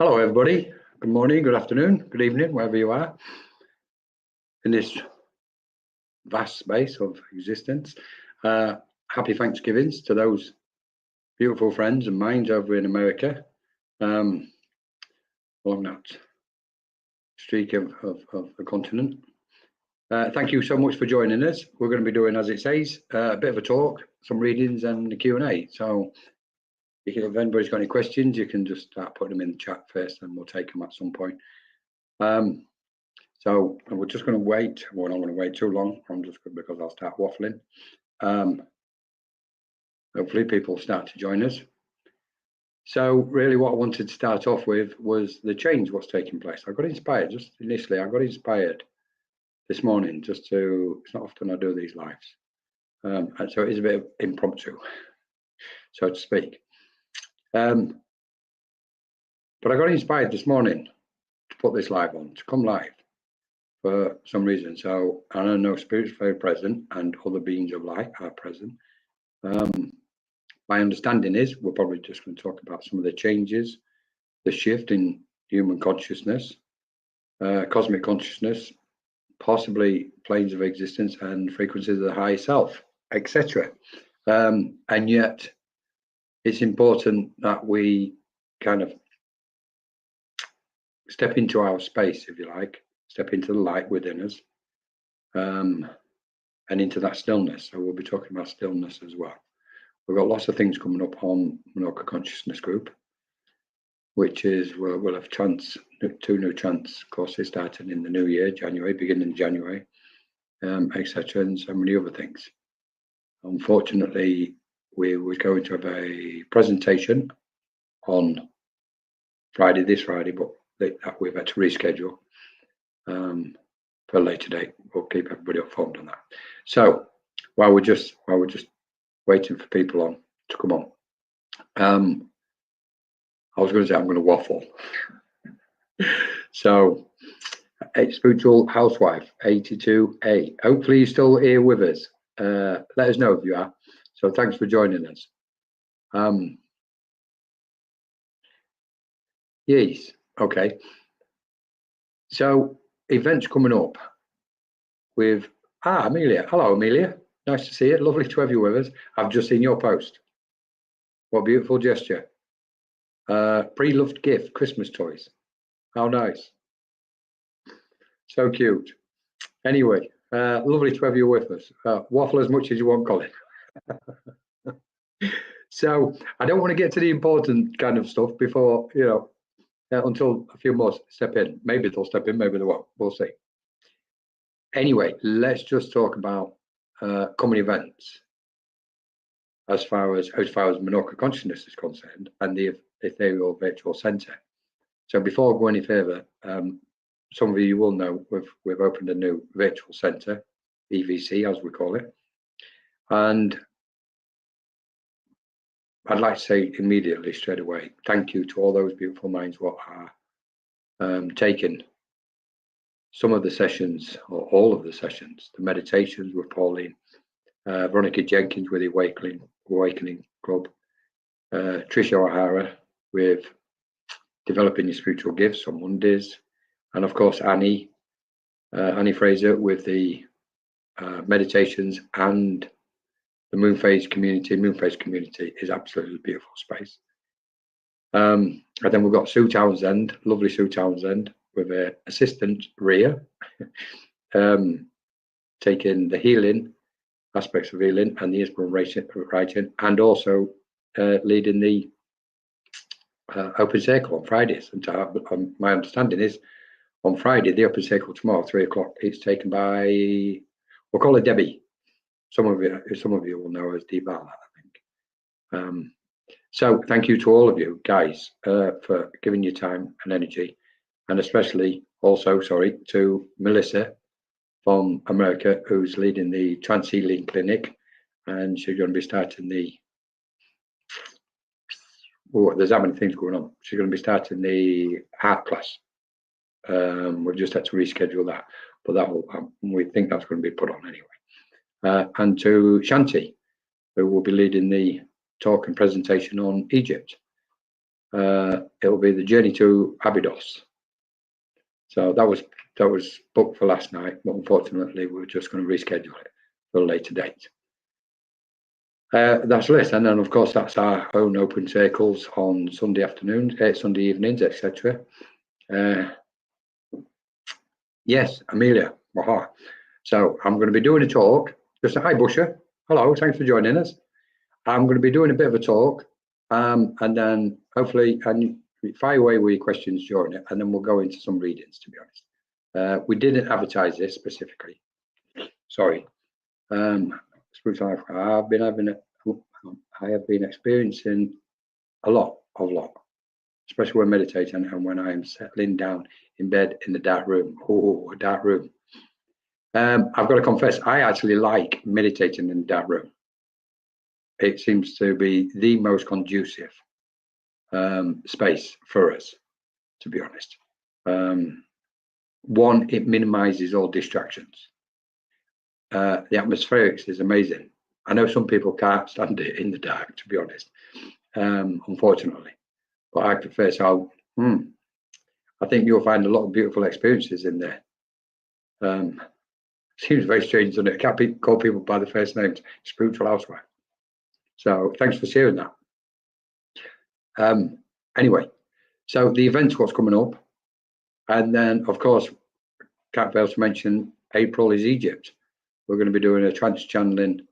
Hello everybody, good morning, good afternoon, good evening, wherever you are in this vast space of existence. Happy Thanksgivings to those beautiful friends and minds over in America along that streak of the continent. Thank you so much for joining us. We're going to be doing, as it says, a bit of a talk, some readings and the Q&A. So if anybody's got any questions, you can just start putting them in the chat first and we'll take them at some point. So we're just going to wait. We're not going to wait too long. I'm just going because I'll start waffling. Hopefully people start to join us. So really what I wanted to start off with was the change what's taking place. I got inspired just initially. I got inspired this morning just to, it's not often I do these lives. And so it is a bit of impromptu, so to speak. But I got inspired this morning to put this live on, to come live for some reason. So I know Spirit's very present and other beings of light are present. My understanding is we're probably just going to talk about some of the changes, the shift in human consciousness, cosmic consciousness, possibly planes of existence and frequencies of the higher self, etc. And yet it's important that we kind of step into our space, if you like, step into the light within us, and into that stillness. So we'll be talking about stillness as well. We've got lots of things coming up on Manoka Consciousness Group, which is we'll have two new chants courses starting in the new year, January, beginning of January, etc., and so many other things. Unfortunately, we were going to have a presentation on Friday, this Friday, but that we've had to reschedule for a later date. We'll keep everybody informed on that. So while we're just waiting for people on to come on, I was going to say I'm going to waffle. So, Spiritual Housewife 82A. Hopefully you're still here with us. Let us know if you are. So thanks for joining us. Yes, okay. So events coming up with Amelia. Hello, Amelia. Nice to see you. Lovely to have you with us. I've just seen your post. What a beautiful gesture. Pre-loved gift, Christmas toys. How nice. So cute. Anyway, lovely to have you with us. Waffle as much as you want, Colin. So I don't want to get to the important kind of stuff before, until a few more step in. Maybe they'll step in, maybe they won't. We'll see. Anyway, let's just talk about coming events as far as Manoka Consciousness is concerned and the Ethereal Virtual Centre. So before I go any further, some of you will know we've opened a new virtual centre, EVC as we call it, and I'd like to say immediately, straight away, thank you to all those beautiful minds what are taking some of the sessions, or all of the sessions, the meditations with Pauline, Veronica Jenkins with the Awakening Club, Tricia O'Hara with Developing Your Spiritual Gifts on Mondays, and of course Annie Fraser with the meditations and the Moon Phase community. Moon Phase community is absolutely beautiful space. And then we've got Sue Townsend, lovely Sue Townsend, with her assistant Ria, taking the healing aspects of healing and the inspiration writing, and also leading the open circle on Fridays. And my understanding is on Friday, the open circle tomorrow, 3 o'clock, it's taken by, we'll call it Debbie. Some of you will know her as Devala, I think. So thank you to all of you guys for giving your time and energy, and especially also, sorry, to Melissa from America, who's leading the Trance Healing Clinic, and she's going to be starting there's that many things going on. She's going to be starting the art class. We've just had to reschedule that, but that will, we think that's going to be put on anyway. And to Shanti, who will be leading the talk and presentation on Egypt. it will be the journey to Abydos. So that was booked for last night, but unfortunately we're just going to reschedule it for a later date. That's it, and then of course that's our own open circles on Sunday afternoons, Sunday evenings, etc. Yes, Amelia. Aha. So I'm going to be doing a talk. Just a hi, Busher. Hello, thanks for joining us. I'm going to be doing a bit of a talk, and then hopefully, and fire away with your questions during it, and then we'll go into some readings. To be honest, we didn't advertise this specifically. Sorry. Spiritual life. I have been experiencing a lot, especially when meditating and when I'm settling down in bed in the dark room. Oh, a dark room. I've got to confess, I actually like meditating in the dark room. It seems to be the most conducive space for us, to be honest. One, it minimizes all distractions. The atmospherics is amazing. I know some people can't stand it in the dark, to be honest, unfortunately. But I prefer, so I think you'll find a lot of beautiful experiences in there. Seems very strange, doesn't it? Can't call people by the first names, spiritual housewife. So thanks for sharing that. Anyway, so the event's what's coming up. And then, of course, can't fail to mention April is Egypt. We're going to be doing a trance channeling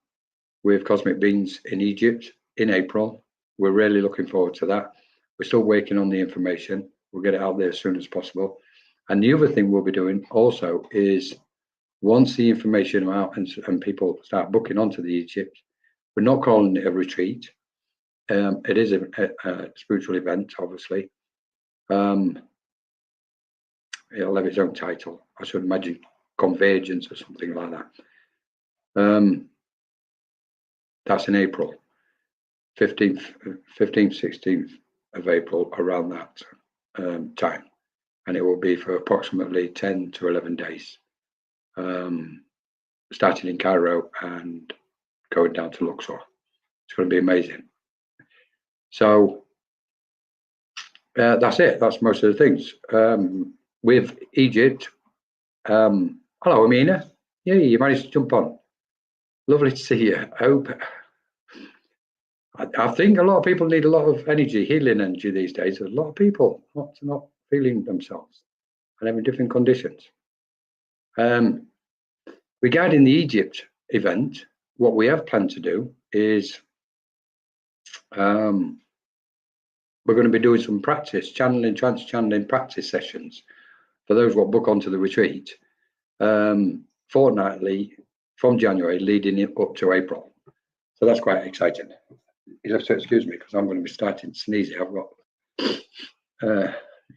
with cosmic beings in Egypt in April. We're really looking forward to that. We're still working on the information. We'll get it out there as soon as possible. And the other thing we'll be doing also is once the information are out and people start booking onto the Egypt, we're not calling it a retreat. It is a spiritual event, obviously. It'll have its own title. I should imagine Convergence or something like that. That's in April, 15th, 16th of April, around that time. And it will be for approximately 10 to 11 days, starting in Cairo and going down to Luxor. It's going to be amazing. So that's it. That's most of the things. With Egypt, hello, Amina. Yeah, you managed to jump on. Lovely to see you. I think a lot of people need a lot of energy, healing energy these days. A lot of people not feeling themselves and having different conditions. Regarding the Egypt event, what we have planned to do is we're going to be doing some practice, trance channeling practice sessions for those what book onto the retreat fortnightly from January leading up to April. So that's quite exciting. You'll have to excuse me because I'm going to be starting sneezing. I've got,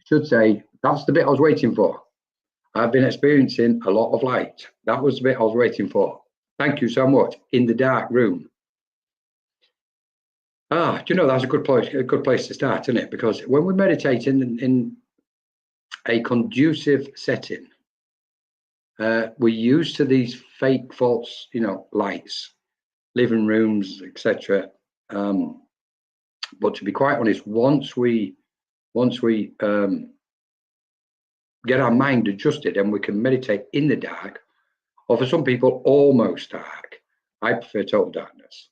should say, that's the bit I was waiting for. I've been experiencing a lot of light. That was the bit I was waiting for. Thank you so much. In the dark room. Do you know that's a good place to start, isn't it? Because when we meditate in a conducive setting, we're used to these fake, false, lights, living rooms, etc. But to be quite honest, once we get our mind adjusted and we can meditate in the dark, or for some people almost dark, I prefer total darkness.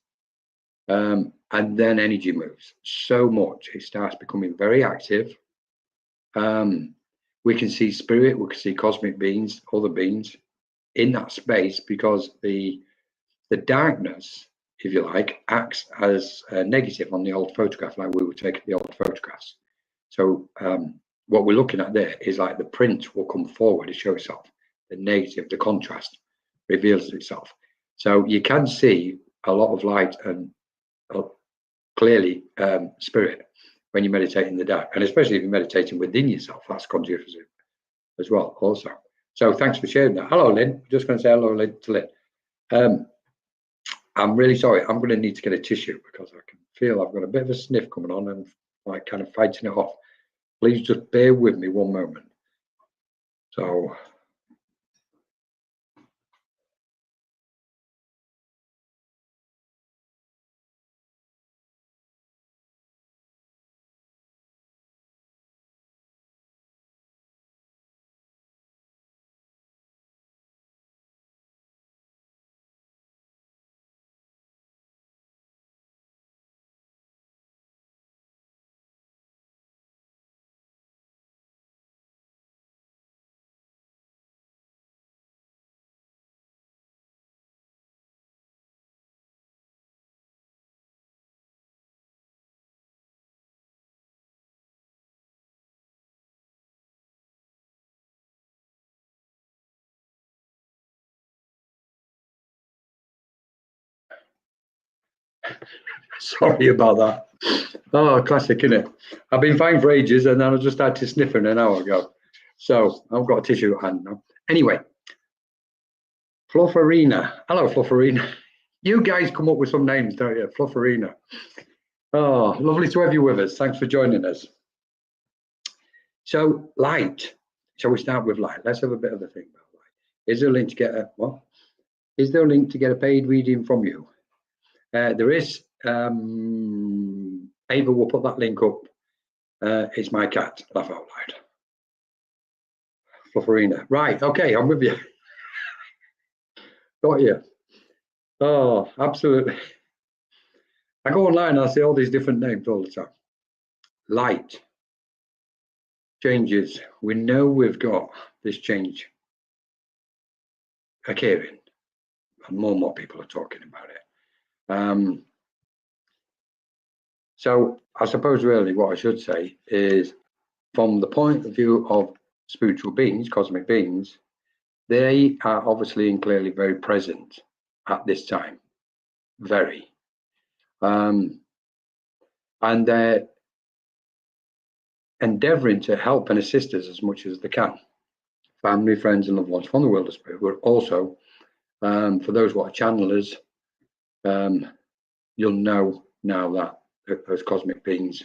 And then energy moves so much, it starts becoming very active. We can see spirit, we can see cosmic beings, other beings in that space, because the darkness, if you like, acts as a negative on the old photograph, like we would take the old photographs. So what we're looking at there is like the print will come forward to show itself. The negative, the contrast reveals itself. So you can see a lot of light and clearly spirit when you meditate in the dark, and especially if you're meditating within yourself, that's conducive as well also. So thanks for sharing that. Hello, Lynn. I'm just going to say hello to Lynn. I'm really sorry. I'm going to need to get a tissue because I can feel I've got a bit of a sniff coming on and like kind of fighting it off. Please just bear with me one moment. So Sorry about that. Oh, classic, isn't it? I've been fine for ages, and then I just started sniffing an hour ago. So I've got a tissue at hand now. Anyway, Flufferina. Hello, Flufferina. You guys come up with some names, don't you? Flufferina. Oh, lovely to have you with us. Thanks for joining us. So, light. Shall we start with light? Let's have a bit of a think about light. Is there a link to get a what? Is there a link to get a paid reading from you? There is. Ava will put that link up. It's my cat. Laugh out loud. Flufferina. Right. Okay. I'm with you. Got you. Oh, absolutely. I go online and I see all these different names all the time. Light. Changes. We know we've got this change occurring, and more people are talking about it. So I suppose really what I should say is, from the point of view of spiritual beings, cosmic beings, they are obviously and clearly very present at this time, very. And they're endeavoring to help and assist us as much as they can. Family, friends, and loved ones from the world of spirit, but also for those who are channelers, you'll know now that those cosmic beings,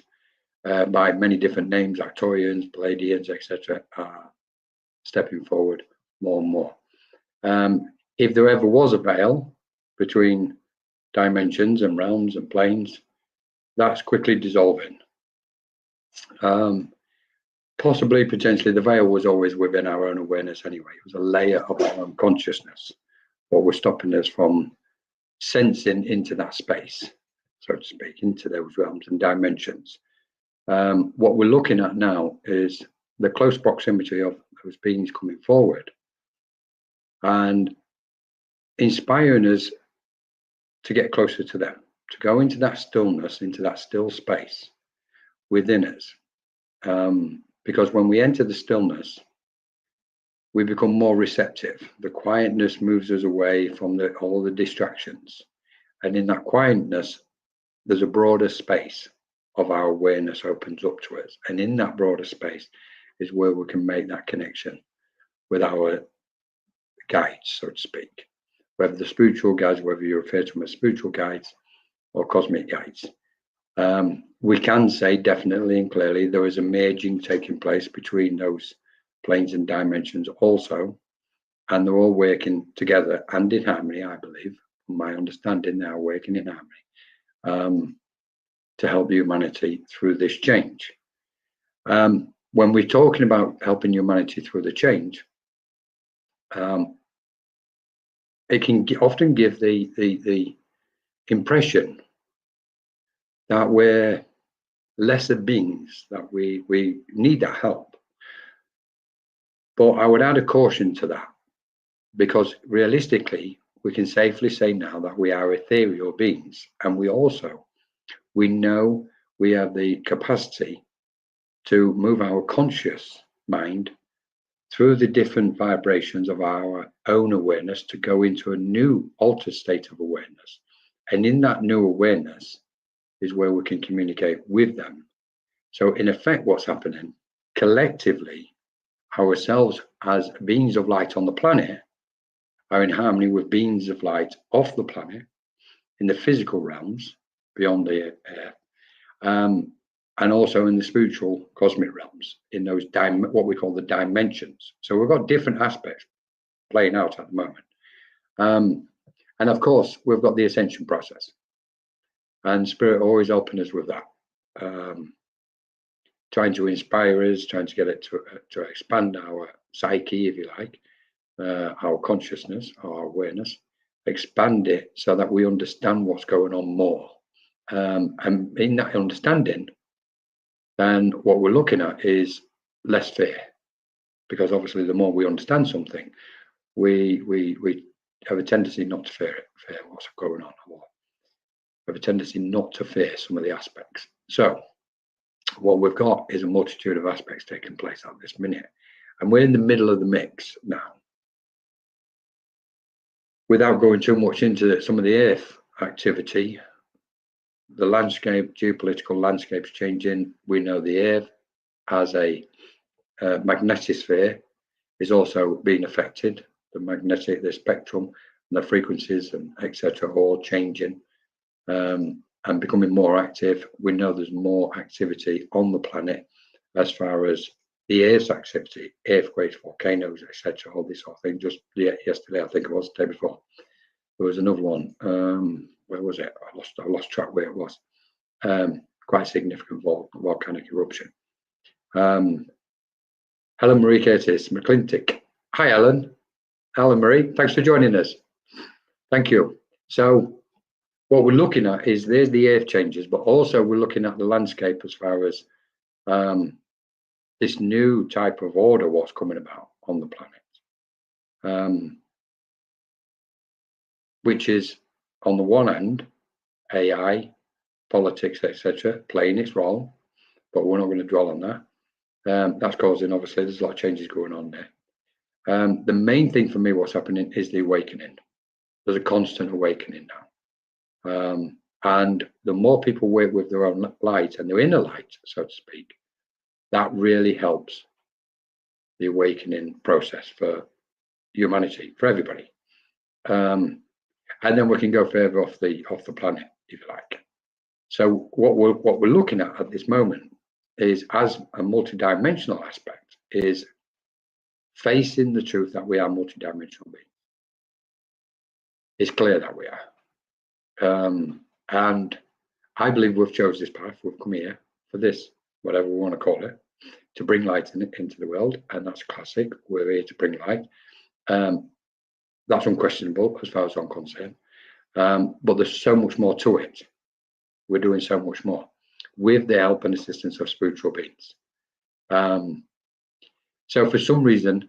by many different names, Arcturians, Palladians, etc., are stepping forward more and more. If there ever was a veil between dimensions and realms and planes, that's quickly dissolving. Possibly, potentially, the veil was always within our own awareness anyway. It was a layer of our own consciousness, what was stopping us from sensing into that space, so to speak, into those realms and dimensions. What we're looking at now is the close proximity of those beings coming forward and inspiring us to get closer to them, to go into that stillness, into that still space within us. Because when we enter the stillness, we become more receptive. The quietness moves us away from all the distractions. And in that quietness, there's a broader space of our awareness opens up to us. And in that broader space is where we can make that connection with our guides, so to speak. Whether the spiritual guides, whether you refer to them as spiritual guides or cosmic guides. We can say definitely and clearly there is a merging taking place between those planes and dimensions also, and they're all working together and in harmony, I believe. From my understanding, they are working in harmony to help humanity through this change. When we're talking about helping humanity through the change, it can often give the impression that we're lesser beings, that we need that help. But I would add a caution to that, because realistically, we can safely say now that we are ethereal beings, and we know we have the capacity to move our conscious mind through the different vibrations of our own awareness to go into a new altered state of awareness. And in that new awareness is where we can communicate with them. So in effect, what's happening collectively, ourselves as beings of light on the planet are in harmony with beings of light off the planet in the physical realms beyond the air, and also in the spiritual cosmic realms, in those what we call the dimensions. So we've got different aspects playing out at the moment. And of course, we've got the ascension process. And Spirit always helping us with that, trying to inspire us, trying to get it to expand our psyche, if you like, our consciousness, our awareness, expand it so that we understand what's going on more. And in that understanding, then what we're looking at is less fear, because obviously the more we understand something, we have a tendency not to fear what's going on, or have a tendency not to fear some of the aspects. So what we've got is a multitude of aspects taking place at this minute, and we're in the middle of the mix now. Without going too much into some of the earth activity, the landscape, geopolitical landscape's changing. We know the Earth as a magnetosphere is also being affected. The spectrum, and the frequencies, and etc., all changing and becoming more active. We know there's more activity on the planet as far as the Earth's activity, earthquakes, volcanoes, etc., all this sort of thing. Just yesterday, I think it was, the day before, there was another one. Where was it? I lost track where it was. Quite significant volcanic eruption. Helen Marie Curtis, McClintic. Hi, Helen Marie, thanks for joining us. Thank you. So what we're looking at is there's the Earth changes, but also we're looking at the landscape as far as this new type of order, what's coming about on the planet, which is on the one hand, AI, politics, etc., playing its role, but we're not going to dwell on that. That's causing, obviously, there's a lot of changes going on there. The main thing for me, what's happening is the awakening. There's a constant awakening now. And the more people work with their own light and their inner light, so to speak, that really helps the awakening process for humanity, for everybody. And then we can go further off the planet, if you like. So what we're looking at this moment is, as a multidimensional aspect, is facing the truth that we are multidimensional beings. It's clear that we are. And I believe we've chose this path. We've come here for this, whatever we want to call it, to bring light into the world. And that's classic. We're here to bring light. That's unquestionable as far as I'm concerned. But there's so much more to it. We're doing so much more with the help and assistance of spiritual beings. So for some reason,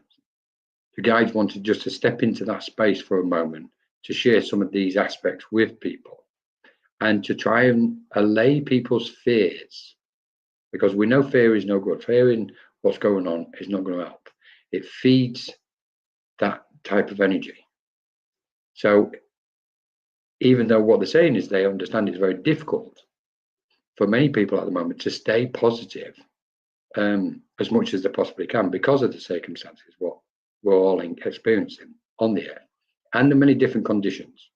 the guides wanted just to step into that space for a moment to share some of these aspects with people and to try and allay people's fears, because we know fear is no good. Fearing what's going on is not going to help. It feeds that type of energy. So even though what they're saying is they understand it's very difficult for many people at the moment to stay positive as much as they possibly can because of the circumstances, what we're all experiencing on the earth, and the many different conditions.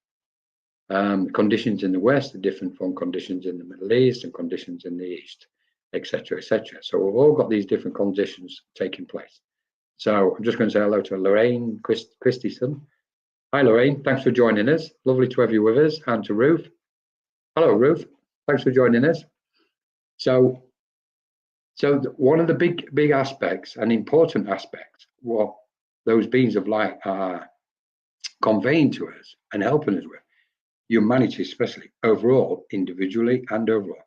Conditions in the West are different from conditions in the Middle East and conditions in the East, etc., etc. So we've all got these different conditions taking place. So I'm just going to say hello to Lorraine Christison. Hi, Lorraine. Thanks for joining us. Lovely to have you with us. And to Ruth. Hello, Ruth. Thanks for joining us. So one of the big aspects and important aspects, what those beings of light are conveying to us and helping us with, humanity especially, overall, individually and overall,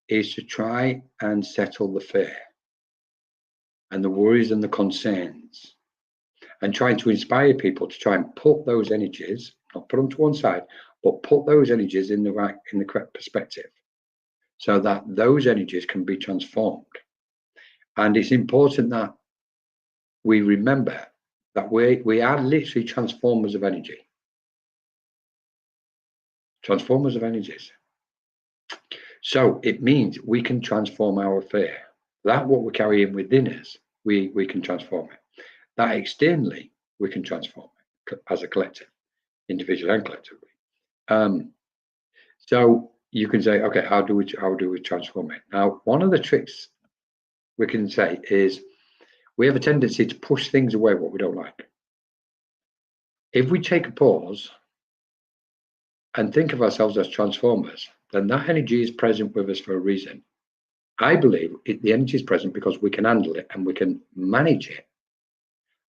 is to try and settle the fear and the worries and the concerns, and trying to inspire people to try and put those energies, not put them to one side, but put those energies in the correct perspective, so that those energies can be transformed. And it's important that we remember that we are literally transformers of energy. Transformers of energies. So it means we can transform our fear. That what we're carrying within us, we can transform it. That externally, we can transform it as a collective, individually and collectively. So you can say, okay, how do we transform it? Now, one of the tricks we can say is we have a tendency to push things away what we don't like. If we take a pause and think of ourselves as transformers, then that energy is present with us for a reason. I believe the energy is present because we can handle it and we can manage it,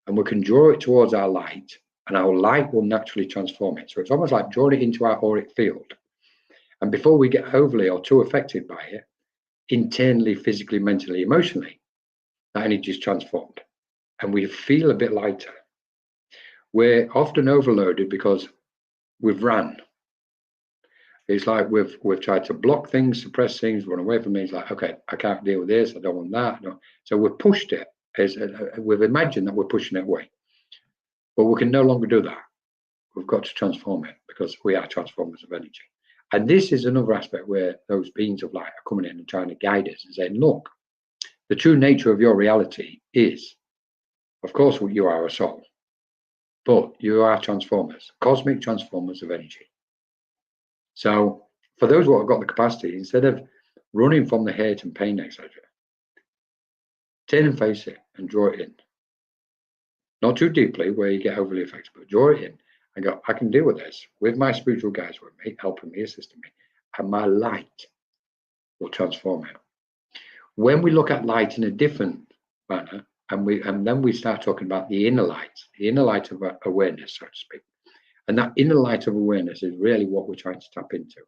and we can draw it towards our light, and our light will naturally transform it. So it's almost like drawing it into our auric field. And before we get overly or too affected by it, internally, physically, mentally, emotionally, that energy is transformed and we feel a bit lighter. We're often overloaded because we've ran. It's like we've tried to block things, suppress things, run away from things. Like, okay, I can't deal with this, I don't want that. No. So we've pushed it. We've imagined that we're pushing it away, but we can no longer do that. We've got to transform it because we are transformers of energy. And this is another aspect where those beings of light are coming in and trying to guide us and saying, look, the true nature of your reality is, of course, you are a soul, but you are transformers, cosmic transformers of energy. So for those who have got the capacity, instead of running from the hate and pain, etc., turn and face it and draw it in. Not too deeply where you get overly affected, but draw it in and go, I can deal with this with my spiritual guides with me, helping me, assisting me, and my light will transform it. When we look at light in a different manner, and then we start talking about the inner light of awareness, so to speak. And that inner light of awareness is really what we're trying to tap into.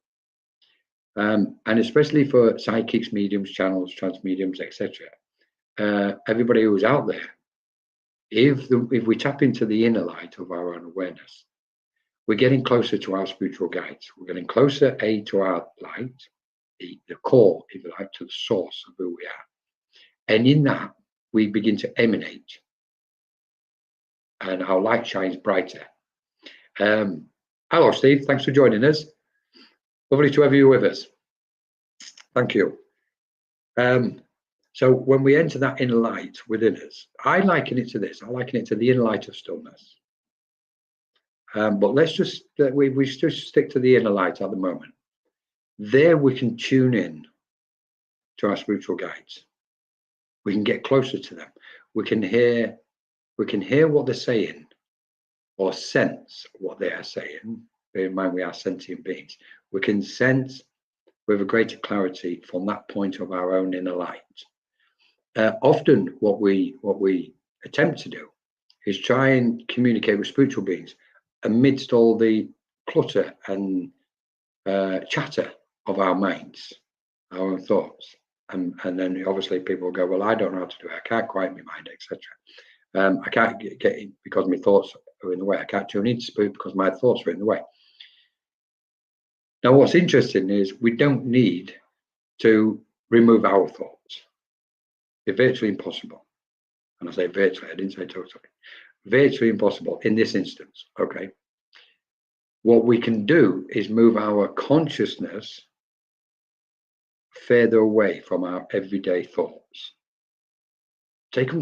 And especially for psychics, mediums, channels, transmediums, etc. Everybody who's out there, if we tap into the inner light of our own awareness, we're getting closer to our spiritual guides. We're getting closer, to our light, the core, if you like, to the source of who we are. And in that, we begin to emanate. And our light shines brighter. Hello, Steve. Thanks for joining us. Lovely to have you with us. Thank you. So when we enter that inner light within us, I liken it to this. I liken it to the inner light of stillness. But let's just we just stick to the inner light at the moment. There we can tune in to our spiritual guides. We can get closer to them. We can hear what they're saying, or sense what they are saying. Bear in mind we are sentient beings. We can sense with a greater clarity from that point of our own inner light. Often what we attempt to do is try and communicate with spiritual beings amidst all the clutter and chatter of our minds, our own thoughts. And then obviously people will go, well, I don't know how to do it. I can't quiet my mind, etc. I can't get in because my thoughts are in the way. I can't tune into spirit because my thoughts are in the way. Now, what's interesting is we don't need to remove our thoughts. They're virtually impossible. And I say virtually, I didn't say totally. Virtually impossible in this instance, okay? What we can do is move our consciousness further away from our everyday thoughts. Take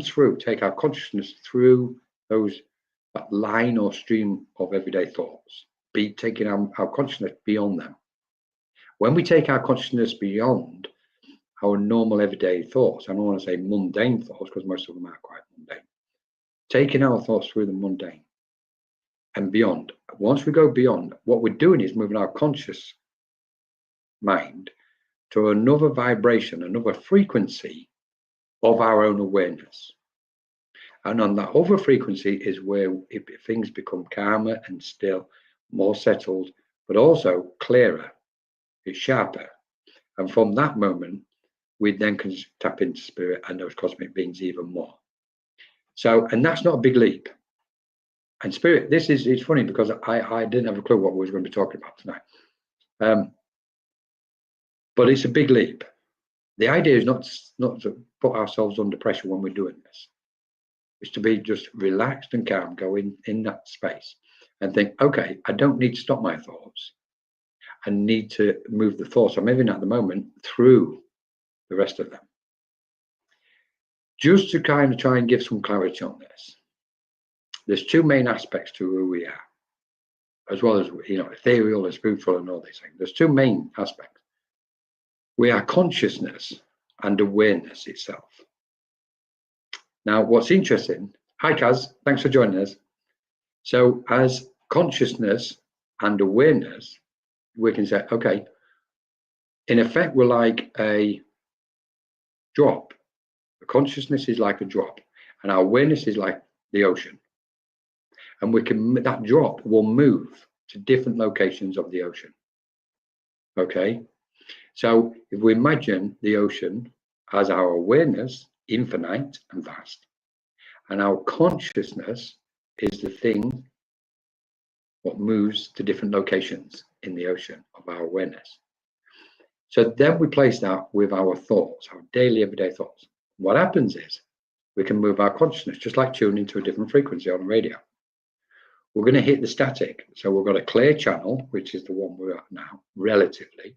our consciousness through that line or stream of everyday thoughts, taking our consciousness beyond them. When we take our consciousness beyond our normal everyday thoughts, I don't want to say mundane thoughts because most of them are quite mundane, taking our thoughts through the mundane and beyond. Once we go beyond, what we're doing is moving our conscious mind to another vibration, another frequency of our own awareness. And on that other frequency is where things become calmer and still, more settled, but also clearer, it's sharper. And from that moment, we then can tap into spirit and those cosmic beings even more. So, and that's not a big leap. And spirit, it's funny because I didn't have a clue what we were going to be talking about tonight. But it's a big leap. The idea is not to put ourselves under pressure when we're doing this. It's to be just relaxed and calm, go in that space and think, okay, I don't need to stop my thoughts. I need to move the thoughts I'm having at the moment through the rest of them. Just to kind of try and give some clarity on this, there's two main aspects to who we are, as well as, ethereal and spiritual and all these things. There's two main aspects. We are consciousness and awareness itself. Now, what's interesting, hi Kaz, thanks for joining us. So as consciousness and awareness, we can say, okay, in effect, we're like a drop. The consciousness is like a drop and our awareness is like the ocean. And that drop will move to different locations of the ocean. Okay. So if we imagine the ocean as our awareness, infinite and vast, and our consciousness is the thing what moves to different locations in the ocean of our awareness. So then we place that with our thoughts, our daily, everyday thoughts. What happens is we can move our consciousness, just like tuning to a different frequency on a radio. we're going to hit the static. So we've got a clear channel, which is the one we're at now, relatively,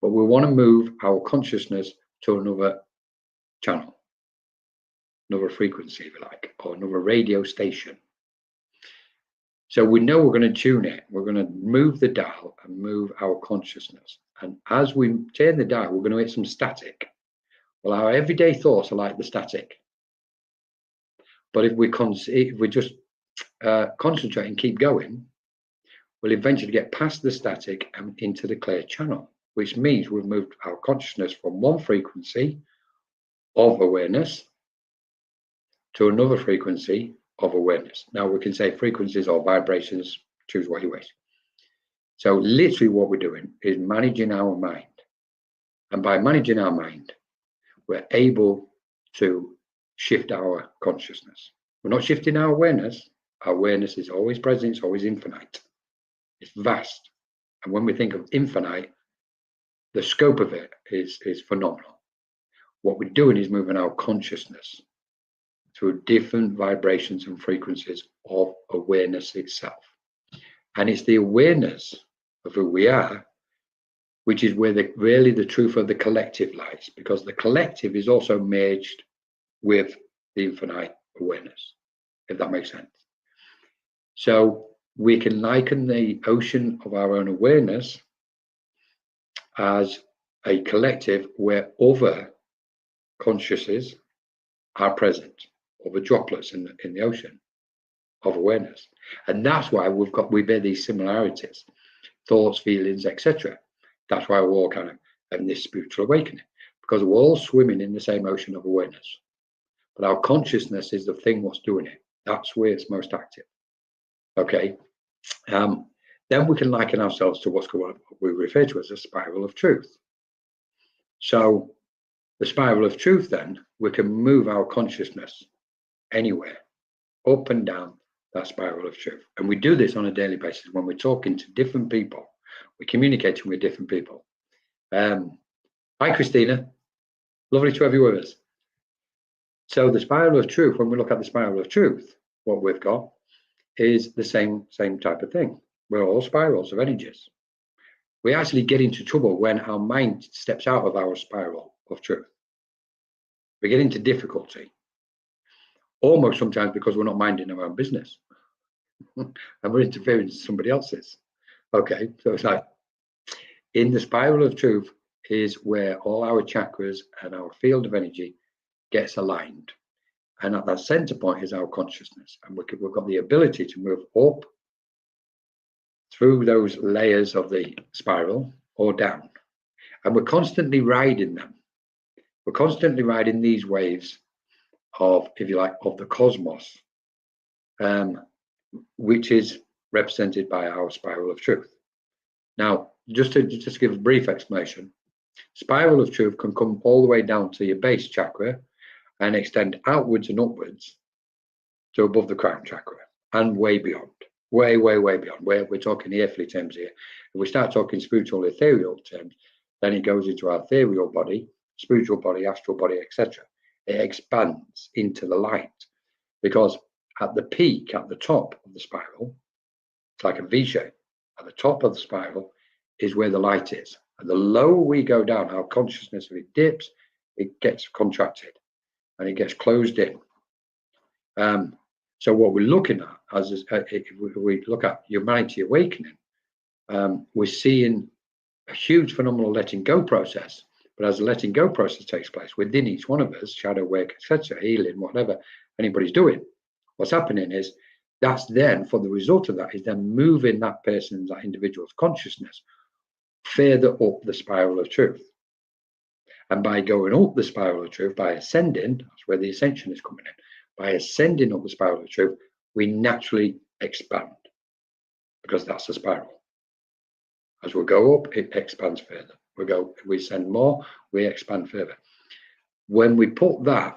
but we want to move our consciousness to another channel, another frequency, if you like, or another radio station. So we know we're going to tune it. We're going to move the dial and move our consciousness. And as we turn the dial, we're going to hit some static. Well, our everyday thoughts are like the static. But if we just concentrate and keep going, we'll eventually get past the static and into the clear channel, which means we've moved our consciousness from one frequency of awareness to another frequency of awareness. Now we can say frequencies or vibrations, choose what you wish. So literally what we're doing is managing our mind. And by managing our mind, we're able to shift our consciousness. We're not shifting our awareness. Our awareness is always present, it's always infinite. It's vast. And when we think of infinite, the scope of it is phenomenal. What we're doing is moving our consciousness through different vibrations and frequencies of awareness itself. And it's the awareness of who we are, which is where really the truth of the collective lies, because the collective is also merged with the infinite awareness, if that makes sense. So we can liken the ocean of our own awareness as a collective where other consciousnesses are present, other droplets in the ocean of awareness. And that's why we bear these similarities, thoughts, feelings, etc. That's why we're all kind of having this spiritual awakening, because we're all swimming in the same ocean of awareness. But our consciousness is the thing what's doing it. That's where it's most active. Okay. Then we can liken ourselves to what we refer to as a spiral of truth. So the spiral of truth, then, we can move our consciousness anywhere, up and down that spiral of truth. And we do this on a daily basis when we're talking to different people. We're communicating with different people. Hi, Christina. Lovely to have you with us. So the spiral of truth, when we look at the spiral of truth, what we've got is the same type of thing. We're all spirals of energies. We actually get into trouble when our mind steps out of our spiral of truth. We get into difficulty, almost sometimes because we're not minding our own business and we're interfering in somebody else's. Okay, so it's like in the spiral of truth is where all our chakras and our field of energy gets aligned. And at that center point is our consciousness. And we've got the ability to move up through those layers of the spiral or down. And we're constantly riding them. We're constantly riding these waves of, if you like, of the cosmos, which is represented by our spiral of truth. Now, just to give a brief explanation, spiral of truth can come all the way down to your base chakra and extend outwards and upwards to above the crown chakra and way beyond, way beyond. We're talking earthly terms here. If we start talking spiritual, ethereal terms, then it goes into our ethereal body, spiritual body, astral body, etc. It expands into the light, because at the peak, at the top of the spiral, it's like a V shape. At the top of the spiral is where the light is. And the lower we go down, our consciousness, if it dips, it gets contracted and it gets closed in. So what we're looking at, if we look at humanity awakening, we're seeing a huge phenomenal letting go process. But as the letting go process takes place within each one of us, shadow work, etc., healing, whatever anybody's doing, what's happening is that's then, for the result of that, is then moving that person's, that individual's consciousness further up the spiral of truth. And by going up the spiral of truth, by ascending, that's where the ascension is coming in. By ascending up the spiral of truth, we naturally expand, because that's the spiral. As we go up, it expands further. We ascend more, we expand further. When we put that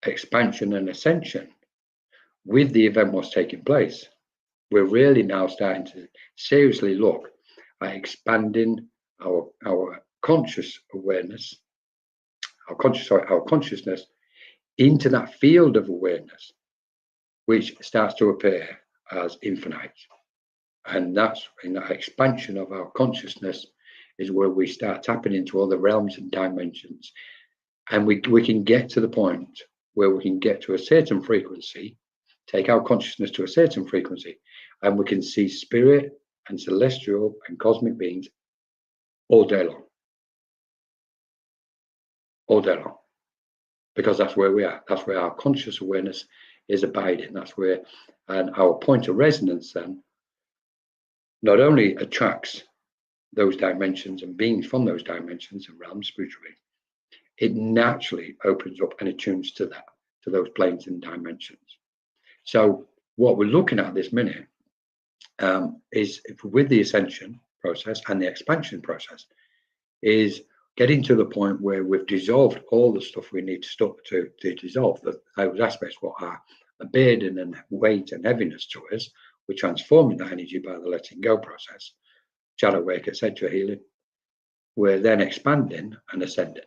expansion and ascension with the event what's taking place, we're really now starting to seriously look at expanding our conscious awareness, our consciousness into that field of awareness, which starts to appear as infinite. And that's in that expansion of our consciousness is where we start tapping into all the realms and dimensions. And we can get to the point where we can get to a certain frequency, take our consciousness to a certain frequency, and we can see spirit and celestial and cosmic beings all day long. All day long. Because that's where we are. That's where our conscious awareness is abiding. That's where, and our point of resonance then not only attracts those dimensions and beings from those dimensions and realms spiritually, it naturally opens up and attunes to that, to those planes and dimensions. So what we're looking at this minute is with the ascension process and the expansion process is getting to the point where we've dissolved all the stuff we need to dissolve, those aspects what are a burden and weight and heaviness to us. We're transforming that energy by the letting go process, shadow work, etc., healing. We're then expanding and ascending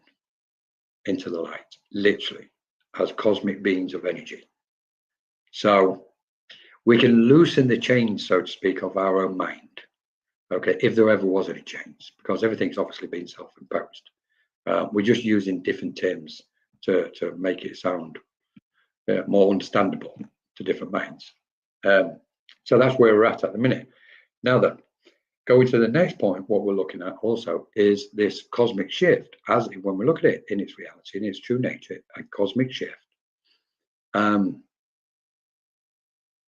into the light, literally, as cosmic beings of energy. So we can loosen the chains, so to speak, of our own mind, okay, if there ever was any chains, because everything's obviously been self-imposed. We're just using different terms to make it sound more understandable to different minds. So that's where we're at the minute. Now then, going to the next point, what we're looking at also is this cosmic shift, as when we look at it in its reality, in its true nature, a cosmic shift.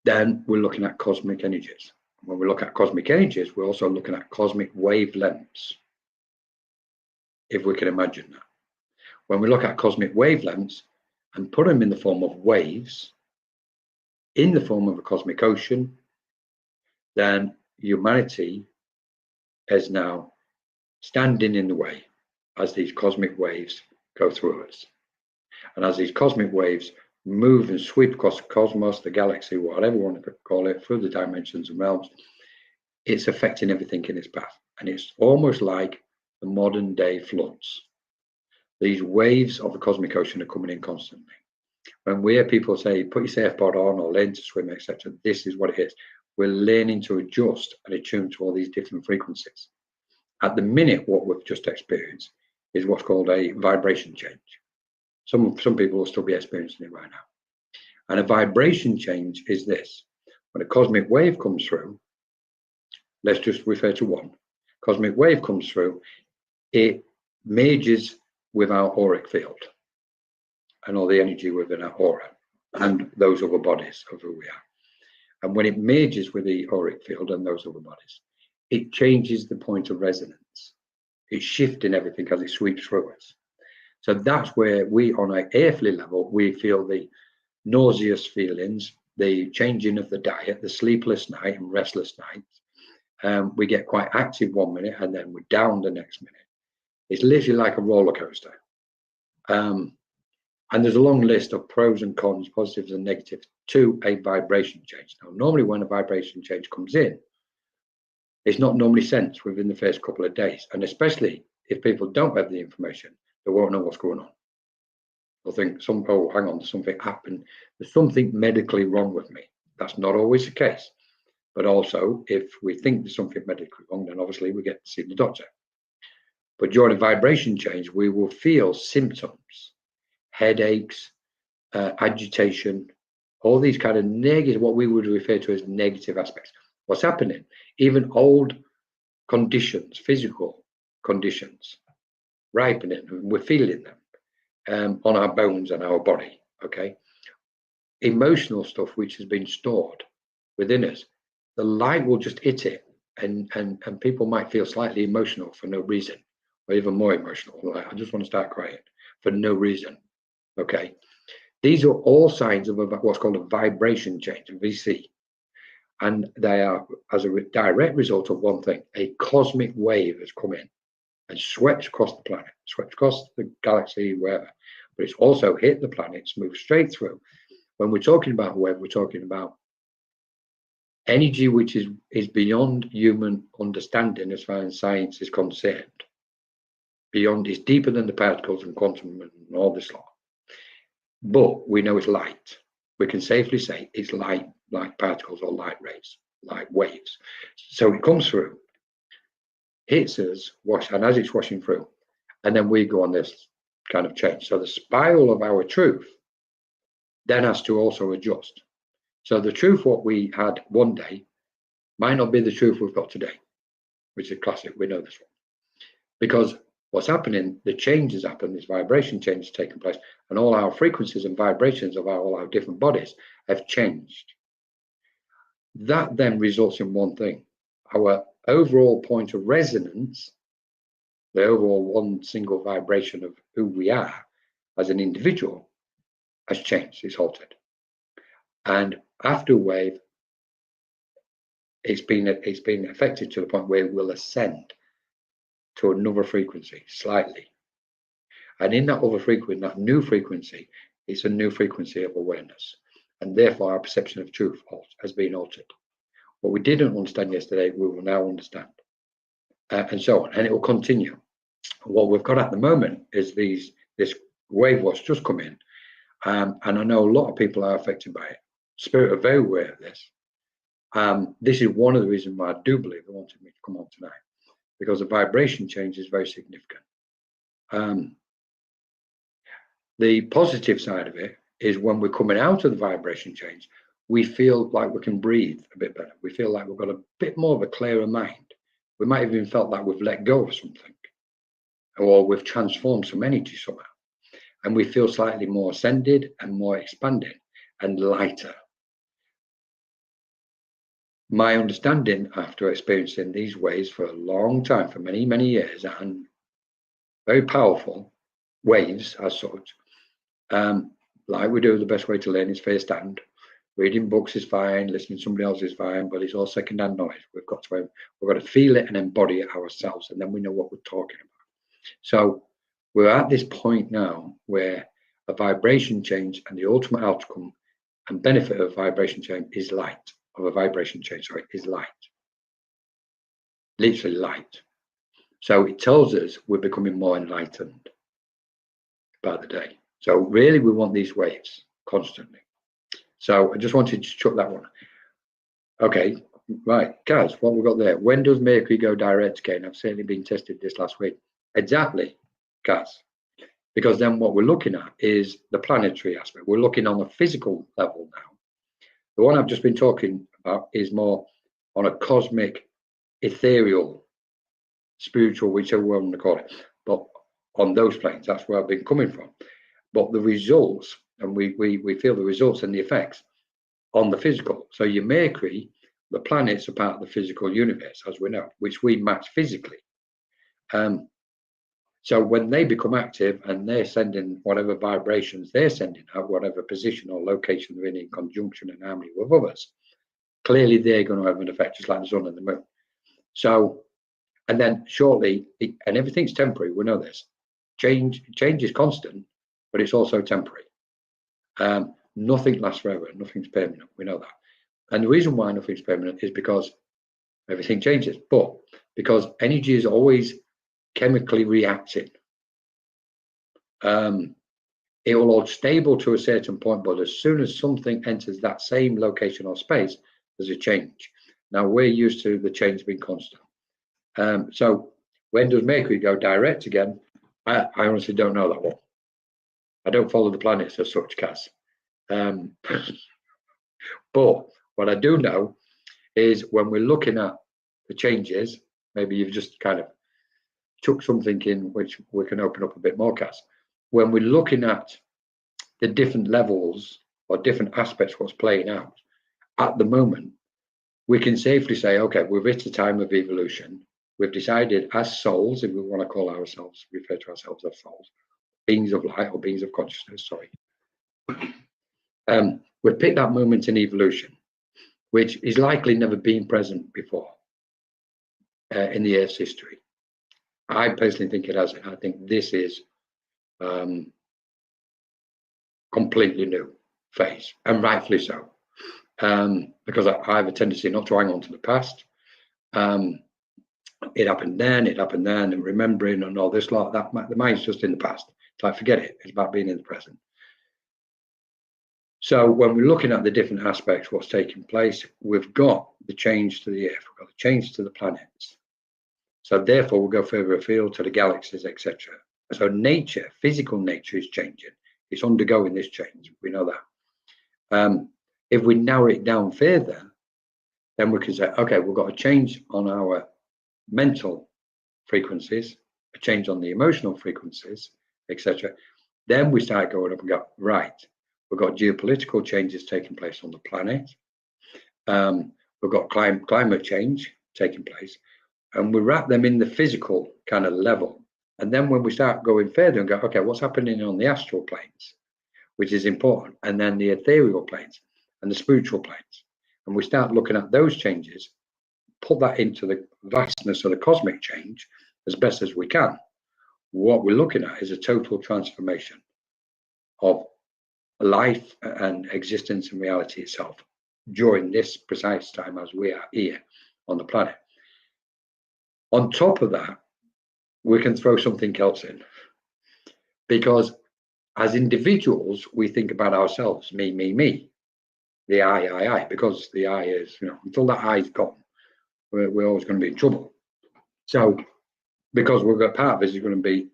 Then we're looking at cosmic energies. When we look at cosmic energies, we're also looking at cosmic wavelengths, if we can imagine that. When we look at cosmic wavelengths and put them in the form of waves, in the form of a cosmic ocean, then humanity is now standing in the way as these cosmic waves go through us. And as these cosmic waves move and sweep across the cosmos, the galaxy, whatever you want to call it, through the dimensions and realms, it's affecting everything in its path. And it's almost like the modern day floods. These waves of the cosmic ocean are coming in constantly. When we hear people say, put your surfboard on or learn to swim, etc., this is what it is. We're learning to adjust and attune to all these different frequencies. At the minute, what we've just experienced is what's called a vibration change. Some people will still be experiencing it right now. And a vibration change is this. When a cosmic wave comes through, let's just refer to one. Cosmic wave comes through, it merges with our auric field and all the energy within our aura and those other bodies of who we are. And when it merges with the auric field and those other bodies, it changes the point of resonance. It's shifting everything as it sweeps through us. So that's where we, on an earthly level, we feel the nauseous feelings, the changing of the diet, the sleepless night and restless nights. We get quite active 1 minute and then we're down the next minute. It's literally like a roller coaster. And there's a long list of pros and cons, positives and negatives to a vibration change. Now, normally when a vibration change comes in, it's not normally sensed within the first couple of days. And especially if people don't have the information, they won't know what's going on. They'll think, oh, hang on, something happened. There's something medically wrong with me. That's not always the case. But also, if we think there's something medically wrong, then obviously we get to see the doctor. But during a vibration change, we will feel symptoms, headaches, agitation, all these kind of negative, what we would refer to as negative aspects. What's happening? Even old conditions, physical conditions, ripening, and we're feeling them on our bones and our body, okay? Emotional stuff which has been stored within us, the light will just hit it and people might feel slightly emotional for no reason, or even more emotional, like I just want to start crying for no reason, okay? These are all signs of what's called a vibration change, VC. And they are as a direct result of one thing. A cosmic wave has come in and swept across the planet, swept across the galaxy, wherever. But it's also hit the planets, moved straight through. When we're talking about wave, we're talking about energy which is beyond human understanding as far as science is concerned. Beyond, it's deeper than the particles and quantum and all this lot. But we know it's light. We can safely say it's light like particles or light rays, like waves. So it comes through, hits us, and as it's washing through, and then we go on this kind of change. So the spiral of our truth then has to also adjust. So the truth what we had one day might not be the truth we've got today, which is classic. We know this one. Because what's happening, the changes happen, this vibration change is taking place, and all our frequencies and vibrations of all our different bodies have changed. That then results in one thing. Our overall point of resonance, the overall one single vibration of who we are as an individual, has changed, it's altered. And after a wave, it's been affected to the point where it will ascend to another frequency slightly. And in that other frequency, that new frequency, it's a new frequency of awareness. And therefore our perception of truth has been altered. What we didn't understand yesterday, we will now understand. And so on. And it will continue. What we've got at the moment is this wave what's just come in. And I know a lot of people are affected by it. Spirit are very aware of this. This is one of the reasons why I do believe they wanted me to come on tonight, because the vibration change is very significant. The positive side of it is when we're coming out of the vibration change, we feel like we can breathe a bit better. We feel like we've got a bit more of a clearer mind. We might have even felt like we've let go of something, or we've transformed some energy somehow. And we feel slightly more ascended and more expanded and lighter. My understanding after experiencing these waves for a long time, for many, many years, and very powerful waves as such, like we do, the best way to learn is first hand. Reading books is fine, listening to somebody else is fine, but it's all second-hand knowledge. We've got to feel it and embody it ourselves, and then we know what we're talking about. So we're at this point now where a vibration change and the ultimate outcome and benefit of vibration change is light. Of a vibration change, sorry, is light. Literally light. So it tells us we're becoming more enlightened by the day. So really we want these waves constantly. So I just wanted to chuck that one. Okay, right, Kaz, what we've got there. When does Mercury go direct again? I've certainly been tested this last week. Exactly, Kaz. Because then what we're looking at is the planetary aspect. We're looking on a physical level now. The one I've just been talking about is more on a cosmic, ethereal, spiritual, whichever one you want to call it. But on those planes, that's where I've been coming from. But the results, and we feel the results and the effects on the physical. So your Mercury, the planets are part of the physical universe, as we know, which we match physically. So when they become active and they're sending whatever vibrations they're sending out, whatever position or location they're in conjunction and harmony with others, clearly they're going to have an effect, just like the sun and the moon. So, and then shortly, and everything's temporary, we know this. Change is constant, but it's also temporary. Nothing lasts forever, nothing's permanent, we know that. And the reason why nothing's permanent is because everything changes, but because energy is always chemically reacting. It will hold stable to a certain point, but as soon as something enters that same location or space, there's a change. Now we're used to the change being constant. So when does Mercury go direct again? I honestly don't know that one. I don't follow the planets as such, Cass. But what I do know is when we're looking at the changes, maybe you've just kind of took something in which we can open up a bit more, Cass. When we're looking at the different levels or different aspects of what's playing out at the moment, we can safely say, okay, we've hit a time of evolution. We've decided as souls, if we want to call ourselves, refer to ourselves as souls, beings of light or beings of consciousness, sorry. We've picked that moment in evolution, which is likely never been present before in the Earth's history. I personally think it has. I think this is completely new phase, and rightfully so, because I have a tendency not to hang on to the past. It happened then, and remembering and all this lot. That the mind's just in the past. It's like forget it. It's about being in the present. So when we're looking at the different aspects, what's taking place, we've got the change to the Earth, we've got the change to the planets. So therefore, we'll go further afield to the galaxies, etc. So nature, physical nature is changing. It's undergoing this change. We know that. If we narrow it down further, then we can say, okay, we've got a change on our mental frequencies, a change on the emotional frequencies, etc. Then we start going up and go, right, we've got geopolitical changes taking place on the planet. We've got climate change taking place, and we wrap them in the physical kind of level. And then when we start going further and go, okay, what's happening on the astral planes, which is important, and then the ethereal planes and the spiritual planes, and we start looking at those changes, put that into the vastness of the cosmic change as best as we can. What we're looking at is a total transformation of life and existence and reality itself during this precise time as we are here on the planet. On top of that, we can throw something else in, because as individuals, we think about ourselves, me, the I, because the I is, until that I is gone, we're always going to be in trouble. So because we've got part of us is going to be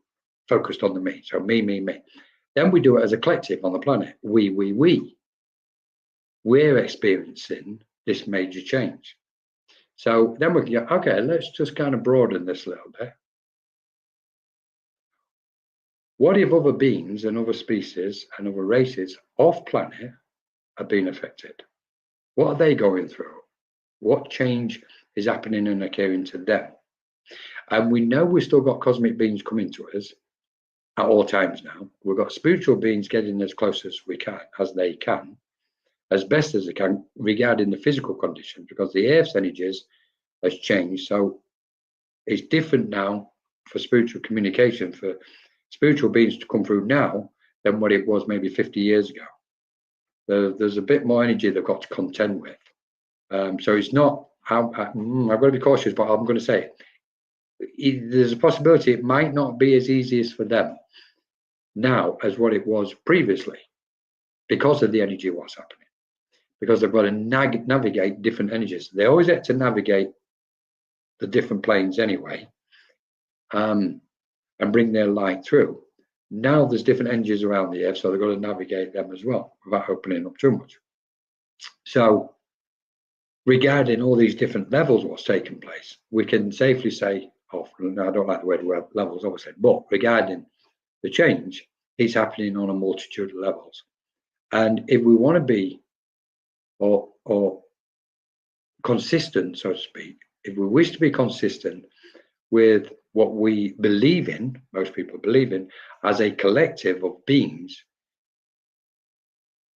focused on the me. So me. Then we do it as a collective on the planet. We. We're experiencing this major change. So then we can go, okay, let's just kind of broaden this a little bit. What if other beings and other species and other races off planet are being affected? What are they going through? What change is happening and occurring to them? And we know we've still got cosmic beings coming to us at all times now. We've got spiritual beings getting as close as they can, as best as they can, regarding the physical conditions, because the Earth's energies has changed. So it's different now for spiritual communication, for spiritual beings to come through now than what it was maybe 50 years ago. There's a bit more energy they've got to contend with. So it's not, I've got to be cautious, but I'm going to say there's a possibility it might not be as easy as for them now as what it was previously, because of the energy of what's happening, because they've got to navigate different energies. They always have to navigate the different planes anyway, and bring their light through. Now there's different energies around the Earth, so they've got to navigate them as well without opening up too much. So regarding all these different levels, what's taking place, we can safely say, I don't like the word levels, obviously, but regarding the change, it's happening on a multitude of levels. And if we want to be or consistent, so to speak, if we wish to be consistent with what we believe in, most people believe in, as a collective of beings,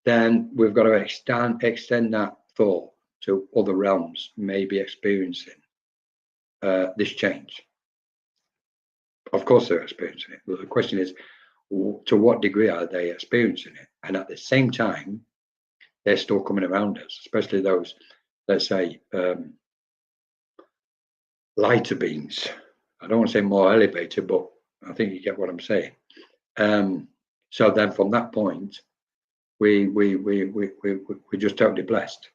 then we've got to extend that thought to other realms maybe experiencing this change. Of course they're experiencing it, but the question is, to what degree are they experiencing it? And at the same time, they're still coming around us, especially those, let's say, lighter beings. I don't want to say more elevated, but I think you get what I'm saying. So then from that point, we're just totally blessed.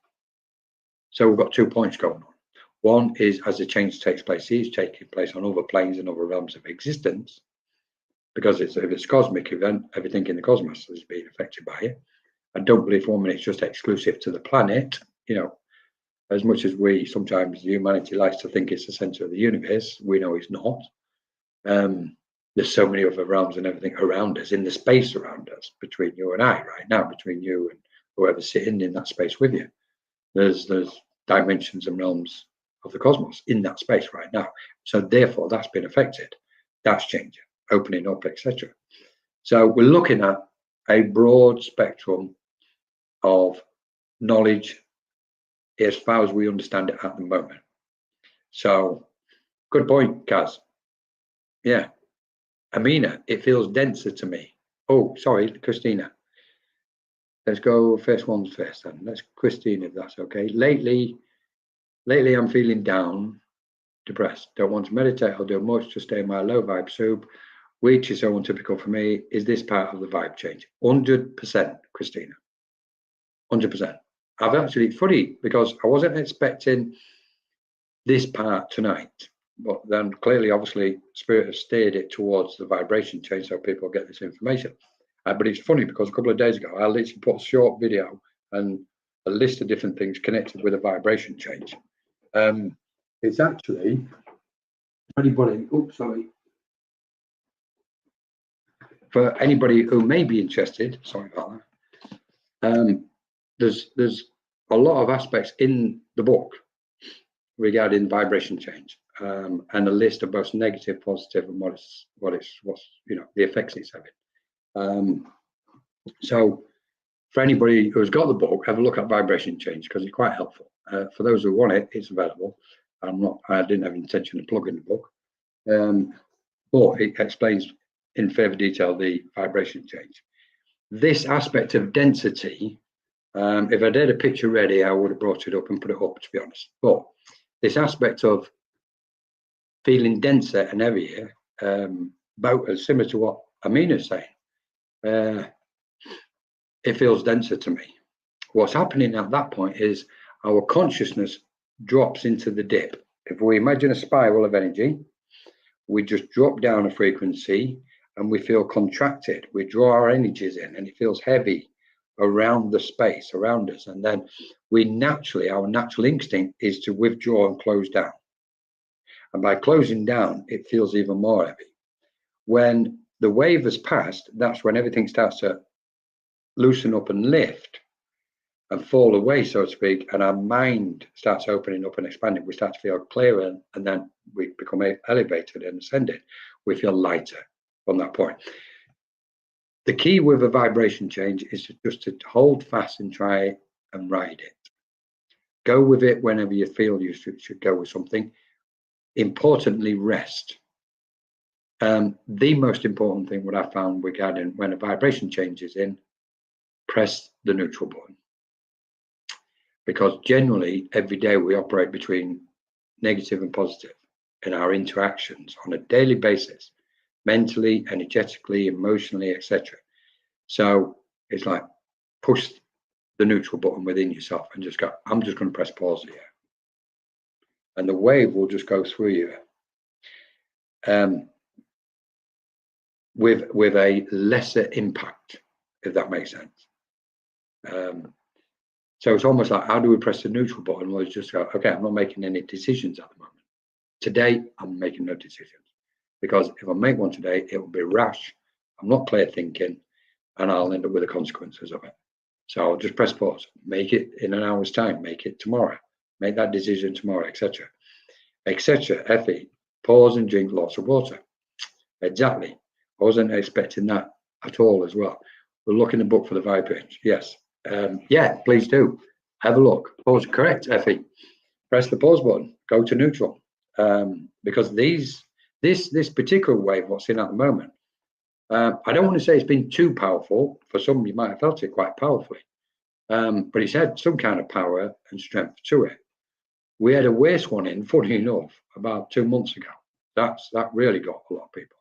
So we've got 2 points going on. One is, as the change takes place, it's taking place on other planes and other realms of existence, because if it's a cosmic event, everything in the cosmos is being affected by it. I don't believe for 1 minute it's just exclusive to the planet. As much as we sometimes, humanity likes to think it's the center of the universe, we know it's not. There's so many other realms and everything around us, in the space around us, between you and I right now, between you and whoever's sitting in that space with you. There's dimensions and realms of the cosmos in that space right now. So therefore, that's been affected. That's changing, opening up, etc. So we're looking at a broad spectrum of knowledge as far as we understand it at the moment. So good point, Kaz. Yeah. Amina, it feels denser to me. Oh, sorry, Christina. Let's go first ones first then. Let's Christina, if that's okay. Lately I'm feeling down, depressed. Don't want to meditate or do much to stay in my low vibe soup, which is so untypical for me. Is this part of the vibe change? 100%, Christina. 100%. I've actually, funny, because I wasn't expecting this part tonight, but then clearly, obviously, Spirit has steered it towards the vibration change so people get this information. But it's funny because a couple of days ago, I literally put a short video and a list of different things connected with a vibration change. It's actually, anybody, oops, sorry. For anybody who may be interested, sorry about that, there's a lot of aspects in the book regarding vibration change, and a list of both negative, positive, and what's you know, the effects it's having. So for anybody who's got the book, have a look at vibration change because it's quite helpful. For those who want it, it's available. I didn't have intention of plugging the book, but it explains in further detail the vibration change. This aspect of density, if I had a picture ready, I would have brought it up and put it up, to be honest. But this aspect of feeling denser and heavier, about similar to what Amina's saying, it feels denser to me. What's happening at that point is our consciousness drops into the dip. If we imagine a spiral of energy, we just drop down a frequency and we feel contracted. We draw our energies in and it feels heavy around the space around us. And then we naturally, our natural instinct is to withdraw and close down. And by closing down, it feels even more heavy. When the wave has passed, that's when everything starts to loosen up and lift and fall away, so to speak, and our mind starts opening up and expanding. We start to feel clearer, and then we become elevated and ascended. We feel lighter from that point. The key with a vibration change is just to hold fast and try and ride it. Go with it whenever you feel you should go with something. Importantly, rest. The most important thing, what I found regarding when a vibration change is in, press the neutral button. Because generally, every day we operate between negative and positive in our interactions on a daily basis, mentally, energetically, emotionally, etc. So it's like push the neutral button within yourself and just go, I'm just going to press pause here. And the wave will just go through you. With a lesser impact, if that makes sense. So it's almost like, how do we press the neutral button? Well, it's just go, okay, I'm not making any decisions at the moment. Today, I'm making no decisions. Because if I make one today, it will be rash. I'm not clear thinking, and I'll end up with the consequences of it. So I'll just press pause, make it in an hour's time, make it tomorrow, make that decision tomorrow, etc. Etc. Effie, pause and drink lots of water. Exactly. I wasn't expecting that at all as well. We'll look in the book for the vibration. Yes. Yeah, please do. Have a look. Pause. Correct, Effie. Press the pause button. Go to neutral. Because this particular wave, what's in at the moment, I don't want to say it's been too powerful. For some, you might have felt it quite powerfully. But it's had some kind of power and strength to it. We had a worse one in, funny enough, about 2 months ago. That really got a lot of people.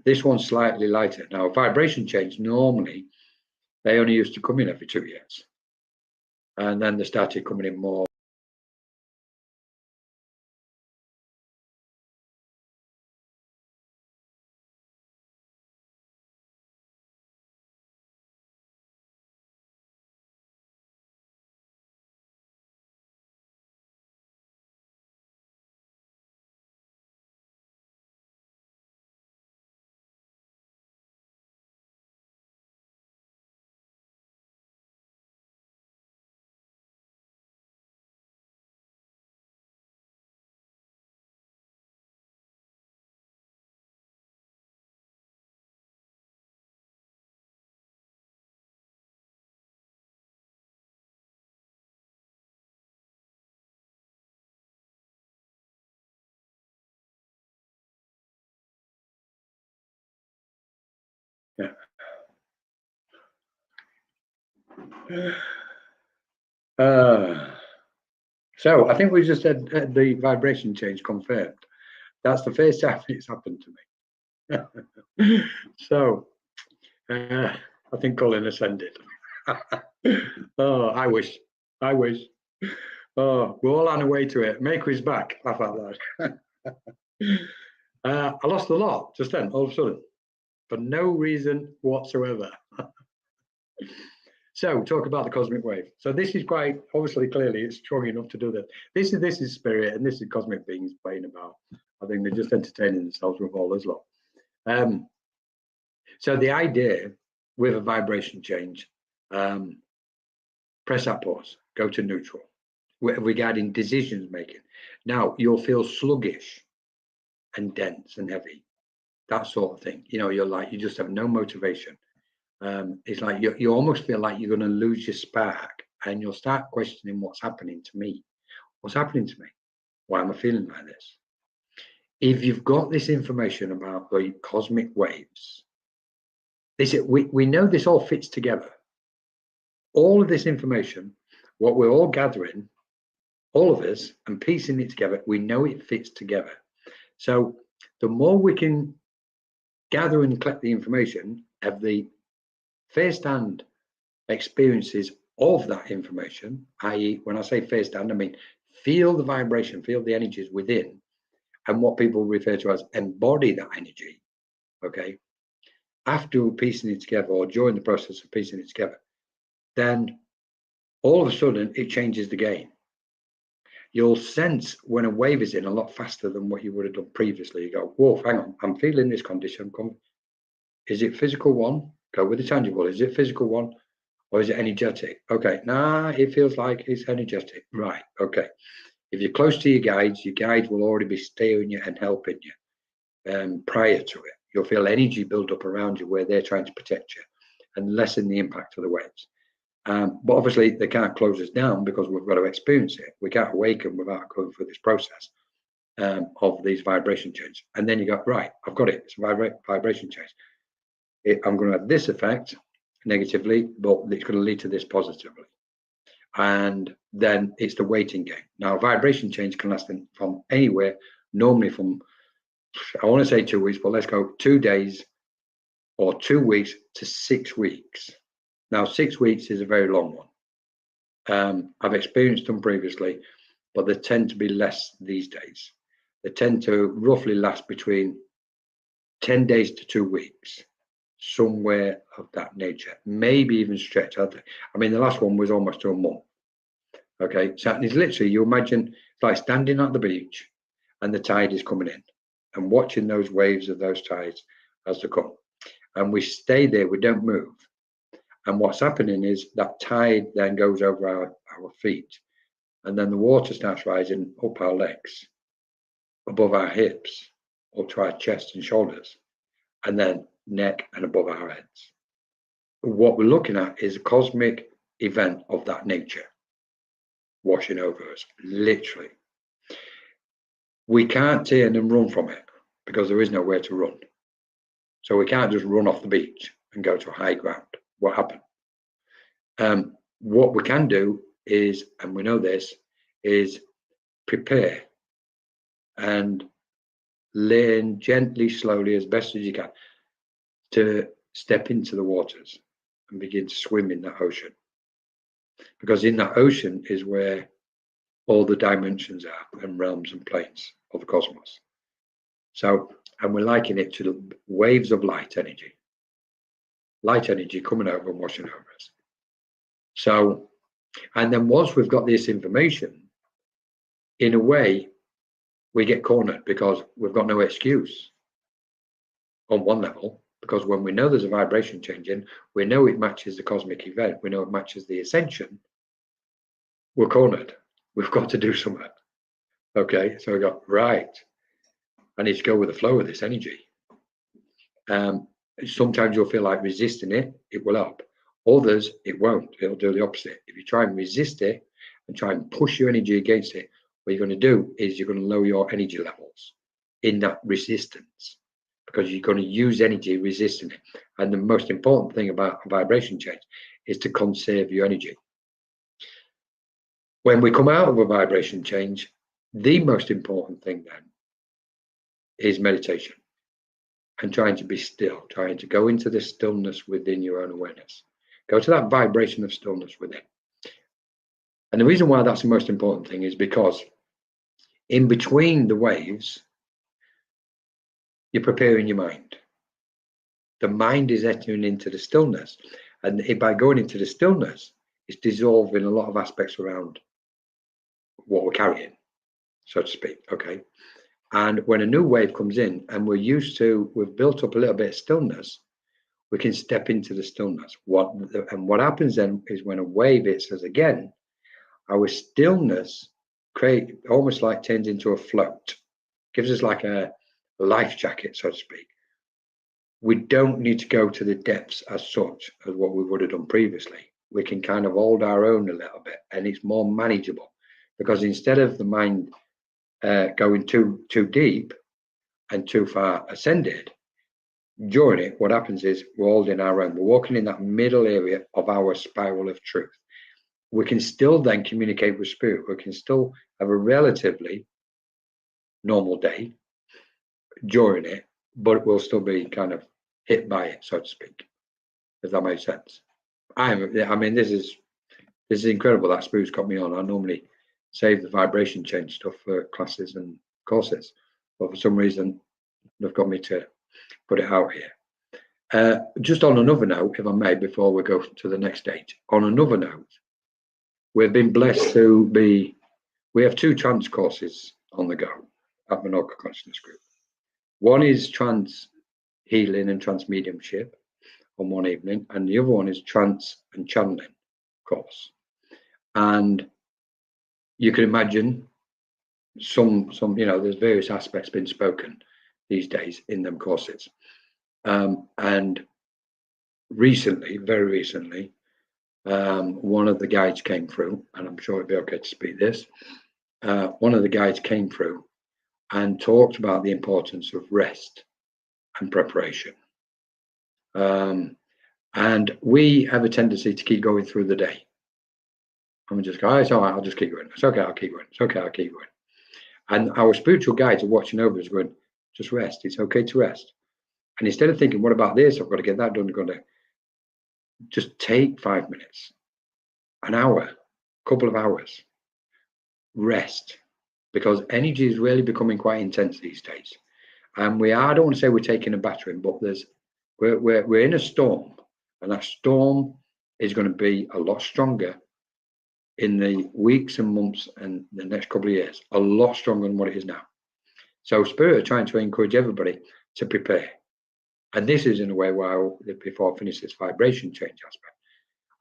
This one's slightly lighter. Now, vibration change, normally, they only used to come in every 2 years. And then they started coming in more. Yeah. So I think we just had the vibration change confirmed. That's the first time it's happened to me. So I think Colin ascended. Oh, I wish. Oh, we're all on our way to it. Maker's back. Laugh out loud. I lost a lot just then, all of a sudden, for no reason whatsoever. So talk about the cosmic wave. So this is quite obviously, clearly, it's strong enough to do that. This is spirit, and this is cosmic beings playing about. I think they're just entertaining themselves with all as well. So the idea with a vibration change, press that pause, go to neutral regarding decisions making. Now you'll feel sluggish and dense and heavy, that sort of thing. You know, you're like, you just have no motivation. It's like you almost feel like you're going to lose your spark, and you'll start questioning what's happening to me. What's happening to me? Why am I feeling like this? If you've got this information about the cosmic waves, we know this all fits together. All of this information, what we're all gathering, all of us, and piecing it together, we know it fits together. So the more we can gather and collect the information, have the first-hand experiences of that information, i.e., when I say first-hand, I mean feel the vibration, feel the energies within, and what people refer to as embody that energy. Okay, after piecing it together, or during the process of piecing it together, then all of a sudden it changes the game. You'll sense when a wave is in a lot faster than what you would have done previously. You go, whoa, hang on, I'm feeling this condition. Is it physical one? Go with the tangible. Is it physical one, or is it energetic? Okay, nah, it feels like it's energetic. Right, okay. If you're close to your guides will already be steering you and helping you prior to it. You'll feel energy build up around you where they're trying to protect you and lessen the impact of the waves. But obviously they can't close us down because we've got to experience it. We can't awaken without going through this process of these vibration changes. And then you go, right, I've got it. It's a vibration change. I'm going to have this effect negatively, but it's going to lead to this positively. And then it's the waiting game. Now, vibration change can last from anywhere, normally from, I want to say 2 weeks, but let's go 2 days or 2 weeks to 6 weeks. Now, 6 weeks is a very long one. I've experienced them previously, but they tend to be less these days. They tend to roughly last between 10 days to 2 weeks, somewhere of that nature, maybe even stretch out. I mean, the last one was almost to a month. Okay, so it's literally, you imagine it's like standing at the beach and the tide is coming in and watching those waves of those tides as they come. And we stay there, we don't move. And what's happening is that tide then goes over our feet, and then the water starts rising up our legs, above our hips, up to our chest and shoulders, and then neck and above our heads. What we're looking at is a cosmic event of that nature washing over us, literally. We can't turn and run from it because there is nowhere to run. So we can't just run off the beach and go to high ground. What happened? What we can do is, and we know this, is prepare and learn gently, slowly, as best as you can, to step into the waters and begin to swim in that ocean. Because in that ocean is where all the dimensions are, and realms and planes of the cosmos. So, and we're likening it to the waves of light energy coming over and washing over us. So, and then once we've got this information, in a way, we get cornered because we've got no excuse on one level, because when we know there's a vibration changing, we know it matches the cosmic event, we know it matches the ascension, we're cornered. We've got to do something. Okay, so we go, right, I need to go with the flow of this energy. Sometimes you'll feel like resisting it, it will help. Others, it won't. It'll do the opposite. If you try and resist it and try and push your energy against it, what you're going to do is you're going to lower your energy levels in that resistance, because you're going to use energy resisting it. And the most important thing about a vibration change is to conserve your energy. When we come out of a vibration change, the most important thing then is meditation and trying to be still, trying to go into the stillness within your own awareness. Go to that vibration of stillness within. And the reason why that's the most important thing is because in between the waves, you're preparing your mind. The mind is entering into the stillness. And by going into the stillness, it's dissolving a lot of aspects around what we're carrying, so to speak. Okay. And when a new wave comes in and we've built up a little bit of stillness, we can step into the stillness. What happens then is when a wave hits us again, our stillness almost like turns into a float, gives us like a life jacket, so to speak. We don't need to go to the depths as such as what we would have done previously. We can kind of hold our own a little bit, and it's more manageable, because instead of the mind going too deep and too far ascended, during it, what happens is we're holding our own. We're walking in that middle area of our spiral of truth. We can still then communicate with spirit. We can still have a relatively normal day during it, but we'll still be kind of hit by it, so to speak, if that makes sense. I mean, this is incredible that Spirit's got me on. I normally save the vibration change stuff for classes and courses, but for some reason they've got me to put it out here. Just on another note, if I may, before we go to the next stage, on another note, we've been blessed we have 2 trance courses on the go at Menorca Consciousness Group. One is trance healing and trance mediumship on one evening, and the other one is trance and channeling course. And you can imagine some there's various aspects being spoken these days in them courses. And very recently, one of the guides came through, and I'm sure it'd be okay to speak this. One of the guides came through and talked about the importance of rest and preparation. And we have a tendency to keep going through the day. And we just go, oh, it's all right, I'll just keep going. It's okay, I'll keep going. It's okay, I'll keep going. And our spiritual guides are watching over us going, just rest. It's okay to rest. And instead of thinking, what about this? I've got to get that done. I've got to just take 5 minutes, an hour, couple of hours, rest. Because energy is really becoming quite intense these days. And I don't want to say we're taking a battering, but we're in a storm. And that storm is going to be a lot stronger in the weeks and months and the next couple of years, a lot stronger than what it is now. So Spirit are trying to encourage everybody to prepare. And this is in a way where before I finish this vibration change aspect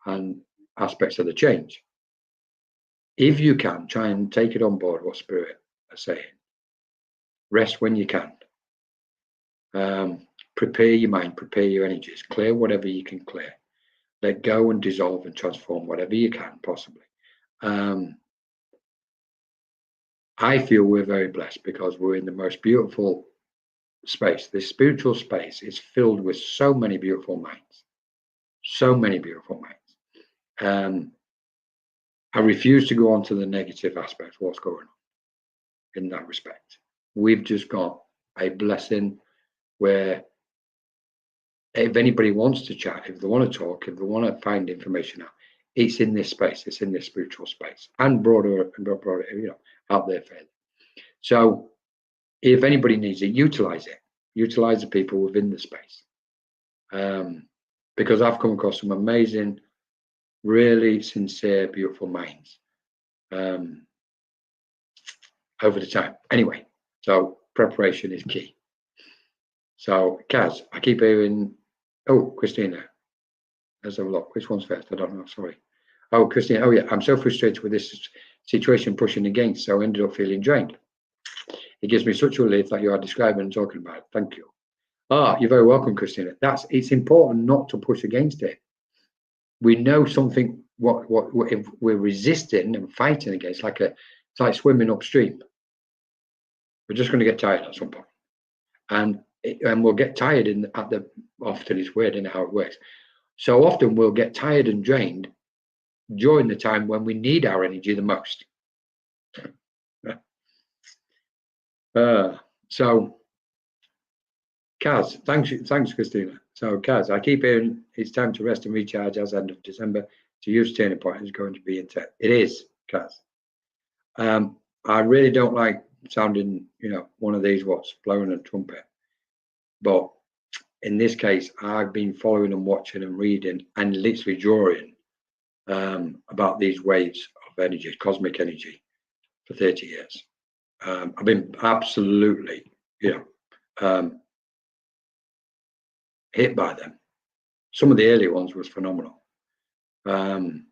and aspects of the change, if you can, try and take it on board what Spirit are saying. Rest when you can. Prepare your mind, prepare your energies, clear whatever you can clear. Let go and dissolve and transform whatever you can possibly. I feel we're very blessed because we're in the most beautiful space. This spiritual space is filled with so many beautiful minds. So many beautiful minds. I refuse to go on to the negative aspects of what's going on in that respect. We've just got a blessing where if anybody wants to chat, if they want to talk, if they want to find information out, it's in this space, it's in this spiritual space, and broader, out there fairly. So if anybody needs it, utilize the people within the space. Because I've come across some amazing, really sincere, beautiful minds over the time. Anyway, so preparation is key. So Kaz, I keep hearing, oh, Christina, let's have a look. Which one's first? I don't know, sorry. Oh, Christina, oh yeah, I'm so frustrated with this situation pushing against, so I ended up feeling drained. It gives me such a relief that you are describing and talking about it. Thank you. You're very welcome, Christina. It's important not to push against it. We know something, what if we're resisting and fighting against, it's like swimming upstream. We're just going to get tired at some point. And we'll get tired often it's weird in how it works. So often we'll get tired and drained during the time when we need our energy the most. So Kaz, thanks Christina. So, Kaz, I keep hearing it's time to rest and recharge as end of December. To use turning point is going to be intent. It is, Kaz. I really don't like sounding, one of these what's blowing a trumpet. But in this case, I've been following and watching and reading and literally drawing about these waves of energy, cosmic energy, for 30 years. I've been absolutely, hit by them. Some of the early ones was phenomenal. And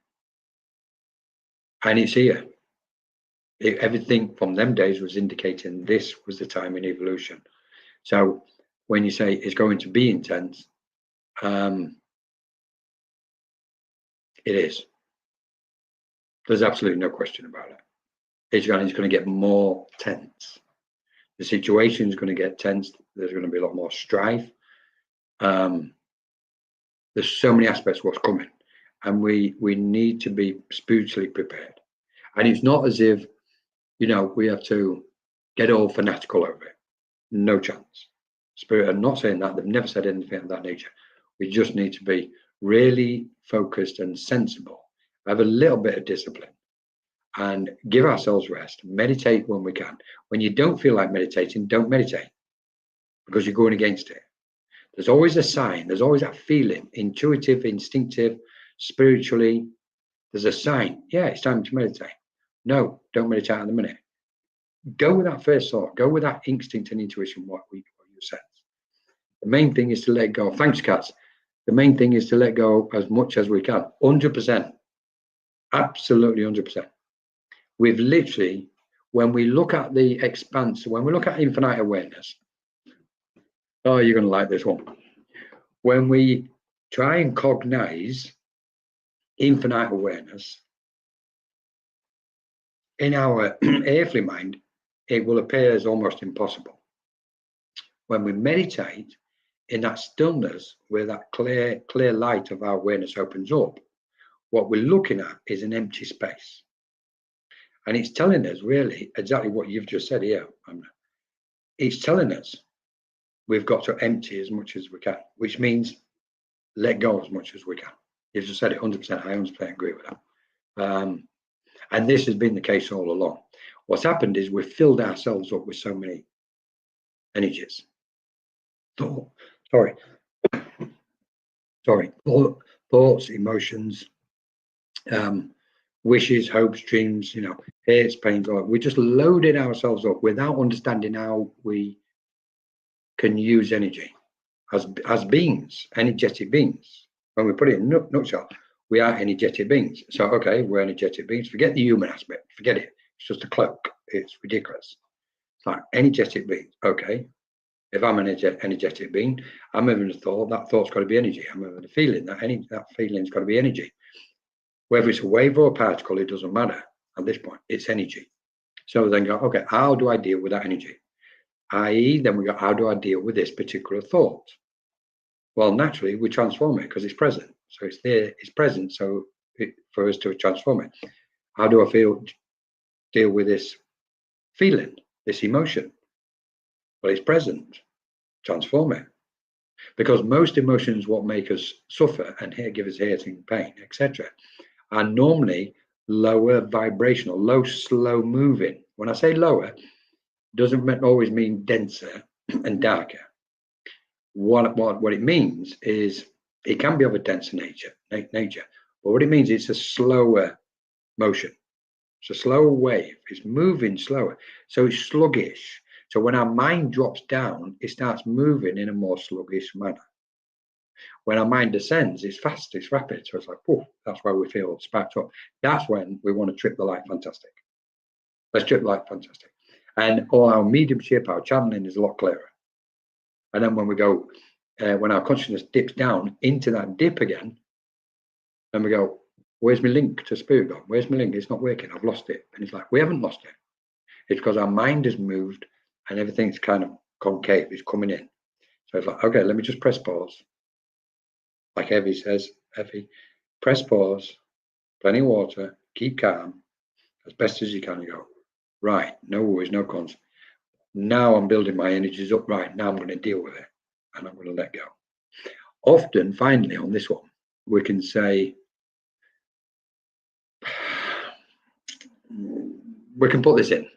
it's here. Everything from them days was indicating this was the time in evolution. So when you say it's going to be intense, it is. There's absolutely no question about it. It's going to get more tense. The situation is going to get tense. There's going to be a lot more strife. There's so many aspects of what's coming, and we need to be spiritually prepared. And it's not as if, we have to get all fanatical over it. No chance. Spirit, I'm not saying that. They've never said anything of that nature. We just need to be really focused and sensible. Have a little bit of discipline and give ourselves rest. Meditate when we can. When you don't feel like meditating, don't meditate, because you're going against it. There's always a sign. There's always that feeling, intuitive, instinctive, spiritually. There's a sign. Yeah, it's time to meditate. No, don't meditate at the minute. Go with that first thought. Go with that instinct and intuition, what you sense. The main thing is to let go. Thanks, Katz. The main thing is to let go as much as we can. 100%. Absolutely 100%. We've literally, when we look at the expanse, when we look at infinite awareness, oh, you're going to like this one. When we try and cognize infinite awareness, in our earthly mind, it will appear as almost impossible. When we meditate in that stillness, where that clear light of our awareness opens up, what we're looking at is an empty space. And it's telling us really exactly what you've just said here. It's telling us we've got to empty as much as we can, which means let go as much as we can. You've just said it 100%. I 100% agree with that. And this has been the case all along. What's happened is we've filled ourselves up with so many energies. Thoughts, emotions, wishes, hopes, dreams, hurts, pains. We just loaded ourselves up without understanding how we can use energy as beings, energetic beings. When we put it in a nutshell, we are energetic beings. So, okay, we're energetic beings. Forget the human aspect. Forget it. It's just a cloak. It's ridiculous. It's like energetic beings. Okay, if I'm an energetic being, I'm having a thought. That thought's got to be energy. I'm having a feeling. That feeling's got to be energy. Whether it's a wave or a particle, it doesn't matter at this point. It's energy. So then go, okay, how do I deal with that energy? I.e., then we go, how do I deal with this particular thought? Well, naturally, we transform it because it's present. So it's there, it's present. So for us to transform it, how do I deal with this feeling, this emotion? Well, it's present. Transform it. Because most emotions, what make us suffer and give us hurting, pain, etc., are normally lower vibrational, low, slow moving. When I say lower, doesn't always mean denser and darker. What it means is it can be of a denser nature, but what it means is it's a slower motion. It's a slower wave. It's moving slower, so it's sluggish. So when our mind drops down, it starts moving in a more sluggish manner. When our mind descends, it's fast, it's rapid. So it's like, poof, that's why we feel sparked up. That's when we want to trip the light fantastic. Let's trip the light fantastic. And all our mediumship, our channeling is a lot clearer. And then when we go, when our consciousness dips down into that dip again, then we go, where's my link to spirit gone? Where's my link? It's not working. I've lost it. And it's like, we haven't lost it. It's because our mind has moved and everything's kind of concave. It's coming in. So it's like, okay, let me just press pause. Like Evie says, press pause, plenty of water, keep calm as best as you can. You go, right, no worries, no cons. Now I'm building my energies up. Right, now I'm going to deal with it and I'm going to let go. often, finally, on this one, we can say, we can put this in.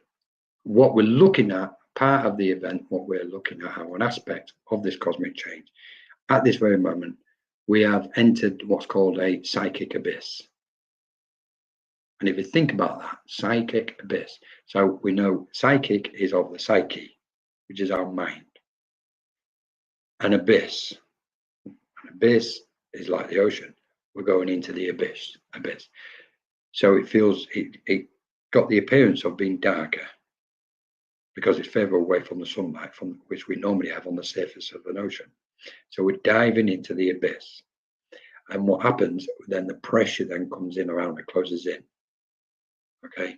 What we're looking at, part of the event, what we're looking at, how an aspect of this cosmic change, at this very moment, we have entered what's called a psychic abyss. And if you think about that, psychic abyss, so we know psychic is of the psyche, which is our mind. An abyss is like the ocean. We're going into the abyss. So it feels, it got the appearance of being darker because it's further away from the sunlight, from which we normally have on the surface of an ocean. So we're diving into the abyss. And what happens, then the pressure then comes in around, it closes in. Okay,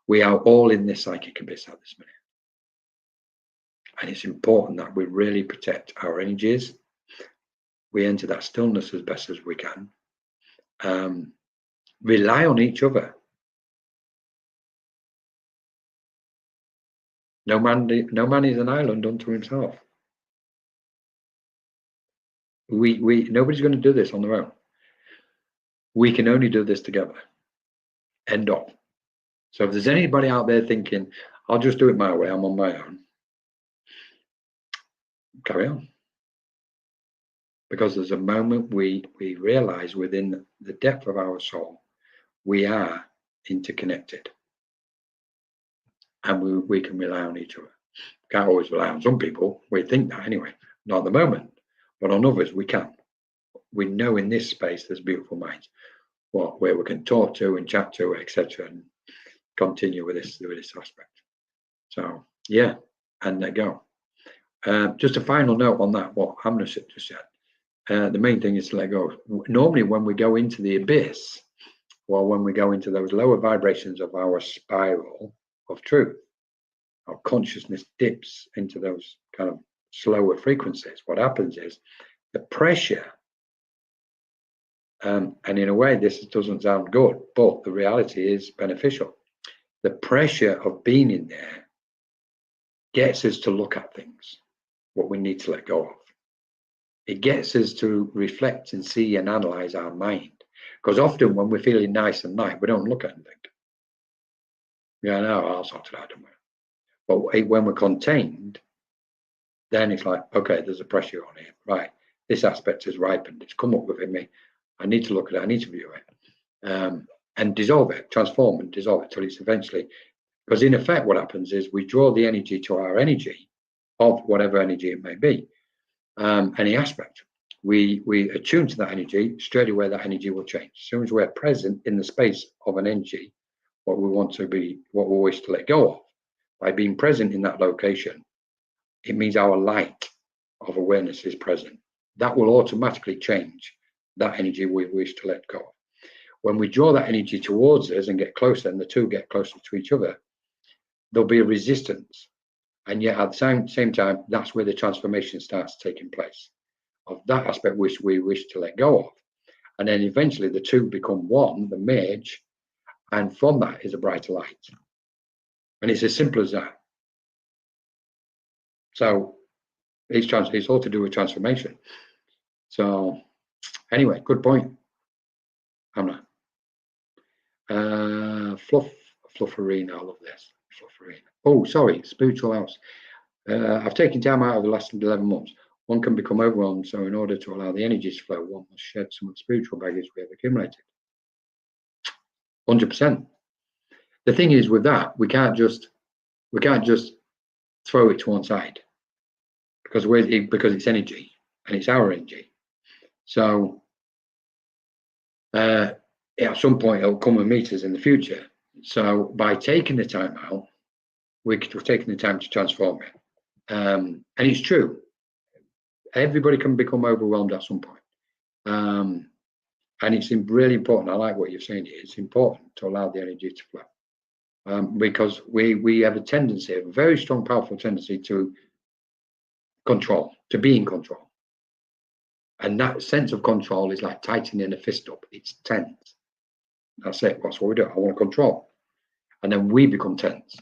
we are all in this psychic abyss at this minute. And it's important that we really protect our energies. We enter that stillness as best as we can. Rely on each other. No man is an island unto himself. Nobody's going to do this on their own. We can only do this together. End of. So if there's anybody out there thinking, I'll just do it my way, I'm on my own, carry on. Because there's a moment we realize within the depth of our soul, we are interconnected. And we can rely on each other. Can't always rely on some people. We think that anyway, not at the moment. But on others, we can. We know in this space there's beautiful minds, where we can talk to and chat to, etc., and continue with this aspect. So yeah, and let go. Just a final note on that, what Hamna just said. The main thing is to let go. Normally, when we go into the abyss, or when we go into those lower vibrations of our spiral of truth, our consciousness dips into those kind of slower frequencies. What happens is the pressure, and in a way this doesn't sound good, but the reality is beneficial. The pressure of being in there gets us to look at things, what we need to let go of. It gets us to reflect and see and analyze our mind. Because often when we're feeling nice and light, we don't look at anything. Yeah, no, I'll sort it out, don't worry. But when we're contained, then it's like, okay, there's a pressure on here. Right, this aspect has ripened. It's come up within me. I need to look at it. I need to view it. And dissolve it, transform and dissolve it till it's eventually, because in effect what happens is we draw the energy to our energy of whatever energy it may be, any aspect. We attune to that energy, straight away that energy will change. As soon as we're present in the space of an energy, what we want to be, what we wish to let go of, by being present in that location, it means our light of awareness is present. That will automatically change that energy we wish to let go of. When we draw that energy towards us and get closer, and the two get closer to each other, there'll be a resistance. And yet at the same time, that's where the transformation starts taking place of that aspect which we wish to let go of. And then eventually the two become one, the merge, and from that is a brighter light. And it's as simple as that. So it's all to do with transformation. So anyway, good point. Hamna. Flufferina, I love this. Flufferina. Oh, sorry, spiritual house. I've taken time out of the last 11 months. One can become overwhelmed, so in order to allow the energies to flow, one must shed some of the spiritual baggage we have accumulated. 100%. The thing is with that, we can't just throw it to one side because it's energy and it's our energy. So at some point it'll come and meet us in the future. So by taking the time out, we're taking the time to transform it. And it's true. Everybody can become overwhelmed at some point. And it's really important. I like what you're saying here. It's important to allow the energy to flow. Because we have a tendency, a very strong, powerful tendency to control, to be in control. And that sense of control is like tightening a fist up. It's tense. That's it. That's what we do. I want to control. And then we become tense.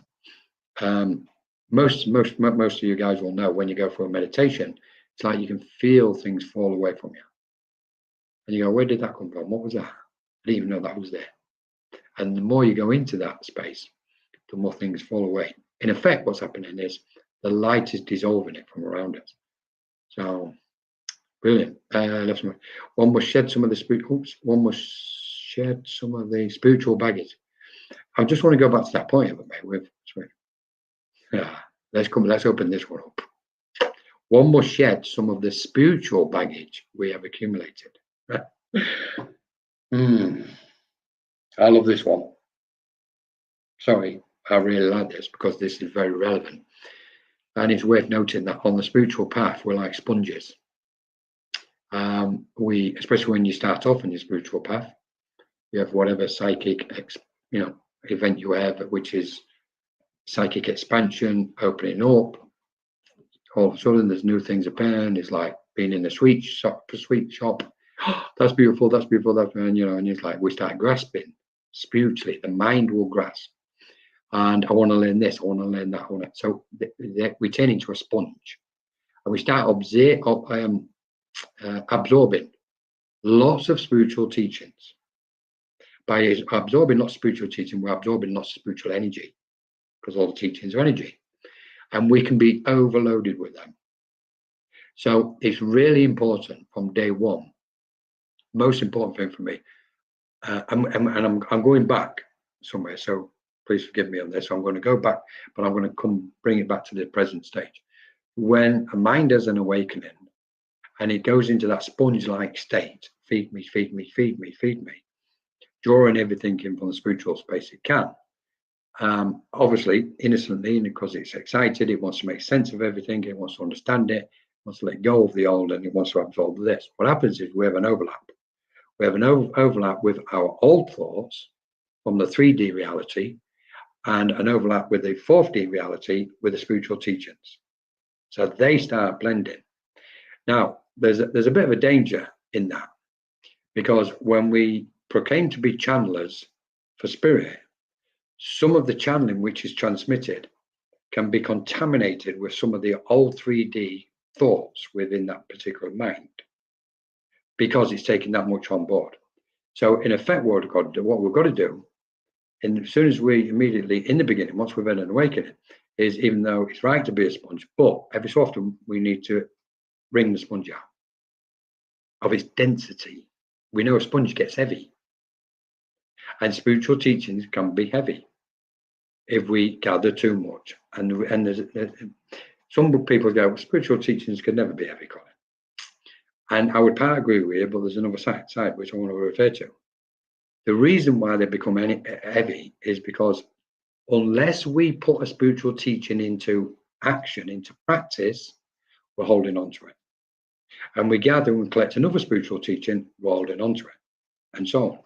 Most of you guys will know when you go for a meditation, it's like you can feel things fall away from you. And you go, where did that come from? What was that? I didn't even know that was there. And the more you go into that space, the more things fall away. In effect, what's happening is the light is dissolving it from around us. So brilliant. One must shed some of the spiritual baggage. I just want to go back to that point with let's open this one up. One must shed some of the spiritual baggage we have accumulated. I love this one. Sorry, I really like this because this is very relevant. And it's worth noting that on the spiritual path, we're like sponges. Especially when you start off on your spiritual path, you have whatever psychic, event you have, which is psychic expansion, opening up. All of a sudden, there's new things appearing. It's like being in a sweet shop. That's beautiful. That's beautiful. And it's like we start grasping spiritually. The mind will grasp. And I want to learn this. I want to learn that. So we turn into a sponge, and we start absorbing lots of spiritual teachings. By absorbing lots of spiritual teaching, we're absorbing lots of spiritual energy, because all the teachings are energy, and we can be overloaded with them. So it's really important from day one. Most important thing for me, and I'm going back somewhere. So please forgive me on this. I'm going to go back, but I'm going to bring it back to the present stage. When a mind has an awakening, and it goes into that sponge-like state, feed me, feed me, feed me, feed me, drawing everything in from the spiritual space it can. Obviously, innocently, because it's excited, it wants to make sense of everything, it wants to understand it, wants to let go of the old, and it wants to absorb this. What happens is we have an overlap. We have an overlap with our old thoughts from the 3D reality, and an overlap with the 4D reality with the spiritual teachings. So they start blending. Now, there's a bit of a danger in that, because when we proclaim to be channelers for spirit, some of the channeling which is transmitted can be contaminated with some of the old 3D thoughts within that particular mind, because it's taken that much on board. So in effect, what we've got to do, and as soon as we immediately, in the beginning, once we've had an awakening, is, even though it's right to be a sponge, but every so often we need to wring the sponge out of its density. We know a sponge gets heavy, and spiritual teachings can be heavy if we gather too much. And there's some people go, well, spiritual teachings can never be heavy, Colin. And I would part agree with you, but there's another side which I want to refer to. The reason why they become heavy is because unless we put a spiritual teaching into action, into practice, we're holding on to it. And we gather and collect another spiritual teaching, we're holding on to it, and so on.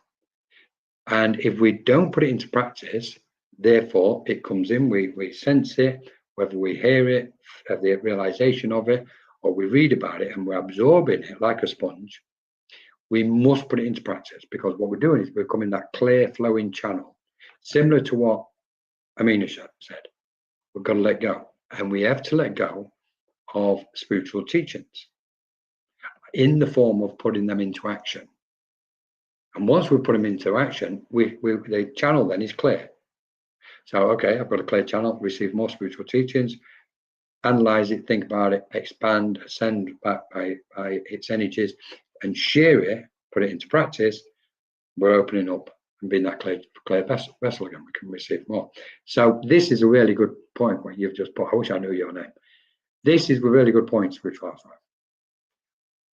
And if we don't put it into practice, therefore it comes in, we sense it, whether we hear it, have the realization of it, or we read about it and we're absorbing it like a sponge, we must put it into practice, because what we're doing is we're becoming that clear flowing channel. Similar to what Amina said, we've got to let go. And we have to let go of spiritual teachings in the form of putting them into action. And once we put them into action, the channel then is clear. So, okay, I've got a clear channel, receive more spiritual teachings, analyze it, think about it, expand, ascend back by its energies, and share it, put it into practice. We're opening up and being that clear vessel again. We can receive more. So this is a really good point what you've just put. I wish I knew your name. This is a really good point, spiritual life.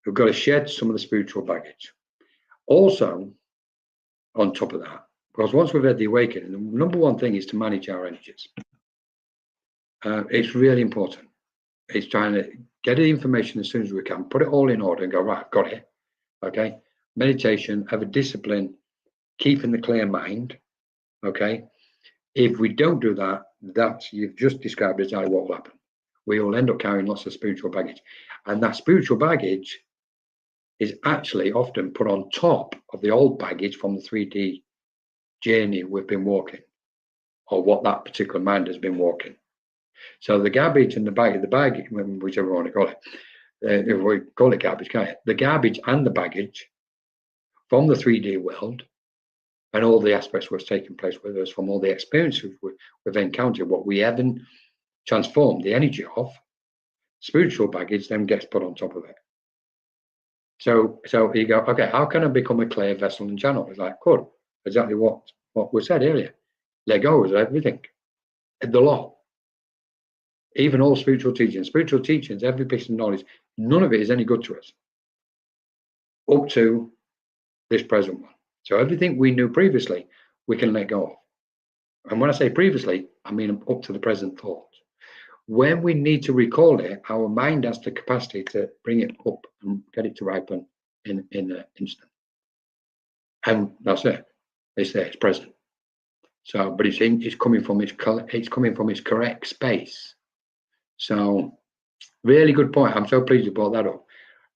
We've got to shed some of the spiritual baggage. Also, on top of that, because once we've had the awakening, the number one thing is to manage our energies. It's really important. It's trying to get the information as soon as we can, put it all in order and go, right, got it. Okay. Meditation, have a discipline, keeping the clear mind. Okay. If we don't do that, that's, you've just described exactly what will happen. We will end up carrying lots of spiritual baggage. And that spiritual baggage is actually often put on top of the old baggage from the 3D journey we've been walking, or what that particular mind has been walking. So the garbage and the bag, whichever one you call it, if we call it garbage, can't it? The garbage and the baggage from the 3D world and all the aspects what's taking place with us, from all the experiences we've encountered, what we haven't transformed the energy of, spiritual baggage then gets put on top of it. So you go, okay, how can I become a clear vessel and channel? It's like, good, exactly what we said earlier. Let go of everything, the law. Even all spiritual teachings, every piece of knowledge, none of it is any good to us up to this present one. So everything we knew previously, we can let go of. And when I say previously, I mean up to the present thought. When we need to recall it, our mind has the capacity to bring it up and get it to ripen in an instant. And that's it. It's there, it's present. So, but it's coming from its correct space. So, really good point. I'm so pleased you brought that up.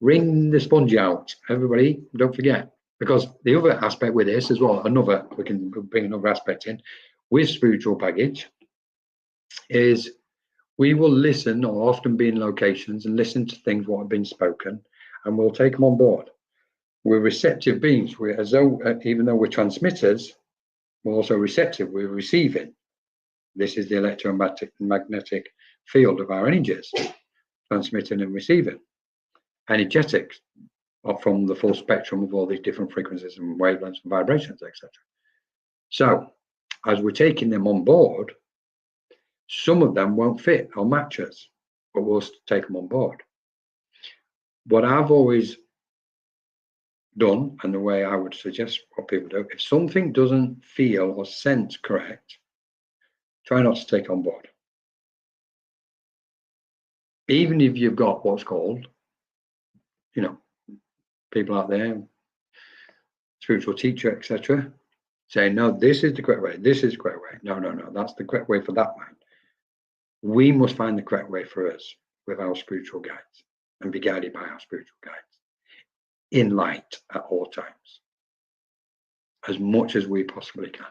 Wring the sponge out, everybody. Don't forget, because the other aspect with this as well, we can bring another aspect in with spiritual baggage, is we will listen, or often be in locations and listen to things what have been spoken, and we'll take them on board. We're receptive beings. We're as though, even though we're transmitters, we're also receptive. We're receiving. This is the electromagnetic field of our energies, transmitting and receiving. Energetics from the full spectrum of all these different frequencies and wavelengths and vibrations, etc. So, as we're taking them on board, some of them won't fit or match us, but we'll take them on board. What I've always done, and the way I would suggest what people do, if something doesn't feel or sense correct, try not to take on board. Even if you've got what's called, people out there, spiritual teacher, etc., saying, no, this is the correct way, this is the correct way. No, that's the correct way for that mind. We must find the correct way for us with our spiritual guides and be guided by our spiritual guides in light at all times, as much as we possibly can,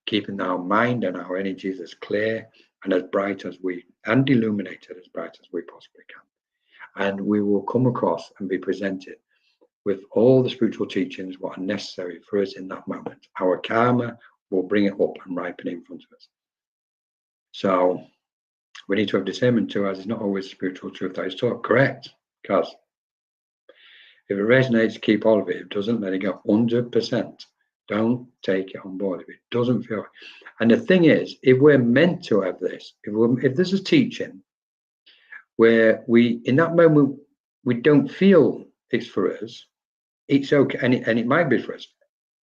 keeping our mind and our energies as clear and as bright and illuminated as bright as we possibly can. And we will come across and be presented with all the spiritual teachings what are necessary for us in that moment. Our karma will bring it up and ripen in front of us. So we need to have discernment too, as it's not always spiritual truth that is taught. Correct, because if it resonates, keep all of it. If it doesn't, let it go. 100%. Don't take it on board if it doesn't feel. And the thing is, if we're meant to have this, if there's a teaching where in that moment, we don't feel it's for us, it's okay, and it might be for us,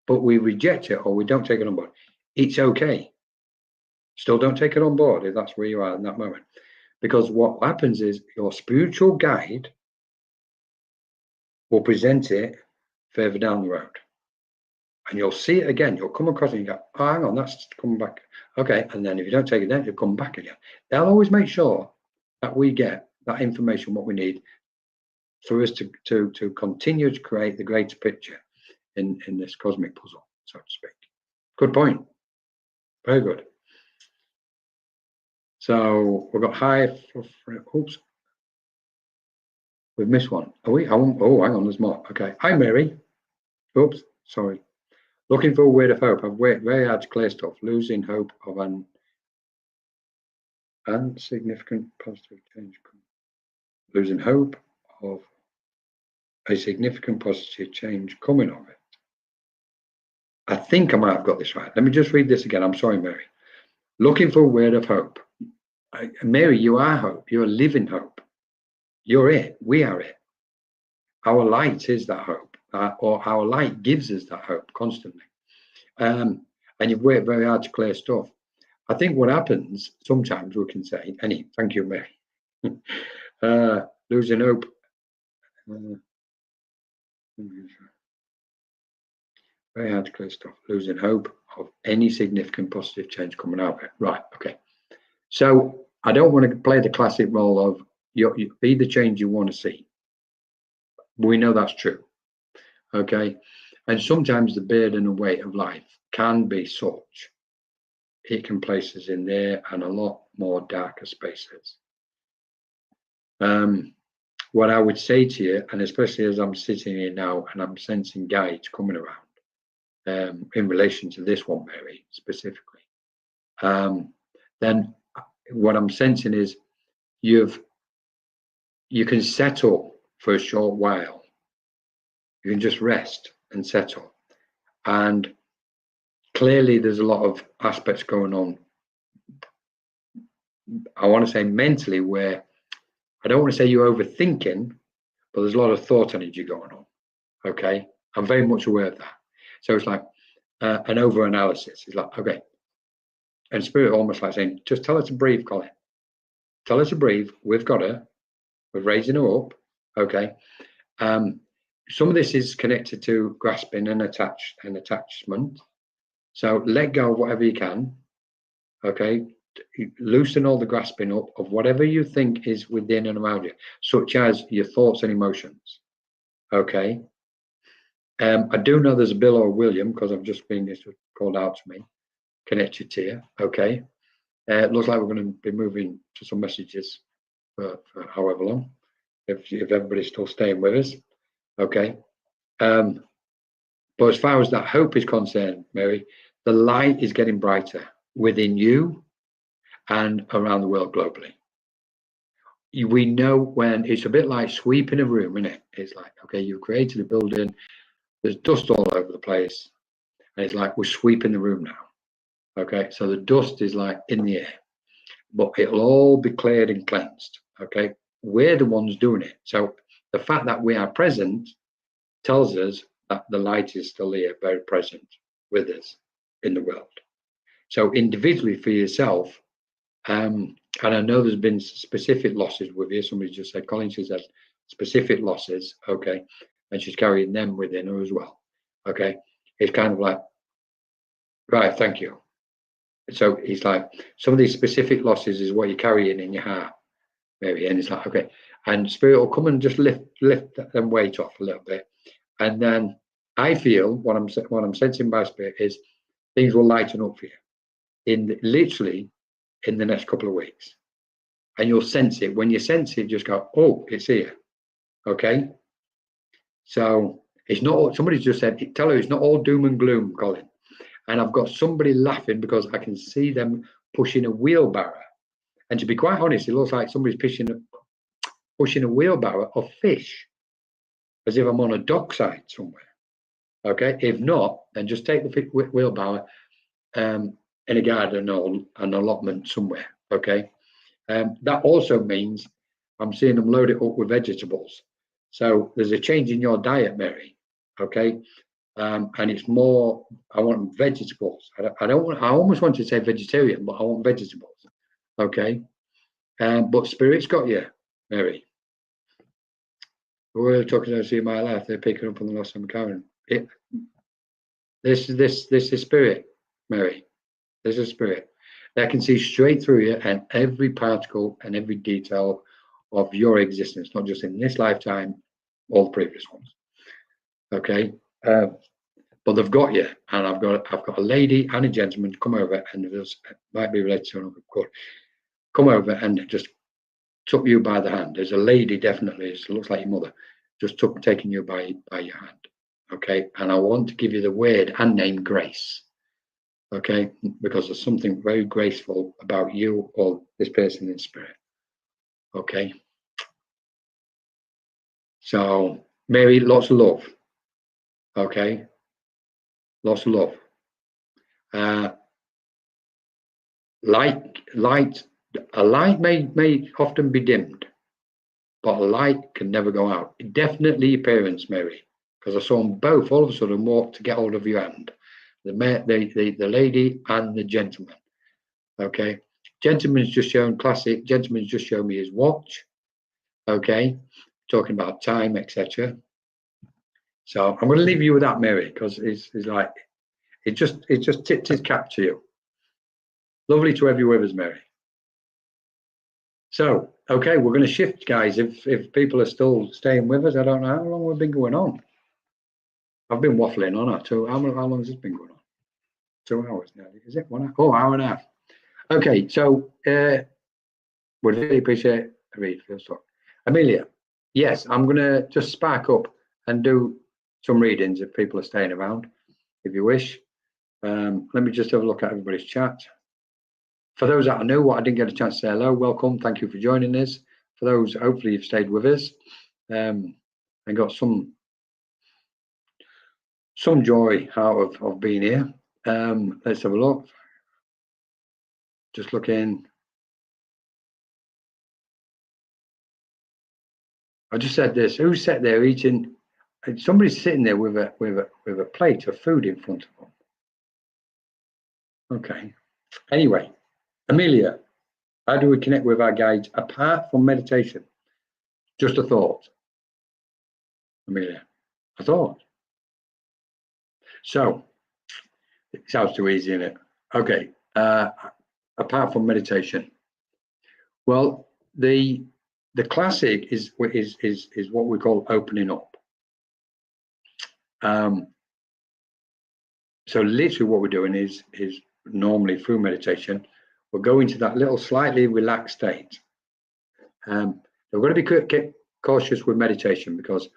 but we reject it or we don't take it on board. It's okay. Still don't take it on board if that's where you are in that moment. Because what happens is your spiritual guide will present it further down the road. And you'll see it again. You'll come across it and you go, oh, hang on, that's coming back. Okay. And then if you don't take it then, it'll come back again. They'll always make sure that we get that information, what we need for us to continue to create the greater picture in this cosmic puzzle, so to speak. Good point. Very good. So we've got oops. We've missed one. Are we? Oh, hang on, there's more. Okay. Hi, Mary. Oops, sorry. Looking for a word of hope. I've worked very hard to clear stuff. Losing hope of an insignificant positive change. Losing hope of a significant positive change coming of it. I think I might have got this right. Let me just read this again. I'm sorry, Mary. Looking for a word of hope. Mary, you are hope. You're living hope. You're it. We are it. Our light is that hope, or our light gives us that hope constantly. And you've worked very hard to clear stuff. I think what happens sometimes we can say, thank you, Mary. Losing hope. Very hard to clear stuff. Losing hope of any significant positive change coming out of it. Right. Okay. So I don't want to play the classic role of you be the change you want to see. We know that's true. Okay. And sometimes the burden and weight of life can be such. It can place us in there and a lot more darker spaces. what I would say to you, and especially as I'm sitting here now and I'm sensing guides coming around in relation to this one, Mary, specifically, then what I'm sensing is you can settle for a short while. You can just rest and settle. And clearly there's a lot of aspects going on, I want to say mentally, where I don't want to say you're overthinking, but there's a lot of thought energy going on. Okay, I'm very much aware of that. So it's like an over analysis. It's like, okay, and spirit almost like saying, just tell her to breathe, Colin. Tell her to breathe. We've got her. We're raising her up. Okay. Some of this is connected to grasping and attachment. So let go of whatever you can. Okay. Loosen all the grasping up of whatever you think is within and around you, such as your thoughts and emotions. Okay. I do know there's a Bill or William, because I've just been called out to me, connected to you. Okay. It looks like we're going to be moving to some messages for however long, if everybody's still staying with us. Okay. But as far as that hope is concerned, Mary, the light is getting brighter within you and around the world globally. We know when it's a bit like sweeping a room, isn't it? It's like, okay, you've created a building, there's dust all over the place, and it's like we're sweeping the room now. Okay, so the dust is like in the air, but it'll all be cleared and cleansed. Okay, we're the ones doing it. So the fact that we are present tells us that the light is still here, very present with us in the world. So individually for yourself, and I know there's been specific losses with you. Somebody just said, Colin, she's had specific losses, okay, and she's carrying them within her as well. Okay, it's kind of like, right, thank you. So he's like, some of these specific losses is what you're carrying in your heart, maybe. And it's like, okay, and spirit will come and just lift them weight off a little bit, and then I feel what I'm sensing by spirit is things will lighten up for you literally in the next couple of weeks, and you'll sense it. When you sense it, just go, oh, it's here. Okay, so it's not. Somebody just said, tell her it's not all doom and gloom, Colin. And I've got somebody laughing because I can see them pushing a wheelbarrow. And to be quite honest, it looks like somebody's pushing a wheelbarrow of fish, as if I'm on a dockside somewhere. Okay, if not, then just take the wheelbarrow in a garden or an allotment somewhere. Okay, that also means I'm seeing them load it up with vegetables. So there's a change in your diet, Mary. Okay. And it's more, I want vegetables. I almost want to say vegetarian, but I want vegetables. Okay. But spirit's got you, Mary. We're talking about see my life. They're picking up on the loss I'm carrying. This is spirit, Mary. This is spirit. They can see straight through you and every particle and every detail of your existence, not just in this lifetime, all the previous ones. Okay. But they've got you, and I've got a lady and a gentleman come over, and it might be related to another court. Come over and just took you by the hand. There's a lady, definitely. It looks like your mother, just taking you by your hand. Okay, and I want to give you the word and name Grace. Okay, because there's something very graceful about you or this person in spirit. Okay. So Mary, lots of love. Okay. Lots of love. A light may often be dimmed, but a light can never go out. Definitely your parents, Mary, because I saw them both all of a sudden walk to get hold of your hand. The lady and the gentleman. Okay, gentleman's just shown classic. Gentleman's just shown me his watch. Okay, talking about time, etc. So I'm going to leave you with that, Mary, because it's like it just tipped his cap to you. Lovely to have you with us, Mary. So, okay, we're going to shift, guys. If people are still staying with us, I don't know how long we've been going on. I've been waffling on. How long has this been going on? 2 hours now. Is it 1 hour? Oh, hour and a half. Okay, so would really appreciate a read. Amelia, yes, I'm going to just spark up and do some readings if people are staying around, if you wish. Let me just have a look at everybody's chat. For those that are new, I didn't get a chance to say hello, welcome. Thank you for joining us. For those, hopefully you've stayed with us and got some joy out of being here. Let's have a look. Just looking. I just said this. Who's sat there eating? Somebody's sitting there with a plate of food in front of them. Okay. Anyway, Amelia, how do we connect with our guides apart from meditation? Just a thought, Amelia. A thought. So it sounds too easy, isn't it? Okay. Apart from meditation, well, the classic is what we call opening up. So literally what we're doing is normally through meditation, we're going to that little slightly relaxed state. We're going to be cautious with meditation because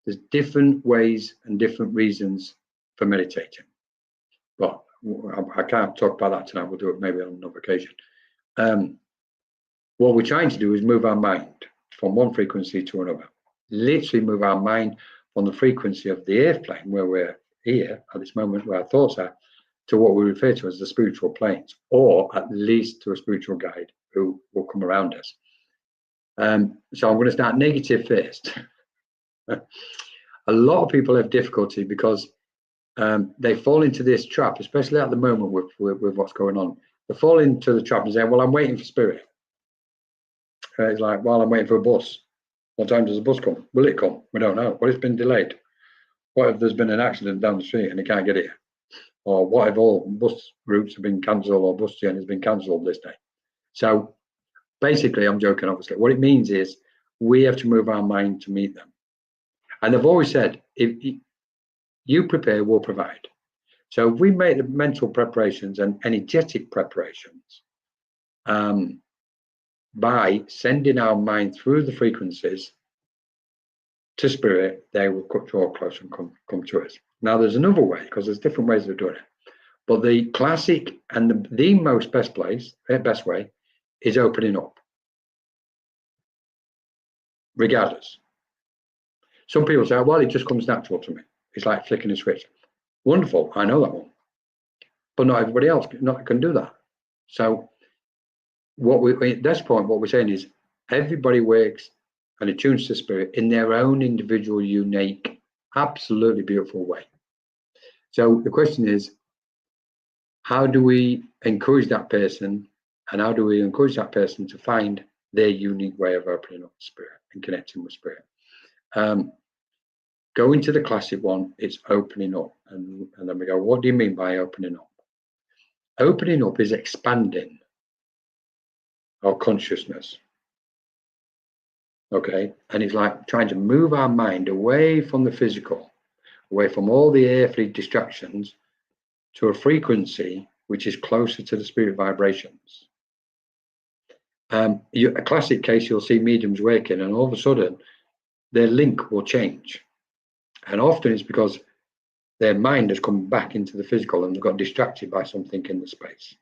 there's different ways and different reasons for meditating. But I can't talk about that tonight. We'll do it maybe on another occasion. What we're trying to do is move our mind from one frequency to another. Literally move our mind from the frequency of the earth plane, where we're here at this moment, where our thoughts are, to what we refer to as the spiritual planes, or at least to a spiritual guide who will come around us. So I'm going to start negative first. A lot of people have difficulty because they fall into this trap, especially at the moment with what's going on. They fall into the trap and say, well, I'm waiting for spirit. It's like, well, I'm waiting for a bus. What time does the bus come? Will it come? We don't know. Well, it's been delayed. What if there's been an accident down the street and it can't get here? Or what if all bus routes have been cancelled or bus journey has been cancelled this day? So basically, I'm joking, obviously. What it means is we have to move our mind to meet them. And I've always said, if you prepare, we'll provide. So if we make the mental preparations and energetic preparations by sending our mind through the frequencies to spirit, they will draw close and come to us. Now, there's another way, because there's different ways of doing it. But the classic and the most best way is opening up, regardless. Some people say, well, it just comes natural to me. It's like flicking a switch. Wonderful, I know that one. But not everybody else can do that. So at this point, what we're saying is everybody works and attunes to spirit in their own individual, unique, absolutely beautiful way. So the question is, how do we encourage that person, and how do we encourage that person to find their unique way of opening up spirit and connecting with spirit? Going to the classic one, it's opening up. And then we go, what do you mean by opening up? Opening up is expanding our consciousness. Okay, and it's like trying to move our mind away from the physical, away from all the earthly distractions, to a frequency which is closer to the spirit vibrations. A classic case, you'll see mediums working, and all of a sudden their link will change. And often it's because their mind has come back into the physical and they've got distracted by something in the space.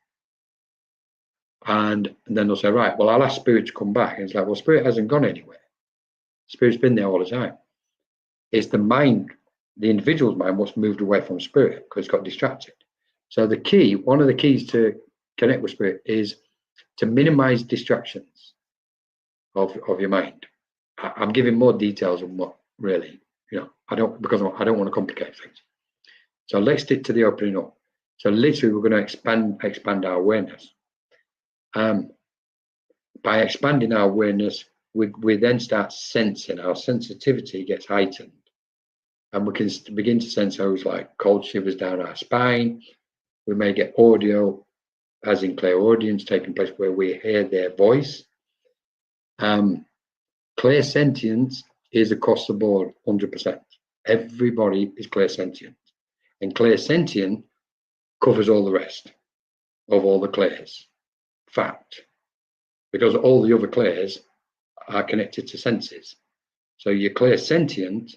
And then they'll say, right, well, I'll ask spirit to come back. And it's like, well, spirit hasn't gone anywhere. Spirit's been there all the time. It's the mind, the individual's mind, what's moved away from spirit because it's got distracted. So the key, one of the keys to connect with spirit is to minimize distractions of your mind. I'm giving more details on what really, because I don't want to complicate things. So let's stick to the opening up. So literally we're going to expand our awareness. By expanding our awareness, we then start sensing. Our sensitivity gets heightened. And we can begin to sense those like cold shivers down our spine. We may get audio, as in clairaudience, taking place where we hear their voice. Clairsentience is across the board, 100%. Everybody is clairsentient. And clairsentient covers all the rest of all the clairs. Fact. Because all the other clairs are connected to senses. So your clairsentient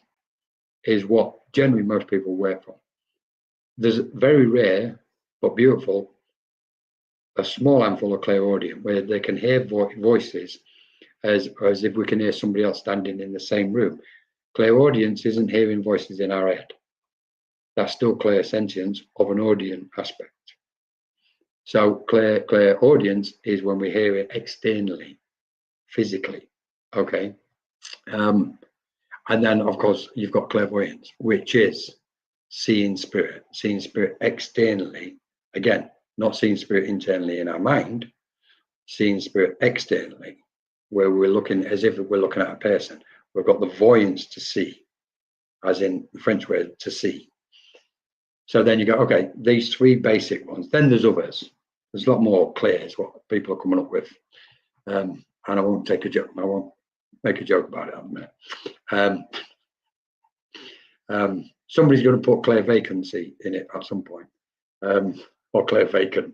is what generally most people work from. There's very rare but beautiful, a small handful of clairaudient where they can hear voices as if we can hear somebody else standing in the same room. Clairaudience isn't hearing voices in our head. That's still clairsentience of an audient aspect. So clairaudience is when we hear it externally, physically. Okay. And then, of course, you've got clairvoyance, which is seeing spirit externally. Again, not seeing spirit internally in our mind, seeing spirit externally, where we're looking as if we're looking at a person. We've got the voyance to see, as in the French word to see. So then you go, okay, these three basic ones. Then there's others. There's a lot more clairs what people are coming up with. And I won't take a joke. I won't make a joke about it in a minute. Somebody's going to put clairvacancy in it at some point, or clairvacant,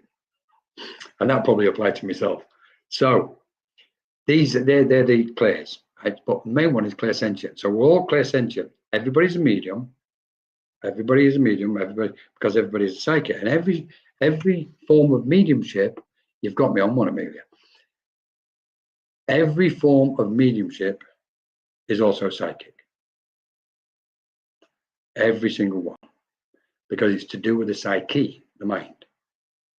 and that probably applied to myself. So they're the clairs, right? But the main one is clairsentient. So we're all clairsentient. Everybody's a medium. Everybody is a medium. Because everybody's a psychic, and every form of mediumship, you've got me on one, Amelia. Every form of mediumship is also psychic. Every single one, because it's to do with the psyche, the mind.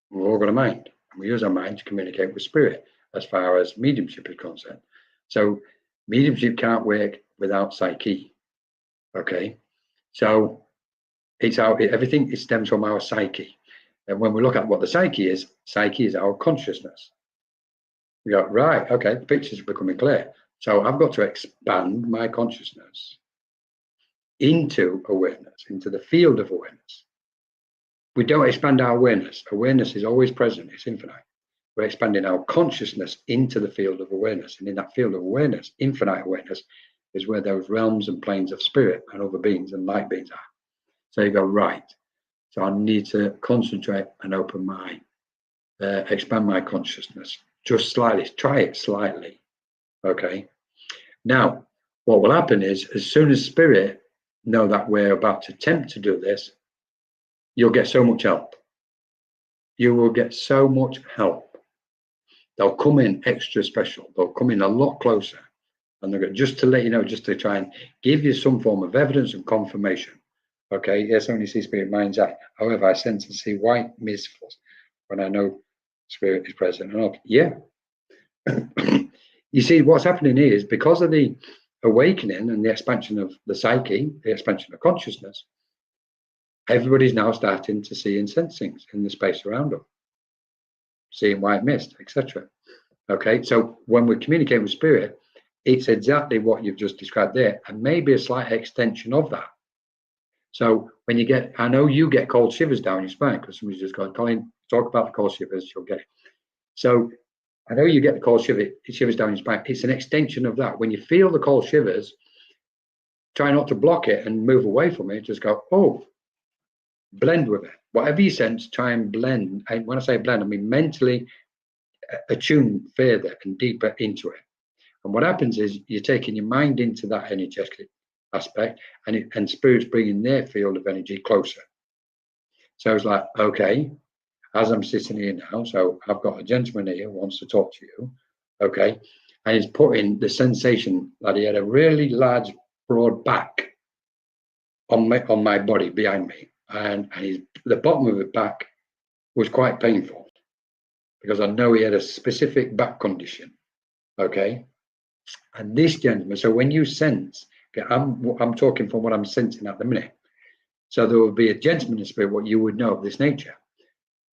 We've all got a mind, and we use our mind to communicate with spirit as far as mediumship is concerned. So mediumship can't work without psyche. Okay, so it's everything stems from our psyche. And when we look at what the psyche is our consciousness. We go, right, okay, the picture's becoming clear. So I've got to expand my consciousness into awareness, into the field of awareness. We don't expand our awareness. Awareness is always present, it's infinite. We're expanding our consciousness into the field of awareness. And in that field of awareness, infinite awareness, is where those realms and planes of spirit and other beings and light beings are. So you go, right. So I need to concentrate and open my, expand my consciousness just slightly, try it slightly. Okay. Now, what will happen is as soon as spirit know that we're about to attempt to do this, you'll get so much help. You will get so much help. They'll come in extra special. They'll come in a lot closer. And they're just to let you know, just to try and give you some form of evidence and confirmation. Okay, yes, only see spirit mind's eye. However, I sense and see white mist when I know spirit is present. And yeah. You see, what's happening here is because of the awakening and the expansion of the psyche, the expansion of consciousness, everybody's now starting to see and sense things in the space around them, seeing white mist, etc. Okay, so when we communicate with spirit, it's exactly what you've just described there, and maybe a slight extension of that. So when you get, I know you get cold shivers down your spine because somebody's just gone, Colin, talk about the cold shivers, you'll get it. So I know you get the cold shivers down your spine. It's an extension of that. When you feel the cold shivers, try not to block it and move away from it. Just go, oh, blend with it. Whatever you sense, try and blend. And when I say blend, I mean mentally attune further and deeper into it. And what happens is you're taking your mind into that energetic aspect, and spirit's bringing their field of energy closer. So it's like, okay, as I'm sitting here now, so I've got a gentleman here who wants to talk to you, okay, and he's putting the sensation that he had a really large, broad back on my body behind me, and the bottom of the back was quite painful because I know he had a specific back condition, okay. And this gentleman, so when you sense, okay, I'm talking from what I'm sensing at the minute. So there will be a gentleman in spirit, what you would know of this nature.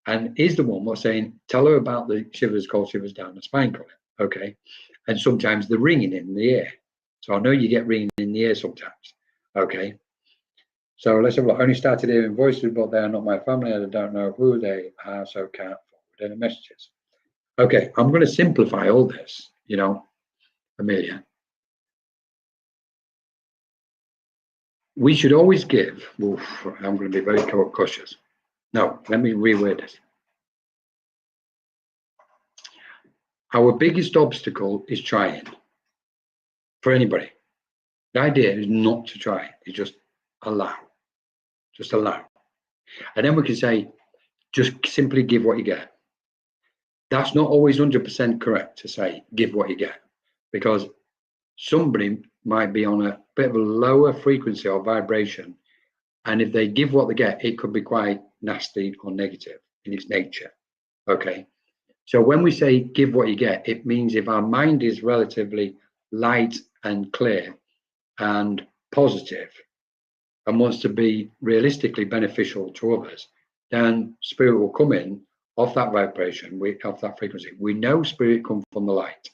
And is the one what's saying, tell her about the shivers, cold shivers down the spine, Colin. Okay. And sometimes the ringing in the air. So I know you get ringing in the air sometimes. Okay. So let's have a look. Only started hearing voices, but they are not my family. I don't know who they are, so can't forward any messages. Okay. I'm going to simplify all this, you know, Amelia. We should always give, I'm going to be very cautious. No, let me reword this. Our biggest obstacle is trying for anybody. The idea is not to try it, it's just allow. Just allow. And then we can say, just simply give what you get. That's not always 100% correct to say, give what you get, because somebody might be on a bit of a lower frequency or vibration. And if they give what they get, it could be quite nasty or negative in its nature. Okay. So when we say give what you get, it means if our mind is relatively light and clear and positive and wants to be realistically beneficial to others, then spirit will come in off that vibration, off that frequency. We know spirit comes from the light.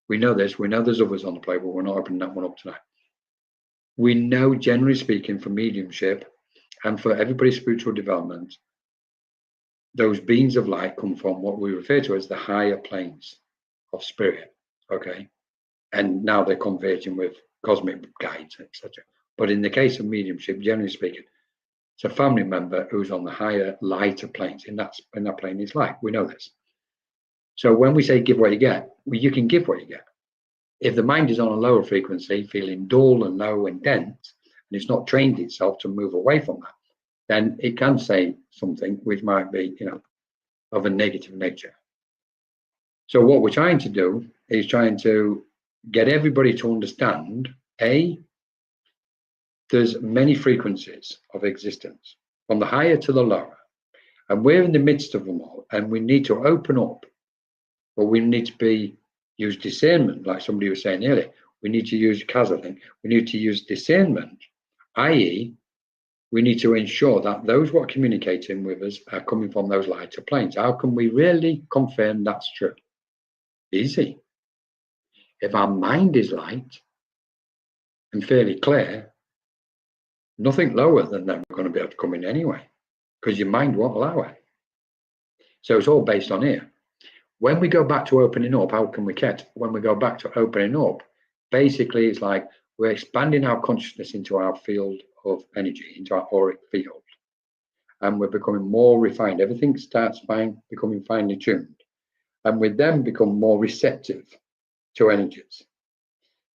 We know this. We know there's others on the plate, but we're not opening that one up tonight. We know, generally speaking, for mediumship and for everybody's spiritual development, those beings of light come from what we refer to as the higher planes of spirit. Okay. And now they're converging with cosmic guides, etc. But in the case of mediumship, generally speaking, it's a family member who's on the higher, lighter planes. In that plane is light. We know this. So when we say give what you get, well, you can give what you get. If the mind is on a lower frequency, feeling dull and low and dense, and it's not trained itself to move away from that, then it can say something which might be, of a negative nature. So what we're trying to do is trying to get everybody to understand, there's many frequencies of existence, from the higher to the lower, and we're in the midst of them all, and we need to open up, but we need to use discernment, like somebody was saying earlier. We need to use, Kaz, I think, we need to use discernment, i.e., we need to ensure that those who are communicating with us are coming from those lighter planes. How can we really confirm that's true? Easy. If our mind is light and fairly clear, nothing lower than them are going to be able to come in anyway, because your mind won't allow it. So it's all based on here. When we go back to opening up, how can we get? When we go back to opening up, basically it's like we're expanding our consciousness into our field of energy, into our auric field, and we're becoming more refined. Everything starts becoming finely tuned, and we then become more receptive to energies.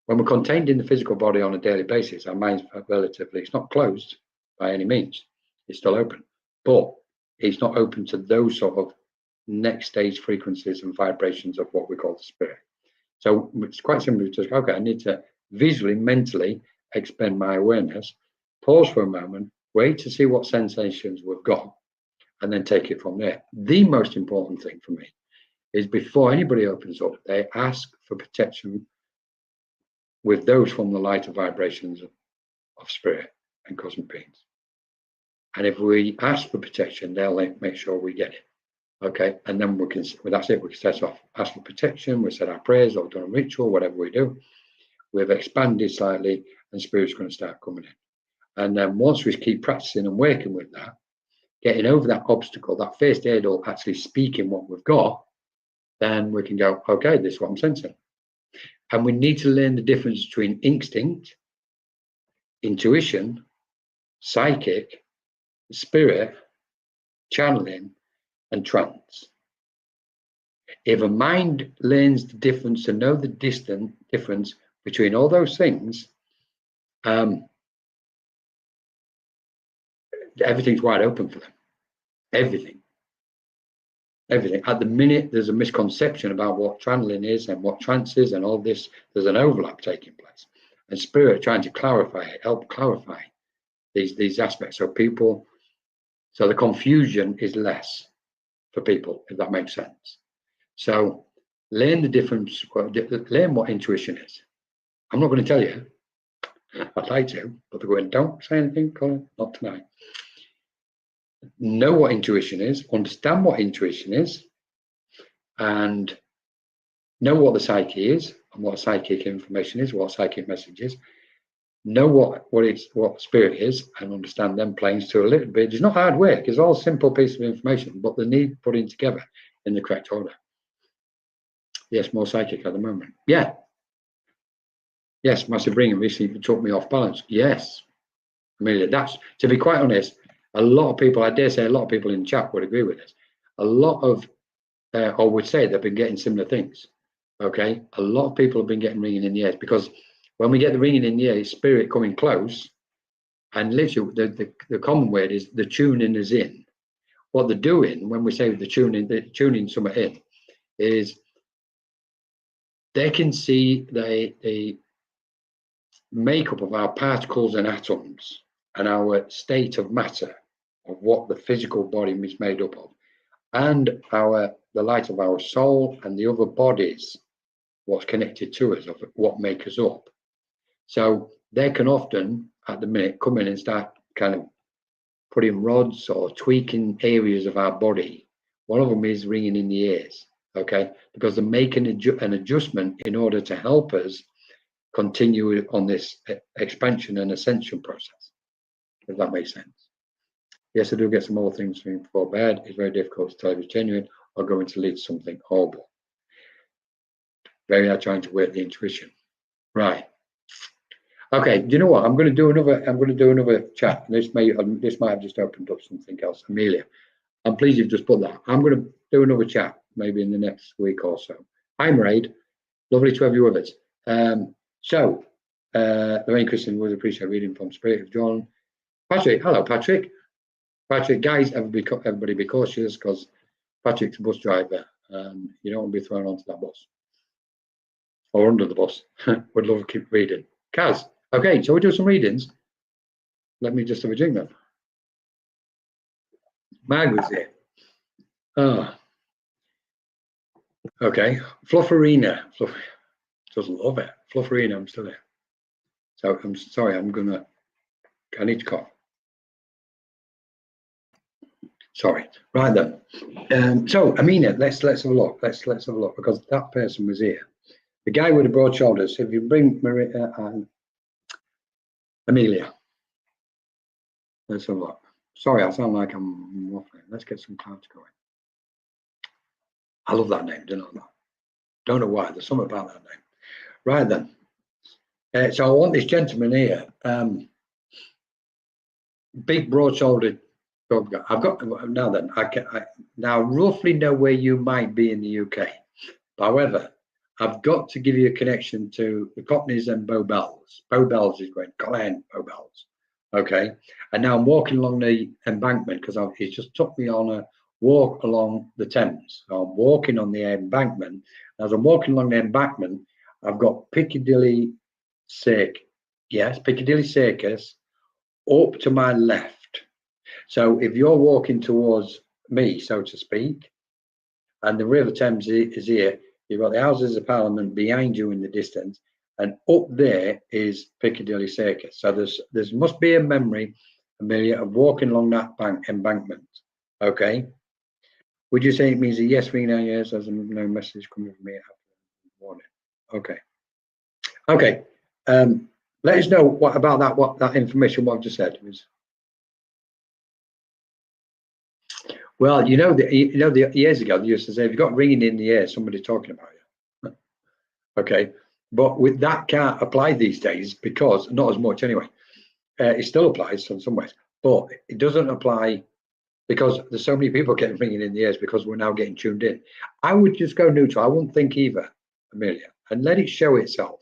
When we're contained in the physical body on a daily basis, our mind's relatively, it's not closed by any means, it's still open, but it's not open to those sort of next stage frequencies and vibrations of what we call the spirit. So it's quite simply just, okay, I need to visually, mentally expend my awareness, pause for a moment, wait to see what sensations we've got, and then take it from there. The most important thing for me is before anybody opens up, they ask for protection with those from the lighter vibrations of spirit and cosmic beings. And if we ask for protection, they'll make sure we get it. Okay, and then we can, that's it, we can set off, ask for protection, we said our prayers or done a ritual, whatever we do. We've expanded slightly and spirit's going to start coming in. And then once we keep practicing and working with that, getting over that obstacle, that first hurdle, actually speaking what we've got, then we can go, okay, this is what I'm sensing. And we need to learn the difference between instinct, intuition, psychic, spirit, channeling, and trance. If a mind learns the difference, to know the difference between all those things, everything's wide open for them. Everything. At the minute, there's a misconception about what channeling is and what trance is and all this. There's an overlap taking place, and spirit trying to clarify it, help clarify these aspects, so the confusion is less for people, if that makes sense. So learn the difference, learn what intuition is. I'm not going to tell you. I'd like to, but they're going, don't say anything, Colin, not tonight. Know what intuition is, understand what intuition is, and know what the psyche is, and what psychic information is, what psychic message is. Know what spirit is, and understand them planes to a little bit. It's not hard work, it's all simple pieces of information, but they need putting together in the correct order. Yes, more psychic at the moment. Yeah. Yes, massive ring and recently took me off balance. Yes. I mean, that's, to be quite honest, a lot of people, I dare say a lot of people in chat would agree with this. A lot of, or would say they've been getting similar things. Okay. A lot of people have been getting ringing in the ears because When we get the ringing in the ear, it's spirit coming close. And literally, the common word is the tuning is in. What they're doing when we say the tuning something in, is they can see the makeup of our particles and atoms and our state of matter, of what the physical body is made up of, and the light of our soul and the other bodies, what's connected to us, of what make us up. So they can often, at the minute, come in and start kind of putting rods or tweaking areas of our body. One of them is ringing in the ears, okay? Because they're making an adjustment in order to help us continue on this expansion and ascension process, if that makes sense. Yes, I do get some more things before bed. It's very difficult to tell if it's genuine or going to lead to something horrible. Very hard trying to work the intuition. Right. Okay, do you know what? I'm going to do another chat. This might have just opened up something else. Amelia, I'm pleased you've just put that. I'm going to do another chat maybe in the next week or so. Hi, Mairead. Lovely to have you with us. Lorraine Christian would appreciate reading from Spirit of John. Patrick, hello, Patrick. Patrick, guys, everybody be cautious, because Patrick's a bus driver. You don't want to be thrown onto that bus or under the bus. Would love to keep reading. Kaz, okay, so we do some readings. Let me just have a drink then. Mag was here. Oh, okay. Flufferina. Doesn't love it. Flufferina, I'm still here. So I'm sorry, I need to cough. Sorry. Right then. So Amina, let's have a look. Let's have a look, because that person was here. The guy with the broad shoulders. If you bring Maria and Amelia, let's have a look. Sorry, I sound like I'm waffling. Let's get some clouds going. I love that name, don't know why. There's something about that name. Right then. So I want this gentleman here. Big, broad-shouldered. I've got now. Then I now roughly know where you might be in the UK. However, I've got to give you a connection to the Cockneys and Bow Bells. Bow Bells is great. Colin Bow Bells. Okay. And now I'm walking along the embankment, because he's just took me on a walk along the Thames. So I'm walking on the embankment. As I'm walking along the embankment, I've got Piccadilly Circus. Yes, Piccadilly Circus up to my left. So if you're walking towards me, so to speak, and the River Thames is here, you've got the Houses of Parliament behind you in the distance, and up there is Piccadilly Circus. So there must be a memory, Amelia, of walking along that embankment. Okay. Would you say it means a yes, Rena? Yes, there's no message coming from me after the morning. Okay. Okay. Let us know what that information, what I've just said is. Well, the years ago they used to say, if you've got ringing in the ear, somebody's talking about you. Okay, but with that can't apply these days, because not as much anyway. It still applies in some ways, but it doesn't apply because there's so many people getting ringing in the ears, because we're now getting tuned in. I would just go neutral. I wouldn't think either, Amelia, and let it show itself.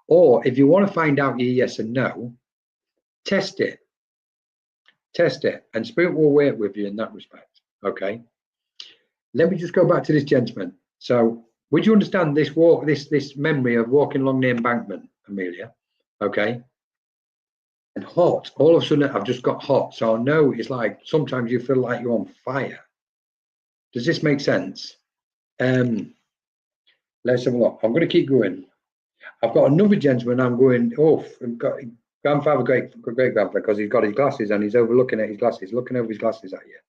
Or if you want to find out your yes and no, test it, and Spirit will work with you in that respect. Okay, let me just go back to this gentleman. So would you understand this this memory of walking along the embankment, Amelia? Okay. And hot, all of a sudden I've just got hot. So I know it's like sometimes you feel like you're on fire. Does this make sense? Let's have a look. I'm going to keep going. I've got another gentleman. I'm going, I've got grandfather, great grandfather, because he's got his glasses and he's overlooking at his glasses, looking over his glasses at you.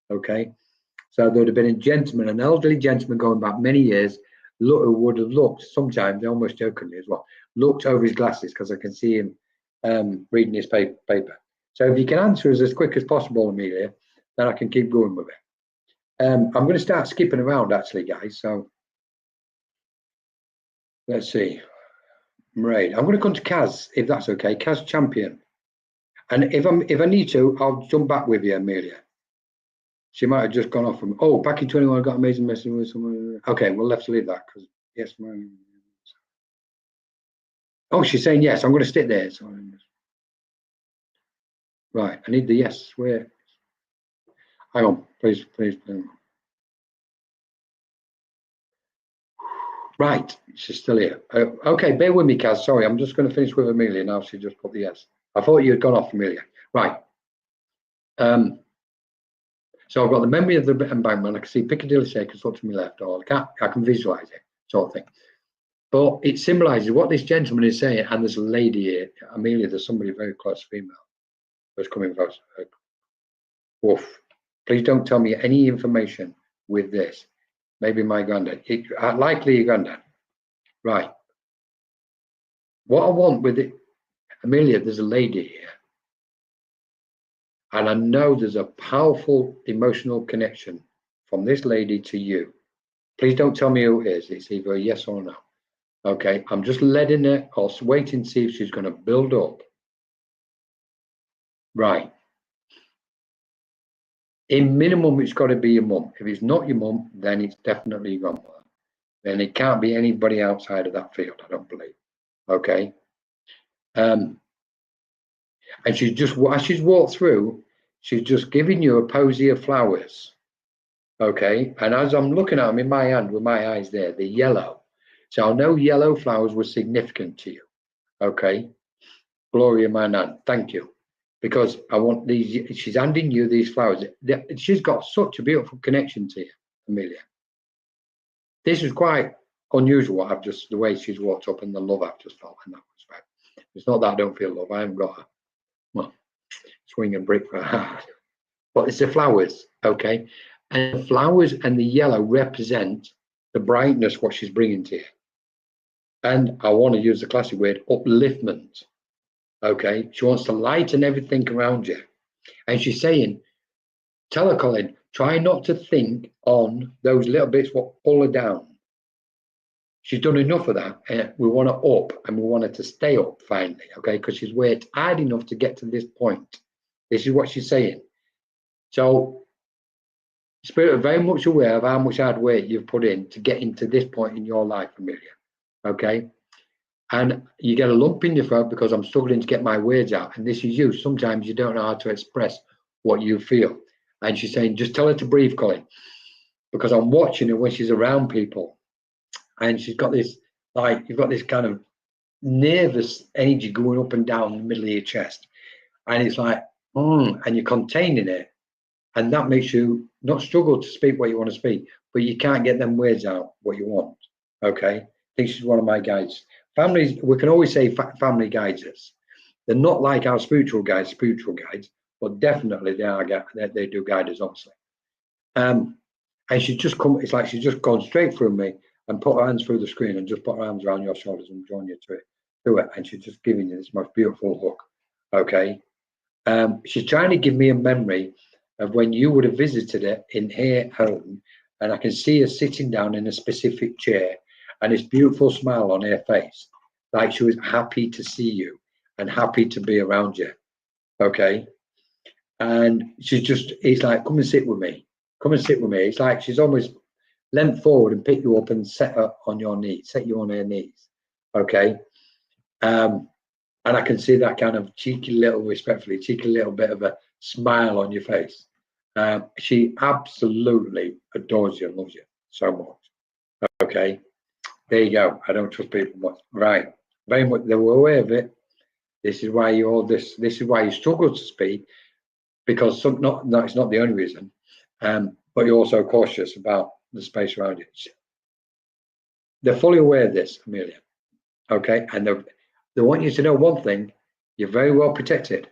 Okay, so there would have been a gentleman, an elderly gentleman going back many years, who would have looked sometimes, almost jokingly as well, looked over his glasses, because I can see him reading his paper. So if you can answer us as quick as possible, Amelia, then I can keep going with it. I'm going to start skipping around actually, guys. So let's see. Right, I'm going to come to Kaz, if that's okay. Kaz Champion, and if I need to, I'll jump back with you, Amelia. She might have just gone off from. Oh, back in 21, I got amazing message with someone. Okay, we'll have to leave that, because yes, Oh, she's saying yes. I'm going to stick there. So right, I need the yes. Where? Hang on, please. Right, she's still here. Okay, bear with me, Kaz. Sorry, I'm just going to finish with Amelia now. She just put the yes. I thought you had gone off, Amelia. Right. So I've got the memory of the embankment. I can see Piccadilly Circus up to my left, or I can visualize it, sort of thing. But it symbolises what this gentleman is saying, and there's a lady here, Amelia. There's somebody very close, female, who's coming close. Woof. Please don't tell me any information with this. Maybe my granddad. Likely your granddad. Right. What I want with it, Amelia, there's a lady here. And I know there's a powerful emotional connection from this lady to you. Please don't tell me who it is. It's either a yes or no. Okay, I'm just letting her, or waiting to see if she's going to build up. Right. In minimum, it's got to be your mum. If it's not your mum, then it's definitely your grandmother. Then it can't be anybody outside of that field, I don't believe. Okay. And she's just, as she's walked through, she's just giving you a posy of flowers. Okay. And as I'm looking at them in my hand with my eyes there, the yellow. So I know yellow flowers were significant to you. Okay. Gloria, my nan, thank you. Because I want these, she's handing you these flowers. She's got such a beautiful connection to you, Amelia. This is quite unusual. I've just, the way she's walked up and the love I've just felt in that respect. It's not that I don't feel love. I haven't got a, well, swing a brick for her. But it's the flowers, okay? And the flowers and the yellow represent the brightness, what she's bringing to you. And I want to use the classic word, upliftment. Okay, she wants to lighten everything around you. And she's saying, tell her, Colin, try not to think on those little bits what pull her down. She's done enough of that. And we want her up, and we want her to stay up finally, okay? Because she's worked hard enough to get to this point. This is what she's saying. So, Spirit are very much aware of how much hard work you've put in to get into this point in your life, Amelia, okay? And you get a lump in your throat because I'm struggling to get my words out. And this is you. Sometimes you don't know how to express what you feel. And she's saying, just tell her to breathe, Colin. Because I'm watching her when she's around people. And she's got this, like, you've got this kind of nervous energy going up and down the middle of your chest. And it's like, and you're containing it. And that makes you not struggle to speak what you want to speak, but you can't get them words out what you want. Okay? I think she's one of my guides. Families, we can always say family guides us. They're not like our spiritual guides, but definitely they do guide us, obviously. And she's just come, it's like she's just gone straight through me and put her hands through the screen and just put her arms around your shoulders and drawn you to it. And she's just giving you this most beautiful hug. Okay. She's trying to give me a memory of when you would have visited her in her home, and I can see her sitting down in a specific chair and this beautiful smile on her face, like she was happy to see you and happy to be around you. Okay. And she's just, it's like, come and sit with me. Come and sit with me. It's like she's almost leant forward and picked you up and set her on your knees, set you on her knees. Okay. And I can see that kind of cheeky little bit of a smile on your face. She absolutely adores you and loves you so much. Okay. There you go. I don't trust people much. Right. Very much. They were aware of it. This is why this is why you struggle to speak, because it's not the only reason. But you're also cautious about the space around you. They're fully aware of this, Amelia. Okay. And they want you to know one thing: you're very well protected.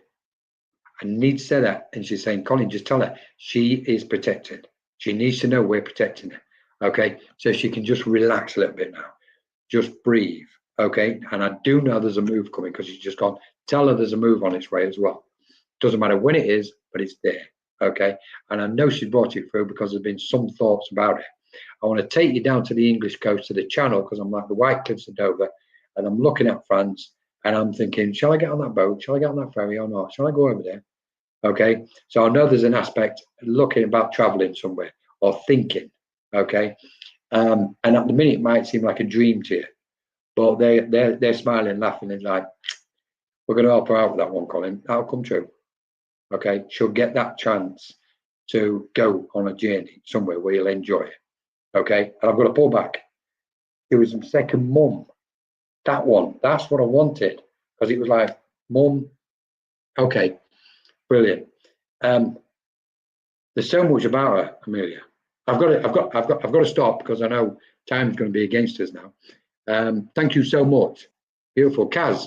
I need to say that. And she's saying, Colin, just tell her she is protected. She needs to know we're protecting her. Okay. So she can just relax a little bit now. Just breathe. Okay. And I do know there's a move coming, because she's just gone, tell her there's a move on its way as well. Doesn't matter when it is, but it's there. Okay. And I know she brought it through because there's been some thoughts about it. I want to take you down to the English coast, to the Channel, because I'm like the White Cliffs of Dover, and I'm looking at France, and I'm thinking, shall I get on that boat? Shall I get on that ferry or not? Shall I go over there? Okay. So I know there's an aspect looking about traveling somewhere or thinking. Okay. And at the minute, it might seem like a dream to you, But they're smiling, laughing, and like, we're going to help her out with that one, Colin. That'll come true. Okay, she'll get that chance to go on a journey somewhere where you'll enjoy it. Okay, and I've got to pull back. It was second mum. That one, that's what I wanted, because it was like, mum. Okay, brilliant. There's so much about her, Amelia. I've got to stop because I know time's going to be against us now. Thank you so much. Beautiful. Kaz,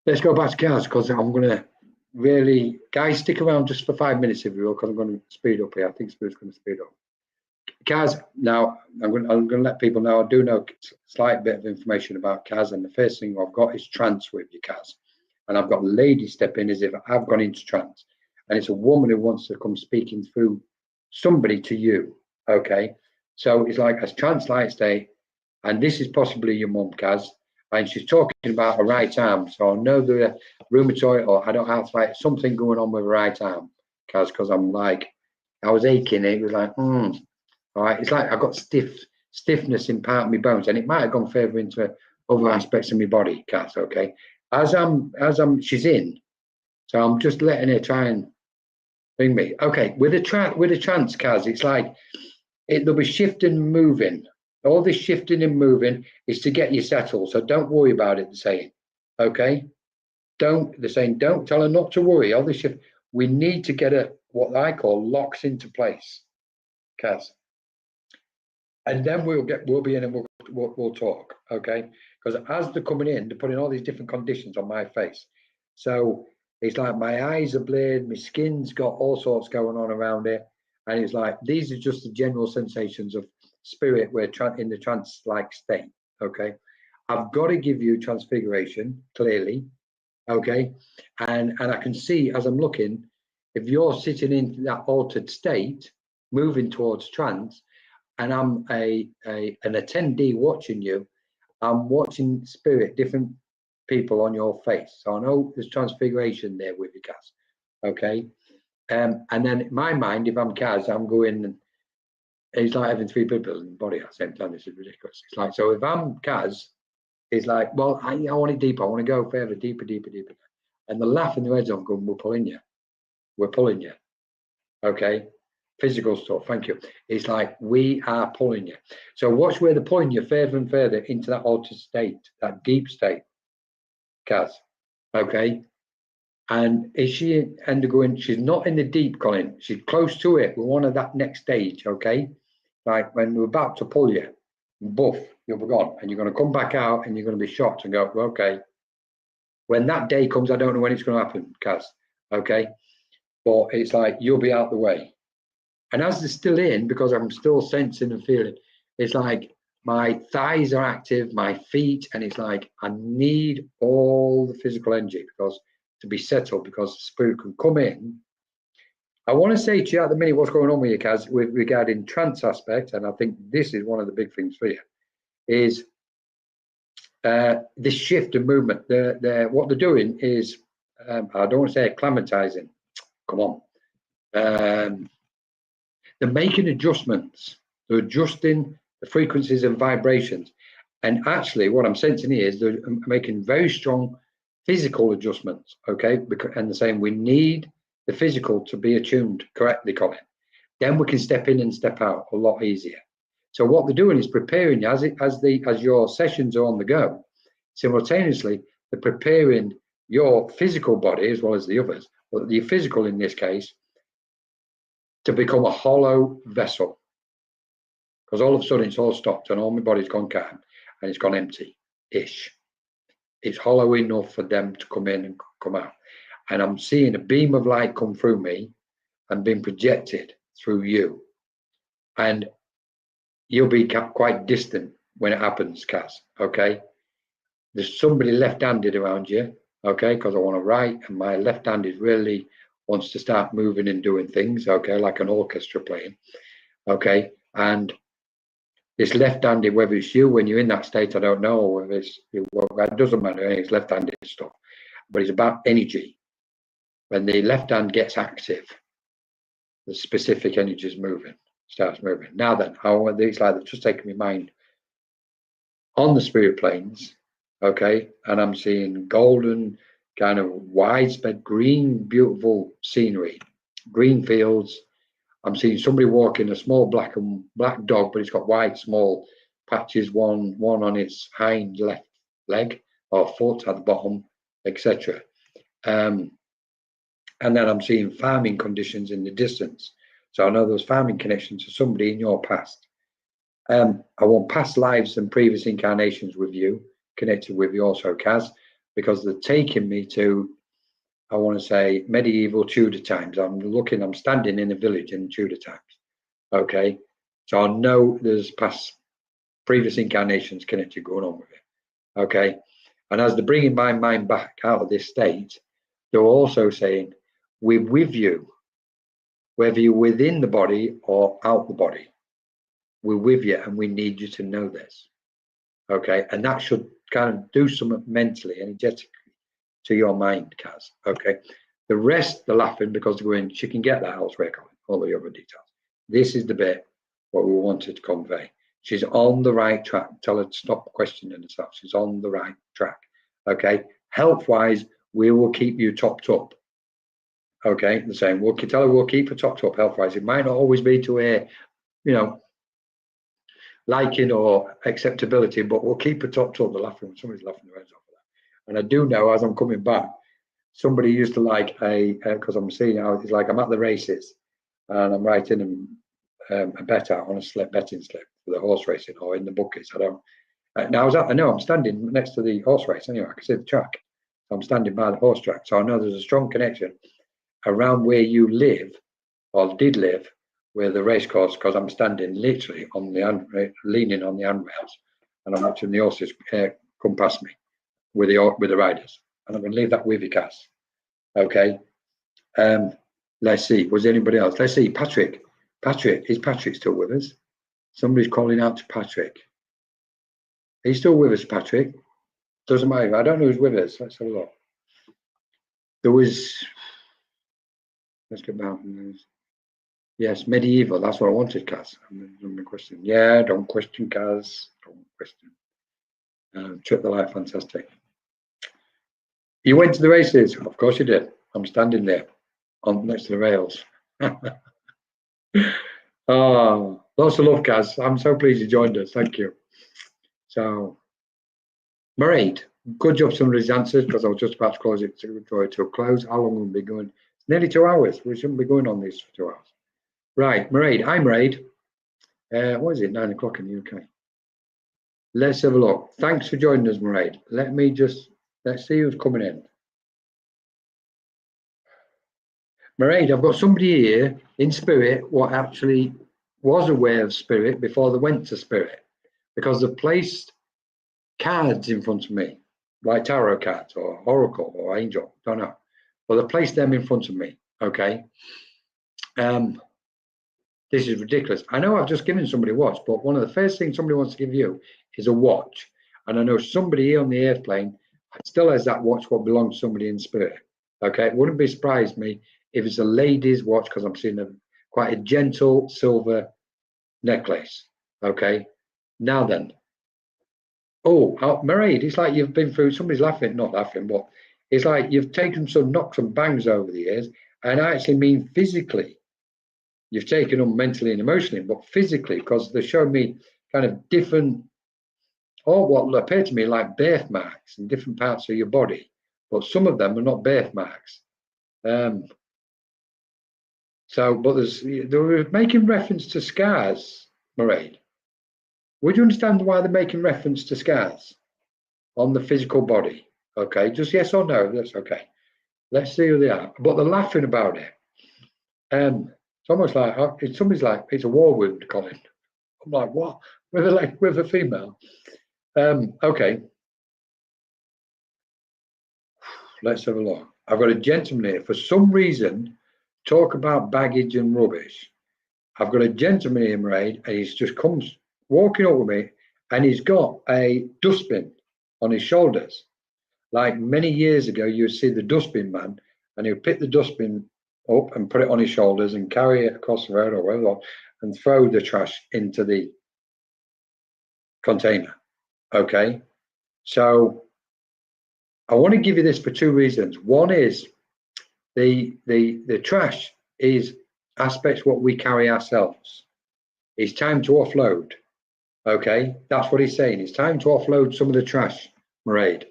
let's go back to Kaz, because I'm going to really, guys, stick around just for 5 minutes if you will, because I'm going to speed up here. I think Spirit's going to speed up. Kaz, now I'm going to let people know, I do know a slight bit of information about Kaz, and the first thing I've got is trance with you, Kaz. And I've got a lady step in as if I've gone into trance. And it's a woman who wants to come speaking through somebody to you, okay? So it's like a trance light state, and this is possibly your mum, Kaz, and she's talking about her right arm. So I know the rheumatoid, or I don't have like something going on with her right arm, Kaz, because I'm like, I was aching. It was like, all right. It's like I've got stiffness in part of my bones, and it might have gone further into other aspects of my body, Kaz, okay? She's in, so I'm just letting her try and bring me. Okay, with a trance, Kaz, it's like there'll be shifting and moving. All this shifting and moving is to get you settled. So don't worry about it, they're saying. Okay? They're saying don't tell her not to worry. All this shift, we need to get her what I call locks into place, Kaz. And then we'll be in and we'll talk, okay? Because as they're coming in, they're putting all these different conditions on my face. So it's like my eyes are bleared, my skin's got all sorts going on around it. And it's like, these are just the general sensations of spirit. We're in the trance-like state, okay? I've got to give you transfiguration, clearly, okay? And I can see as I'm looking, if you're sitting in that altered state, moving towards trance, and I'm an attendee watching you, I'm watching spirit, different people on your face. So I know there's transfiguration there with you, Kaz. Okay. And then in my mind, if I'm Kaz, I'm going, it's like having three people in the body at the same time. This is ridiculous. It's like, so if I'm Kaz, it's like, well, I want it deeper. I want to go further, deeper. And the laugh in the heads off going, we're pulling you. We're pulling you. Okay. Physical stuff, thank you. It's like we are pulling you. So watch where they're pulling you further and further into that altered state, that deep state, Kaz. Okay. And is she undergoing? She's not in the deep, Colin. She's close to it. We're one of that next stage. Okay. Like when we're about to pull you, buff, you'll be gone, and you're going to come back out, and you're going to be shocked and go, okay. When that day comes, I don't know when it's going to happen, Kaz. Okay. But it's like you'll be out the way. And as they're still in, because I'm still sensing and feeling, it's like my thighs are active, my feet, and it's like I need all the physical energy because to be settled, because the spirit can come in. I want to say to you at the minute what's going on with you, Kaz, with regarding trance aspect, and I think this is one of the big things for you, is this shift and movement. What they're doing is, I don't want to say acclimatizing. Come on. They're making adjustments. They're adjusting the frequencies and vibrations. And actually, what I'm sensing here is they're making very strong physical adjustments, okay? And they're saying we need the physical to be attuned correctly, Colin. Then we can step in and step out a lot easier. So what they're doing is preparing you as your sessions are on the go. Simultaneously, they're preparing your physical body as well as the others, but the physical in this case, to become a hollow vessel, because all of a sudden it's all stopped and all my body's gone calm and it's gone empty-ish. It's hollow enough for them to come in and come out. And I'm seeing a beam of light come through me and being projected through you. And you'll be quite distant when it happens, Kaz, okay? There's somebody left-handed around you, okay? Because I want to write and my left hand is really wants to start moving and doing things, okay, like an orchestra playing, okay, and it's left-handed, whether it's you when you're in that state, I don't know, whether it doesn't matter, it's left-handed stuff, but it's about energy. When the left hand gets active, the specific energy is moving, starts moving. Now then, it's like they've just taken my mind on the spirit planes, okay, and I'm seeing golden, kind of widespread green, beautiful scenery, green fields. I'm seeing somebody walking a small black dog, but it's got white small patches, one on its hind left leg or foot at the bottom, etc. And then I'm seeing farming conditions in the distance. So I know there's farming connections to somebody in your past. I want past lives and previous incarnations with you, connected with you also, Kaz, because they're taking me to, I want to say, medieval Tudor times. I'm standing in a village in Tudor times. Okay. So I know there's past previous incarnations connected going on with it. Okay. And as they're bringing my mind back out of this state, they're also saying, we're with you, whether you're within the body or out the body. We're with you and we need you to know this. Okay. And that should kind of do something mentally, energetically to your mind, Kaz. Okay. The rest, they're laughing because they're going, she can get that elsewhere, Colin, all the other details. This is the bit what we wanted to convey. She's on the right track. Tell her to stop questioning herself. She's on the right track. Okay. Health-wise, we will keep you topped up. Okay. The same. We'll tell her we'll keep her topped up health-wise. It might not always be to a, liking or acceptability, but we'll keep her topped up. They're laughing. Somebody's laughing their heads off of that. And I do know as I'm coming back, somebody used to like because I'm seeing how it's like I'm at the races and I'm writing a bet out on a betting slip for the horse racing or in the buckets. I don't. Now I know I'm standing next to the horse race anyway. I can see the track. So I'm standing by the horse track. So I know there's a strong connection around where you live or did live with the race course, because I'm standing literally on the leaning on the handrails and I'm watching the horses come past me with the riders. And I'm going to leave that with you, Cass. Okay. Let's see. Was anybody else? Let's see. Patrick. Is Patrick still with us? Somebody's calling out to Patrick. Are you still with us, Patrick? Doesn't matter. I don't know who's with us. Let's have a look. There was. Let's get mountains. Yes, medieval. That's what I wanted, Kaz. I'm question. Yeah, don't question, Kaz. Don't question. Trip the light, fantastic. You went to the races? Of course you did. I'm standing there next to the rails. Oh, lots of love, Kaz. I'm so pleased you joined us. Thank you. So, Mairead, good job some of these answers, because I was just about to close it to a close. How long will we be going? It's nearly 2 hours. We shouldn't be going on this for 2 hours. Right, Mairead. Hi, Mairead. What is it? 9 o'clock in the UK. Let's have a look. Thanks for joining us, Mairead. Let's see who's coming in. Mairead, I've got somebody here in spirit what actually was aware of spirit before they went to spirit, because they've placed cards in front of me, like tarot cards or oracle or angel, don't know. Well, they placed them in front of me, okay? This is ridiculous. I know I've just given somebody a watch, but one of the first things somebody wants to give you is a watch. And I know somebody here on the airplane still has that watch what belongs to somebody in spirit, okay? It wouldn't be surprised me if it's a lady's watch, because I'm seeing quite a gentle silver necklace, okay? Now then. Oh, Mairead, it's like you've been through, somebody's laughing, not laughing, but it's like you've taken some knocks and bangs over the years, and I actually mean physically. You've taken them mentally and emotionally, but physically, because they show me kind of different, or what appear to me like birthmarks in different parts of your body, but some of them are not birthmarks. But they were making reference to scars, Mairead. Would you understand why they're making reference to scars on the physical body? Okay, just yes or no, that's okay. Let's see who they are. But they're laughing about it. It's almost like somebody's like, it's a war wound, Colin. I'm like, what? With a female. Okay. Let's have a look. I've got a gentleman here. For some reason, talk about baggage and rubbish. I've got a gentleman here, Mairead, and he's just comes walking up with me, and he's got a dustbin on his shoulders. Like many years ago, you would see the dustbin man, and he would pick the dustbin up and put it on his shoulders and carry it across the road or whatever, and throw the trash into the container. Okay, so I want to give you this for two reasons. One is the trash is aspects what we carry ourselves. It's time to offload. Okay, that's what he's saying. It's time to offload some of the trash, Mairead.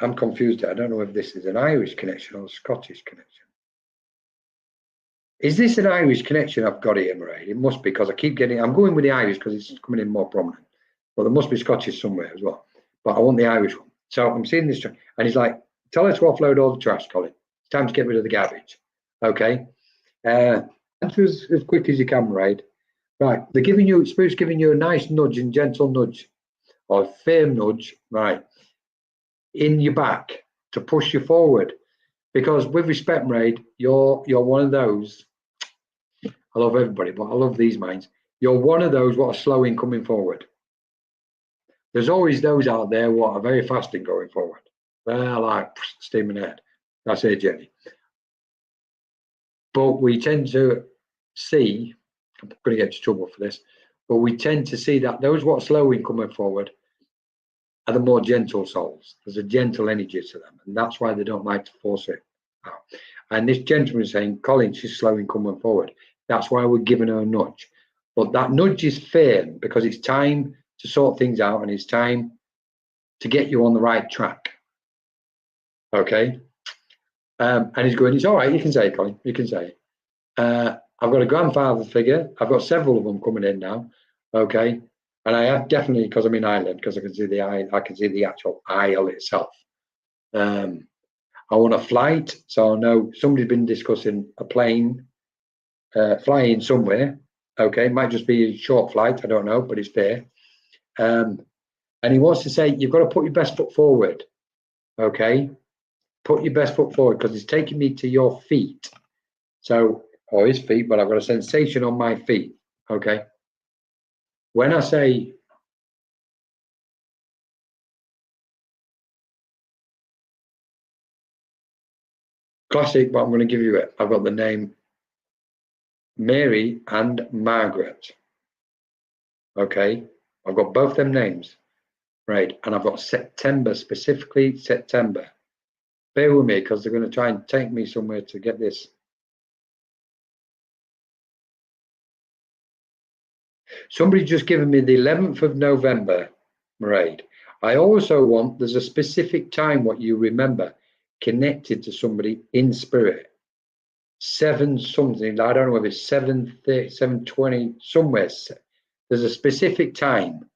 I'm confused. I don't know if this is an Irish connection or a Scottish connection. Is this an Irish connection I've got here, Mairead? It must be, because I keep getting, I'm going with the Irish because it's coming in more prominent. But there must be Scottish somewhere as well. But I want the Irish one. So I'm seeing this, and he's like, tell her to offload all the trash, Colin. It's time to get rid of the garbage. Okay. Answer as quick as you can, Mairead. Right. They're giving you, Spirit's giving you a nice nudge and gentle nudge, or a firm nudge, right, in your back to push you forward. Because with respect, Mairead, you're one of those. I love everybody, but I love these minds. You're one of those what are slow in coming forward. There's always those out there what are very fast in going forward. They're like steaming ahead. That's their journey. But we tend to see, I'm going to get into trouble for this, but we tend to see that those what are slow in coming forward are the more gentle souls. There's a gentle energy to them, and that's why they don't like to force it out. And this gentleman is saying, Colin, she's slow in coming forward. That's why we're giving her a nudge. But that nudge is firm because it's time to sort things out, and it's time to get you on the right track. Okay. And he's going, it's all right, you can say it, Colin, you can say it. I've got a grandfather figure. I've got several of them coming in now. Okay. And I have definitely, because I'm in Ireland, because I can see the I can see the actual aisle itself. I want a flight, so I know somebody's been discussing a plane flying somewhere. Okay, it might just be a short flight, I don't know, but it's there. And he wants to say, you've got to put your best foot forward. Okay, put your best foot forward, because it's taking me to your feet. So, or his feet, but I've got a sensation on my feet. Okay. When I say classic, but I'm going to give you it. I've got the name Mary and Margaret. Okay. I've got both them names. Right. And I've got September, specifically September. Bear with me, because they're going to try and take me somewhere to get this. Somebody just given me the 11th of November, Mairead. I also want, there's a specific time what you remember connected to somebody in spirit. 7 something, I don't know if it's 7:30, 7:20, somewhere. There's a specific time.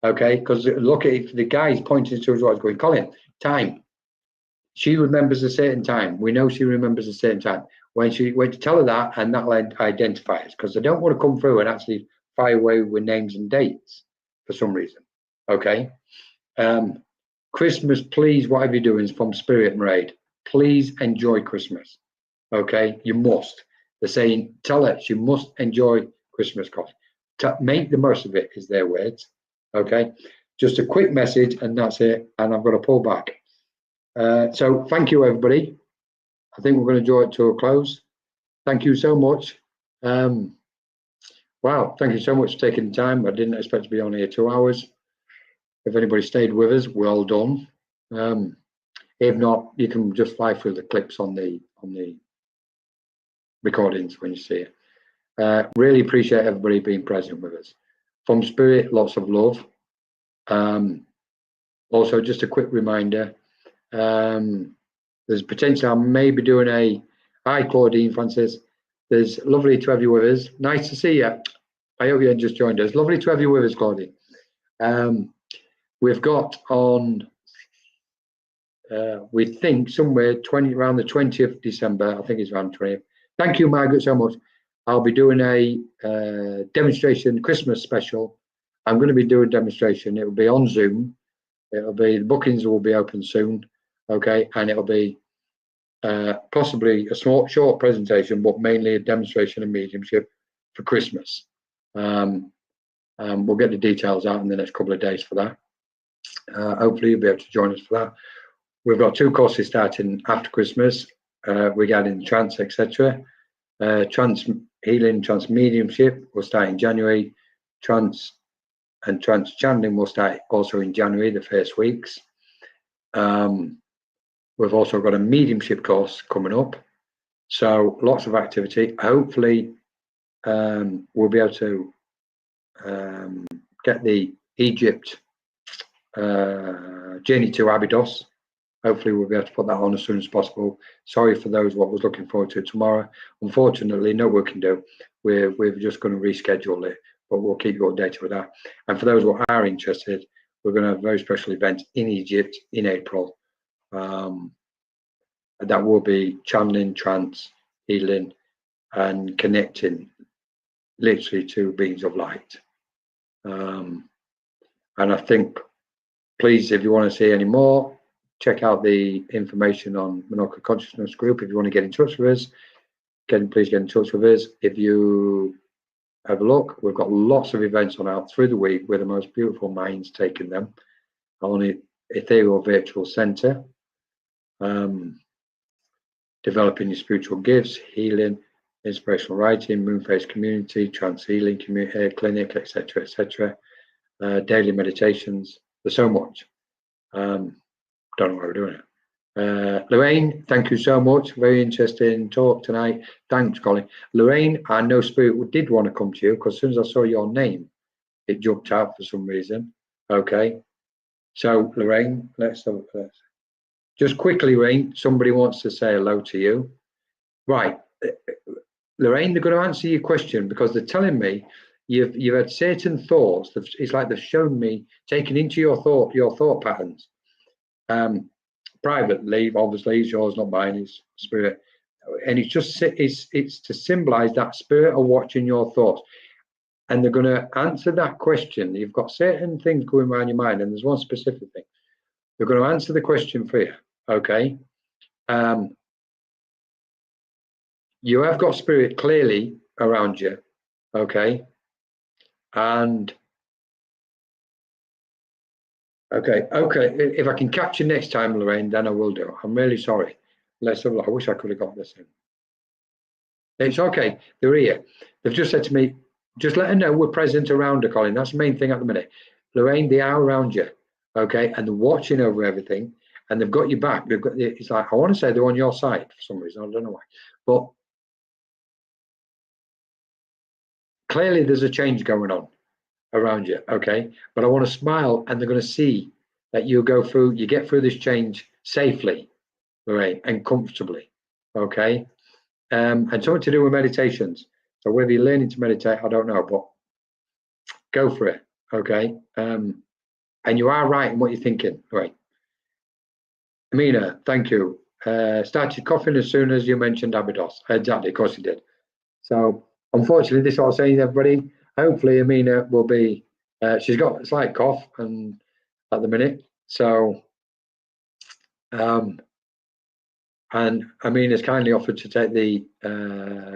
Okay, because look at it, the guy's pointing to us what going, Colin, time. She remembers a certain time. We know she remembers a certain time. When she went to tell her that, and that'll identify us, because they don't want to come through and actually fire away with names and dates for some reason. Okay. Christmas, please, whatever you're doing, is from Spirit, Mairead. Please enjoy Christmas. Okay, you must. They're saying, tell her she must enjoy Christmas coffee. Make the most of it, is their words. Okay, just a quick message, and that's it. And I'm going to pull back. So thank you, everybody. I think we're going to draw it to a close. Thank you so much. Wow, thank you so much for taking the time. I didn't expect to be on here 2 hours. If anybody stayed with us, well done. If not, you can just fly through the clips on the recordings when you see it. Really appreciate everybody being present with us. From Spirit, lots of love. Also, just a quick reminder, there's potential I may be doing a, hi Claudine Francis, there's lovely to have you with us. Nice to see you. I hope you just joined us. Lovely to have you with us, Claudine. We've got on, we think somewhere around the 20th of December, I think it's around 20th. Thank you, Margaret, so much. I'll be doing a demonstration Christmas special. I'm going to be doing a demonstration. It will be on Zoom. It'll be, the bookings will be open soon. Okay, and it'll be possibly a short presentation, but mainly a demonstration of mediumship for Christmas. We'll get the details out in the next couple of days for that. Hopefully you'll be able to join us for that. We've got 2 courses starting after Christmas regarding trance, etc. Trance healing, trance mediumship will start in January. Trance channeling will start also in January, the first weeks. We've also got a mediumship course coming up, so lots of activity. Hopefully we'll be able to get the Egypt journey to Abydos. Hopefully we'll be able to put that on as soon as possible. Sorry for those what was looking forward to tomorrow. Unfortunately, no we can do. We're just going to reschedule it, but we'll keep you updated with that. And for those who are interested, we're going to have a very special event in Egypt in April. That will be channeling, trance, healing, and connecting literally to beings of light. And I think, please, if you want to see any more, check out the information on Menorca Consciousness Group. If you want to get in touch with us, please get in touch with us. If you have a look, we've got lots of events on out through the week with the most beautiful minds taking them on the Ethereal Virtual Center. Developing your spiritual gifts, healing, inspirational writing, moonface community, trance healing clinic, etc., etc. Daily meditations. There's so much. Don't know why we're doing it. Lorraine, thank you so much. Very interesting talk tonight. Thanks, Colin. Lorraine, I know Spirit did want to come to you because as soon as I saw your name, it jumped out for some reason. Okay. So, Lorraine, let's have a look. Just quickly, Lorraine, somebody wants to say hello to you. Right. Lorraine, they're going to answer your question because they're telling me you've had certain thoughts. It's like they've shown me taken into your thought patterns. Privately, obviously, it's yours, not mine. It's Spirit, and it's to symbolize that Spirit are watching your thoughts, and they're going to answer that question. You've got certain things going around your mind, and there's one specific thing. They're going to answer the question for you. Okay. You have got Spirit clearly around you. Okay. And okay, if I can catch you next time, Lorraine, then I will do. I'm really sorry. I wish I could have got this in. It's okay. They're here. They've just said to me, just let her know we're present around her, Colin. That's the main thing at the minute. Lorraine, they are around you. Okay. And they're watching over everything. And they've got you back. It's like, I want to say they're on your side for some reason. I don't know why. But clearly there's a change going on around you. Okay. But I want to smile, and they're going to see that you get through this change safely, Lorraine, and comfortably. Okay. And something to do with meditations. So whether you're learning to meditate, I don't know, but go for it. Okay. And you are right in what you're thinking. Right. Amina, thank you. Started coughing as soon as you mentioned Abydos. Exactly, of course you did. So unfortunately, this is what I'm saying, everybody. Hopefully Amina will be, she's got a slight cough and at the minute. So, and Amina's kindly offered to take the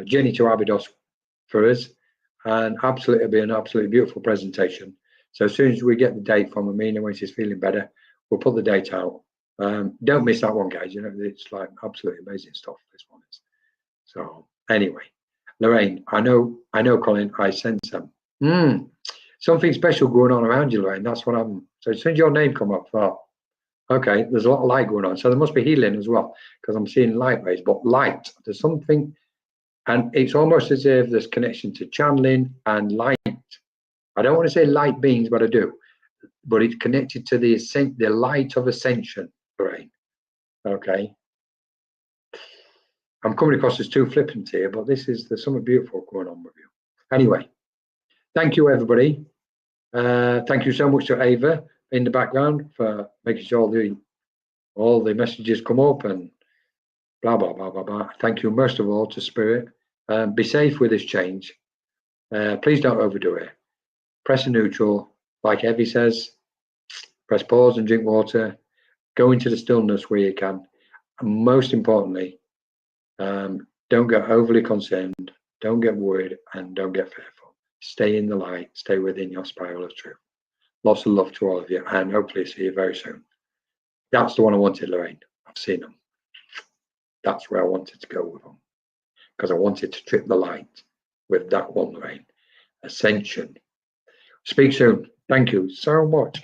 journey to Abydos for us. And absolutely, it'll be an absolutely beautiful presentation. So as soon as we get the date from Amina when she's feeling better, we'll put the date out. Don't miss that one, guys. You know, it's like absolutely amazing stuff. This one is. So anyway, Lorraine, I know, Colin. I sense them. Something special going on around you, Lorraine. That's what I'm. So as soon as your name come up, okay, there's a lot of light going on. So there must be healing as well because I'm seeing light waves. But light, there's something, and it's almost as if there's connection to channeling and light. I don't want to say light beings, but I do. But it's connected to the light of ascension. Brain. Okay. I'm coming across as too flippant here, but there's something beautiful going on with you. Anyway, thank you, everybody. Thank you so much to Ava in the background for making sure all the messages come up and blah, blah, blah, blah, blah. Thank you most of all to Spirit. Be safe with this change. Please don't overdo it. Press a neutral, like Evie says. Press pause and drink water. Go into the stillness where you can. And most importantly, don't get overly concerned, don't get worried, and don't get fearful. Stay in the light, stay within your spiral of truth. Lots of love to all of you, and hopefully see you very soon. That's the one I wanted, Lorraine. I've seen them. That's where I wanted to go with them. because I wanted to trip the light with that one lane. Ascension. Speak soon. Thank you so much.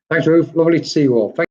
Thanks, Ruth. Lovely to see you all. Thank